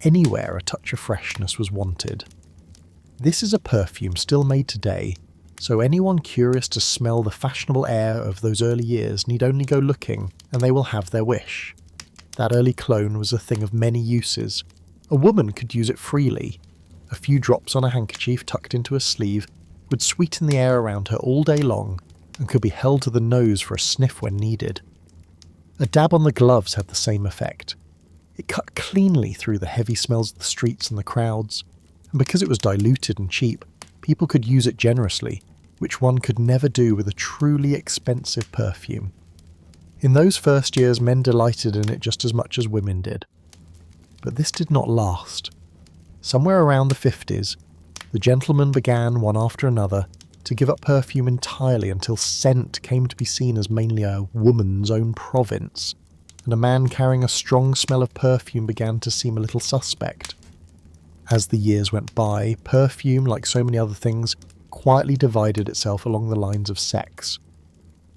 Anywhere a touch of freshness was wanted. This is a perfume still made today, so anyone curious to smell the fashionable air of those early years need only go looking, and they will have their wish. That early cologne was a thing of many uses. A woman could use it freely. A few drops on a handkerchief tucked into a sleeve would sweeten the air around her all day long, and could be held to the nose for a sniff when needed. A dab on the gloves had the same effect. It cut cleanly through the heavy smells of the streets and the crowds, and because it was diluted and cheap, people could use it generously, which one could never do with a truly expensive perfume. In those first years, men delighted in it just as much as women did. But this did not last. Somewhere around the 50s, the gentlemen began, one after another, to give up perfume entirely until scent came to be seen as mainly a woman's own province, and a man carrying a strong smell of perfume began to seem a little suspect. As the years went by, perfume, like so many other things, quietly divided itself along the lines of sex.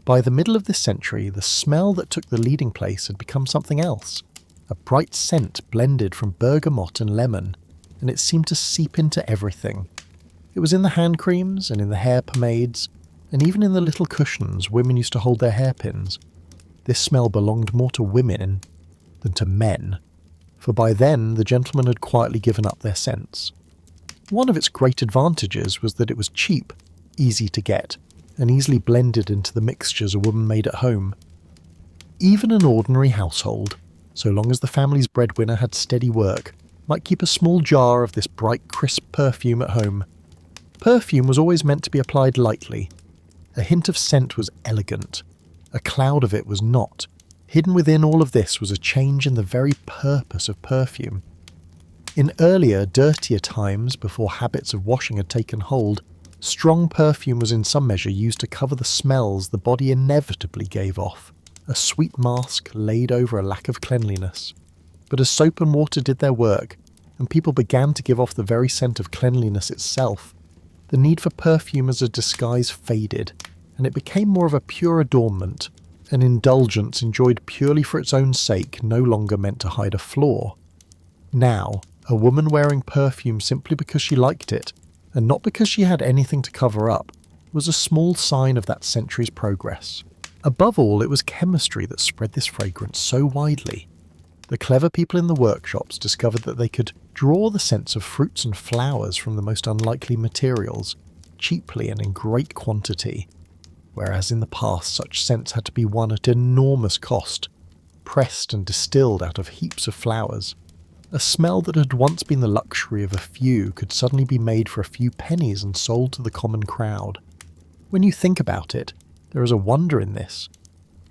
By the middle of this century, the smell that took the leading place had become something else, a bright scent blended from bergamot and lemon, and it seemed to seep into everything. It was in the hand creams and in the hair pomades, and even in the little cushions women used to hold their hairpins. This smell belonged more to women than to men, for by then the gentlemen had quietly given up their scents. One of its great advantages was that it was cheap, easy to get, and easily blended into the mixtures a woman made at home. Even an ordinary household, so long as the family's breadwinner had steady work, might keep a small jar of this bright, crisp perfume at home. Perfume was always meant to be applied lightly. A hint of scent was elegant. A cloud of it was not. Hidden within all of this was a change in the very purpose of perfume. In earlier, dirtier times, before habits of washing had taken hold, strong perfume was in some measure used to cover the smells the body inevitably gave off, a sweet mask laid over a lack of cleanliness. But as soap and water did their work, and people began to give off the very scent of cleanliness itself, the need for perfume as a disguise faded, and it became more of a pure adornment, an indulgence enjoyed purely for its own sake, no longer meant to hide a flaw. Now, a woman wearing perfume simply because she liked it, and not because she had anything to cover up, was a small sign of that century's progress. Above all, it was chemistry that spread this fragrance so widely. The clever people in the workshops discovered that they could draw the scents of fruits and flowers from the most unlikely materials, cheaply and in great quantity, whereas in the past such scents had to be won at enormous cost, pressed and distilled out of heaps of flowers. A smell that had once been the luxury of a few could suddenly be made for a few pennies and sold to the common crowd. When you think about it, there is a wonder in this.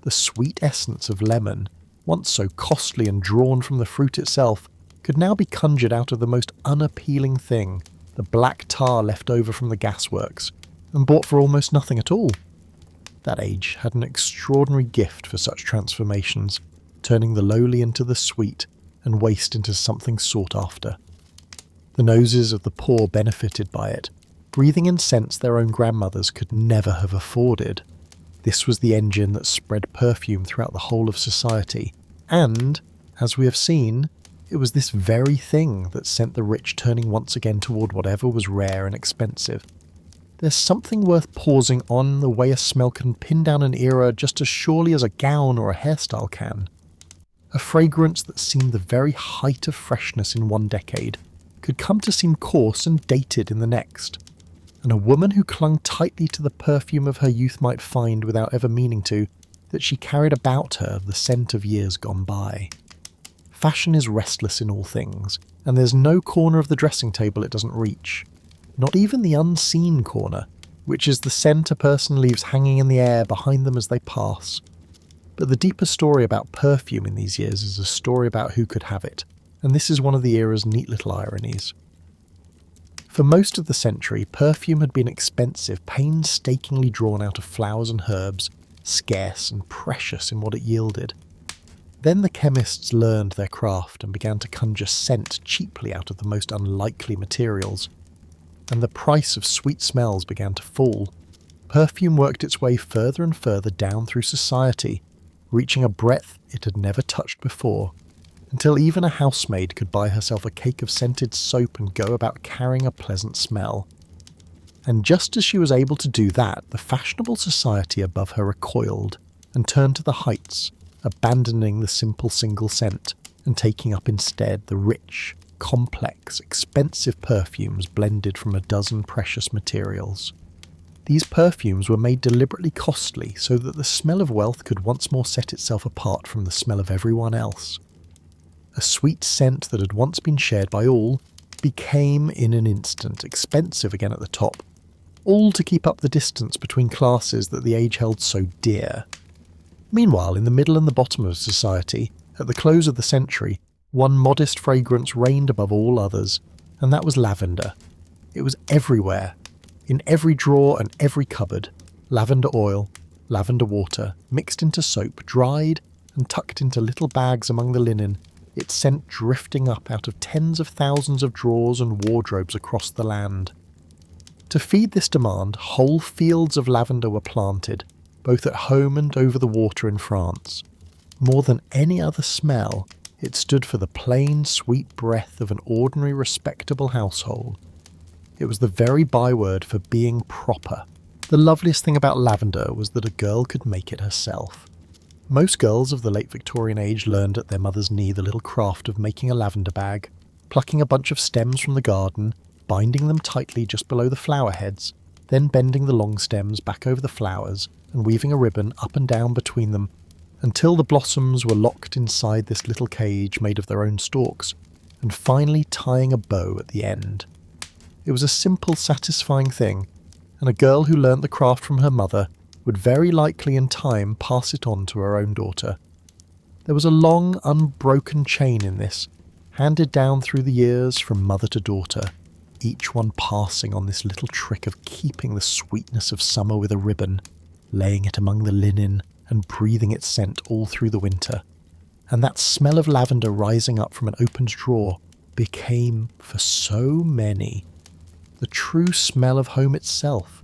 The sweet essence of lemon, once so costly and drawn from the fruit itself, could now be conjured out of the most unappealing thing, the black tar left over from the gasworks, and bought for almost nothing at all. That age had an extraordinary gift for such transformations, turning the lowly into the sweet and waste into something sought after. The noses of the poor benefited by it, breathing in scents their own grandmothers could never have afforded. This was the engine that spread perfume throughout the whole of society, and, as we have seen, it was this very thing that sent the rich turning once again toward whatever was rare and expensive. There's something worth pausing on the way a smell can pin down an era just as surely as a gown or a hairstyle can. A fragrance that seemed the very height of freshness in one decade could come to seem coarse and dated in the next, and a woman who clung tightly to the perfume of her youth might find, without ever meaning to, that she carried about her the scent of years gone by. Fashion is restless in all things, and there's no corner of the dressing table it doesn't reach. Not even the unseen corner, which is the scent a person leaves hanging in the air behind them as they pass. But the deeper story about perfume in these years is a story about who could have it, and this is one of the era's neat little ironies. For most of the century, perfume had been expensive, painstakingly drawn out of flowers and herbs, scarce and precious in what it yielded. Then the chemists learned their craft and began to conjure scent cheaply out of the most unlikely materials, and the price of sweet smells began to fall. Perfume worked its way further and further down through society, reaching a breadth it had never touched before, until even a housemaid could buy herself a cake of scented soap and go about carrying a pleasant smell. And just as she was able to do that, the fashionable society above her recoiled and turned to the heights, abandoning the simple single scent and taking up instead the rich, complex, expensive perfumes blended from a dozen precious materials. These perfumes were made deliberately costly so that the smell of wealth could once more set itself apart from the smell of everyone else. A sweet scent that had once been shared by all became in an instant expensive again at the top, all to keep up the distance between classes that the age held so dear. Meanwhile, in the middle and the bottom of society, at the close of the century, one modest fragrance reigned above all others, and that was lavender. It was everywhere, in every drawer and every cupboard. Lavender oil, lavender water, mixed into soap, dried and tucked into little bags among the linen, its scent drifting up out of tens of thousands of drawers and wardrobes across the land. To feed this demand, whole fields of lavender were planted, both at home and over the water in France. More than any other smell, it stood for the plain, sweet breath of an ordinary, respectable household. It was the very byword for being proper. The loveliest thing about lavender was that a girl could make it herself. Most girls of the late Victorian age learned at their mother's knee the little craft of making a lavender bag, plucking a bunch of stems from the garden, binding them tightly just below the flower heads, then bending the long stems back over the flowers and weaving a ribbon up and down between them until the blossoms were locked inside this little cage made of their own stalks, and finally tying a bow at the end. It was a simple, satisfying thing, and a girl who learnt the craft from her mother would very likely in time pass it on to her own daughter. There was a long, unbroken chain in this, handed down through the years from mother to daughter, each one passing on this little trick of keeping the sweetness of summer with a ribbon, laying it among the linen and breathing its scent all through the winter. And that smell of lavender rising up from an opened drawer became, for so many, the true smell of home itself.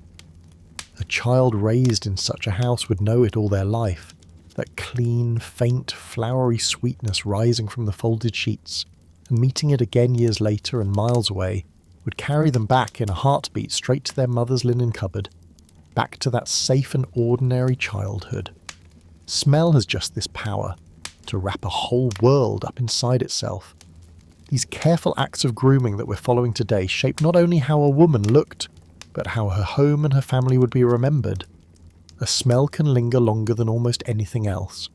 A child raised in such a house would know it all their life, that clean, faint, flowery sweetness rising from the folded sheets, and meeting it again years later and miles away, would carry them back in a heartbeat straight to their mother's linen cupboard, back to that safe and ordinary childhood. Smell has just this power to wrap a whole world up inside itself. These careful acts of grooming that we're following today shape not only how a woman looked, but how her home and her family would be remembered. A smell can linger longer than almost anything else.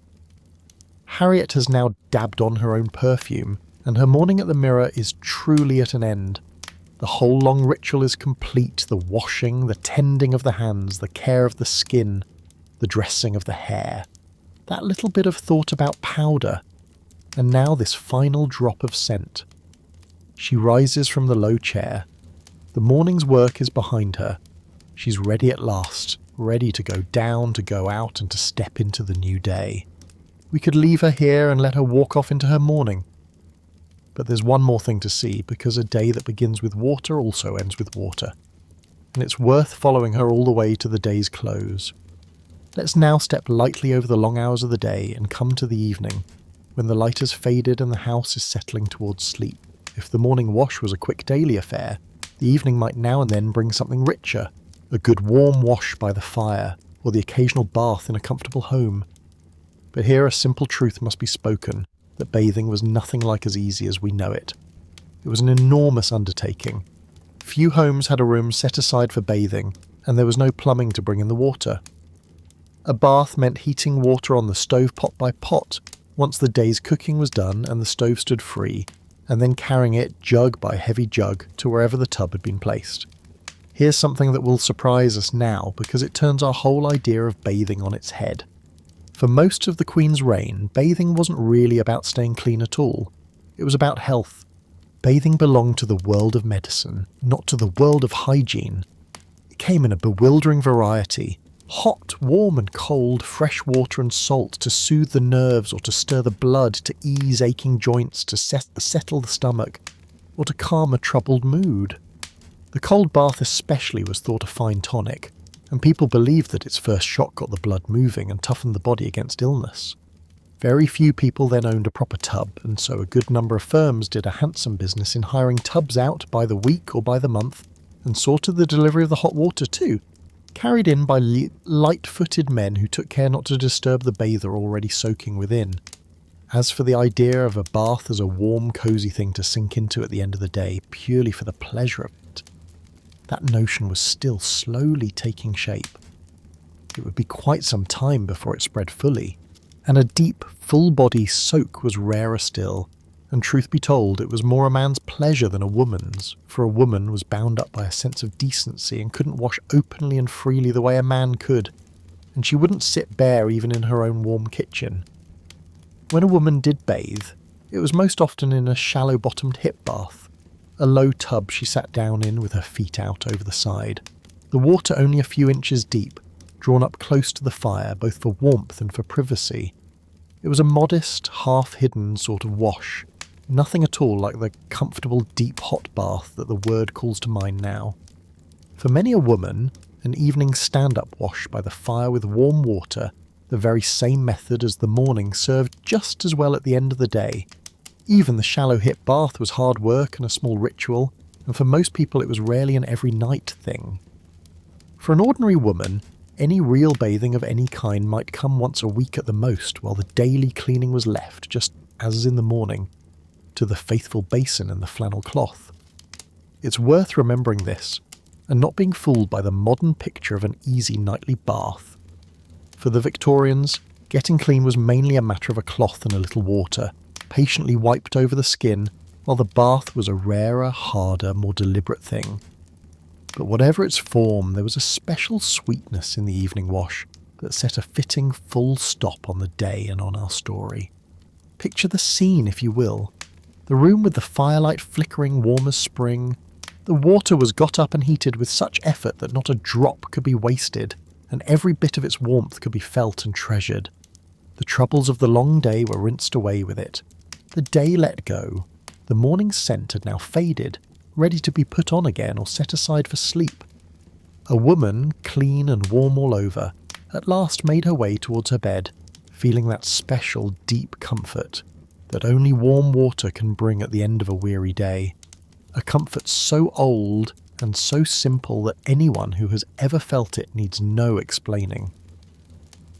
Harriet has now dabbed on her own perfume, and her morning at the mirror is truly at an end. The whole long ritual is complete: the washing, the tending of the hands, the care of the skin, the dressing of the hair. That little bit of thought about powder, and now this final drop of scent. She rises from the low chair. The morning's work is behind her. She's ready at last, ready to go down, to go out, and to step into the new day. We could leave her here and let her walk off into her morning. But there's one more thing to see, because a day that begins with water also ends with water. And it's worth following her all the way to the day's close. Let's now step lightly over the long hours of the day and come to the evening, when the light has faded and the house is settling towards sleep. If the morning wash was a quick daily affair, the evening might now and then bring something richer, a good warm wash by the fire, or the occasional bath in a comfortable home. But here a simple truth must be spoken, that bathing was nothing like as easy as we know it. It was an enormous undertaking. Few homes had a room set aside for bathing, and there was no plumbing to bring in the water. A bath meant heating water on the stove pot by pot, once the day's cooking was done and the stove stood free, and then carrying it jug by heavy jug to wherever the tub had been placed. Here's something that will surprise us now, because it turns our whole idea of bathing on its head. For most of the Queen's reign, bathing wasn't really about staying clean at all. It was about health. Bathing belonged to the world of medicine, not to the world of hygiene. It came in a bewildering variety. Hot, warm and cold, fresh water and salt to soothe the nerves or to stir the blood, to ease aching joints, to settle the stomach, or to calm a troubled mood. The cold bath especially was thought a fine tonic, and people believed that its first shock got the blood moving and toughened the body against illness. Very few people then owned a proper tub, and so a good number of firms did a handsome business in hiring tubs out by the week or by the month, and saw to the delivery of the hot water too, carried in by light-footed men who took care not to disturb the bather already soaking within. As for the idea of a bath as a warm, cosy thing to sink into at the end of the day, purely for the pleasure of it, that notion was still slowly taking shape. It would be quite some time before it spread fully, and a deep, full-body soak was rarer still, and truth be told, it was more a man's pleasure than a woman's, for a woman was bound up by a sense of decency and couldn't wash openly and freely the way a man could, and she wouldn't sit bare even in her own warm kitchen. When a woman did bathe, it was most often in a shallow-bottomed hip bath, a low tub she sat down in with her feet out over the side, the water only a few inches deep, drawn up close to the fire both for warmth and for privacy. It was a modest, half-hidden sort of wash, nothing at all like the comfortable deep hot bath that the word calls to mind now. For many a woman, an evening stand-up wash by the fire with warm water, the very same method as the morning, served just as well at the end of the day. Even the shallow hip bath was hard work and a small ritual, and for most people it was rarely an every night thing. For an ordinary woman, any real bathing of any kind might come once a week at the most, while the daily cleaning was left, just as in the morning, to the faithful basin and the flannel cloth. It's worth remembering this, and not being fooled by the modern picture of an easy nightly bath. For the Victorians, getting clean was mainly a matter of a cloth and a little water, patiently wiped over the skin, while the bath was a rarer, harder, more deliberate thing. But whatever its form, there was a special sweetness in the evening wash that set a fitting full stop on the day and on our story. Picture the scene, if you will. The room with the firelight flickering warm as spring. The water was got up and heated with such effort that not a drop could be wasted, and every bit of its warmth could be felt and treasured. The troubles of the long day were rinsed away with it. The day let go. The morning scent had now faded, ready to be put on again or set aside for sleep. A woman, clean and warm all over, at last made her way towards her bed, feeling that special, deep comfort that only warm water can bring at the end of a weary day. a comfort so old and so simple that anyone who has ever felt it needs no explaining.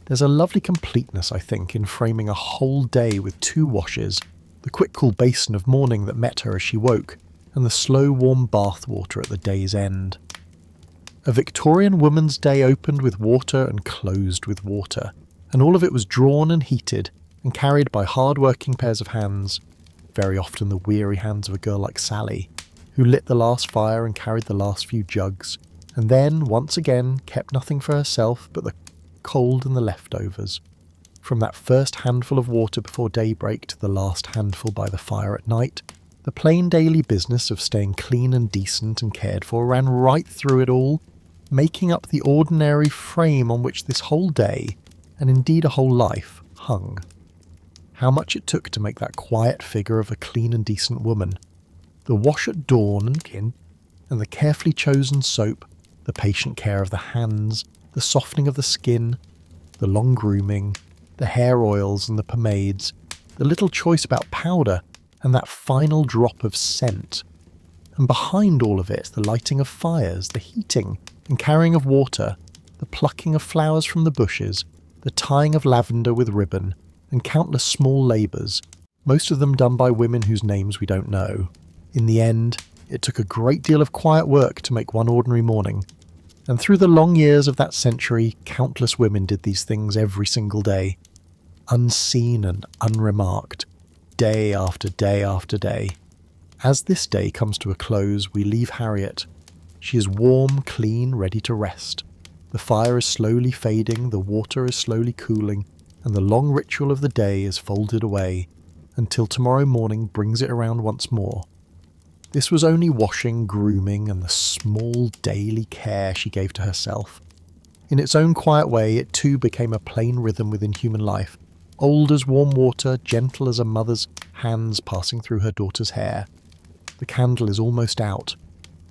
There's a lovely completeness, I think, in framing a whole day with 2 washes, the quick cool basin of morning that met her as she woke, and the slow warm bath water at the day's end. A Victorian woman's day opened with water and closed with water, and all of it was drawn and heated and carried by hard-working pairs of hands, very often the weary hands of a girl like Sally, who lit the last fire and carried the last few jugs, and then, once again, kept nothing for herself but the cold and the leftovers. From that first handful of water before daybreak to the last handful by the fire at night, the plain daily business of staying clean and decent and cared for ran right through it all, making up the ordinary frame on which this whole day, and indeed a whole life, hung. How much it took to make that quiet figure of a clean and decent woman. The wash at dawn and kin, and the carefully chosen soap, the patient care of the hands, the softening of the skin, the long grooming, the hair oils and the pomades, the little choice about powder, and that final drop of scent. And behind all of it, the lighting of fires, the heating and carrying of water, the plucking of flowers from the bushes, the tying of lavender with ribbon, and countless small labours, most of them done by women whose names we don't know. In the end, it took a great deal of quiet work to make one ordinary morning, and through the long years of that century, countless women did these things every single day, unseen and unremarked, day after day after day. As this day comes to a close, we leave Harriet. She is warm, clean, ready to rest. The fire is slowly fading, the water is slowly cooling, and the long ritual of the day is folded away, until tomorrow morning brings it around once more. This was only washing, grooming, and the small daily care she gave to herself. In its own quiet way, it too became a plain rhythm within human life, old as warm water, gentle as a mother's hands passing through her daughter's hair. The candle is almost out.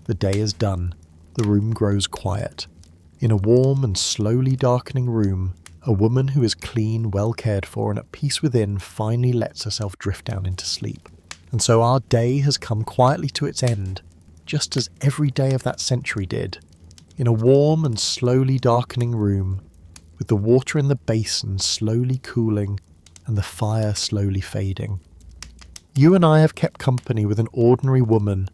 The day is done. The room grows quiet. In a warm and slowly darkening room, a woman who is clean, well cared for, and at peace within finally lets herself drift down into sleep. And so our day has come quietly to its end, just as every day of that century did, in a warm and slowly darkening room, with the water in the basin slowly cooling and the fire slowly fading. You and I have kept company with an ordinary woman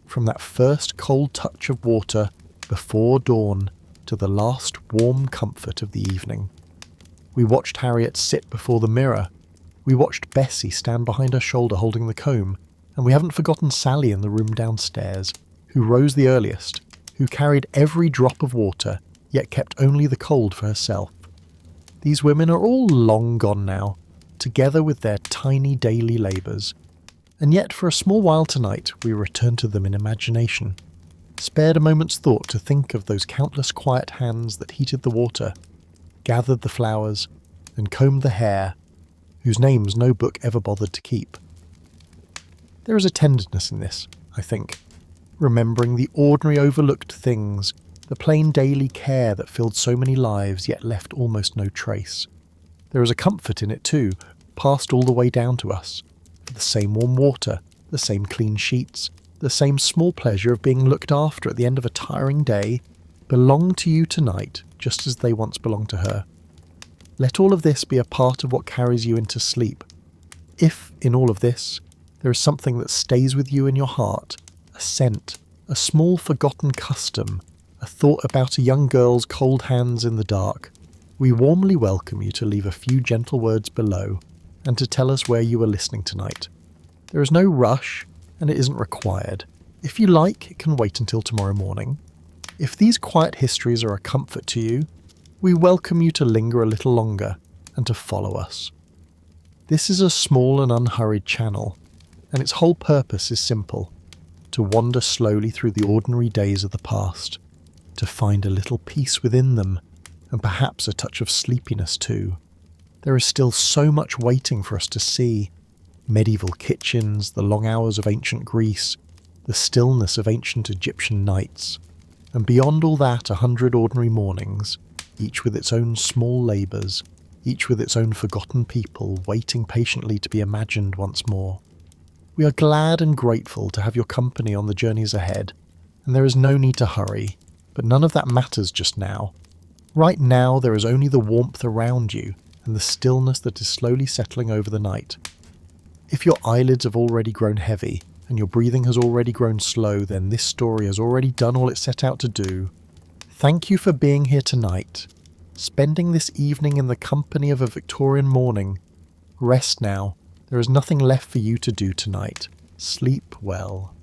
from that first cold touch of water before dawn to the last warm comfort of the evening. We watched Harriet sit before the mirror. We watched Bessie stand behind her shoulder holding the comb, and we haven't forgotten Sally in the room downstairs, who rose the earliest, who carried every drop of water, yet kept only the cold for herself. These women are all long gone now, together with their tiny daily labours, and yet for a small while tonight we return to them in imagination, spared a moment's thought to think of those countless quiet hands that heated the water, gathered the flowers, and combed the hair, whose names no book ever bothered to keep. There is a tenderness in this, I think, remembering the ordinary overlooked things, the plain daily care that filled so many lives yet left almost no trace. There is a comfort in it too, passed all the way down to us, for the same warm water, the same clean sheets, the same small pleasure of being looked after at the end of a tiring day, belong to you tonight just as they once belonged to her. Let all of this be a part of what carries you into sleep. If, in all of this, there is something that stays with you in your heart, a scent, a small forgotten custom, a thought about a young girl's cold hands in the dark, we warmly welcome you to leave a few gentle words below and to tell us where you are listening tonight. There is no rush, and it isn't required. If you like, it can wait until tomorrow morning. If these quiet histories are a comfort to you, we welcome you to linger a little longer and to follow us. This is a small and unhurried channel, and its whole purpose is simple: to wander slowly through the ordinary days of the past, to find a little peace within them, and perhaps a touch of sleepiness too. There is still so much waiting for us to see: medieval kitchens, the long hours of ancient Greece, the stillness of ancient Egyptian nights, and beyond all that 100 ordinary mornings, each with its own small labours, each with its own forgotten people waiting patiently to be imagined once more. We are glad and grateful to have your company on the journeys ahead, and there is no need to hurry, but none of that matters just now. Right now there is only the warmth around you and the stillness that is slowly settling over the night. If your eyelids have already grown heavy and your breathing has already grown slow, then this story has already done all it set out to do. Thank you for being here tonight, spending this evening in the company of a Victorian morning. Rest now. There is nothing left for you to do tonight. Sleep well.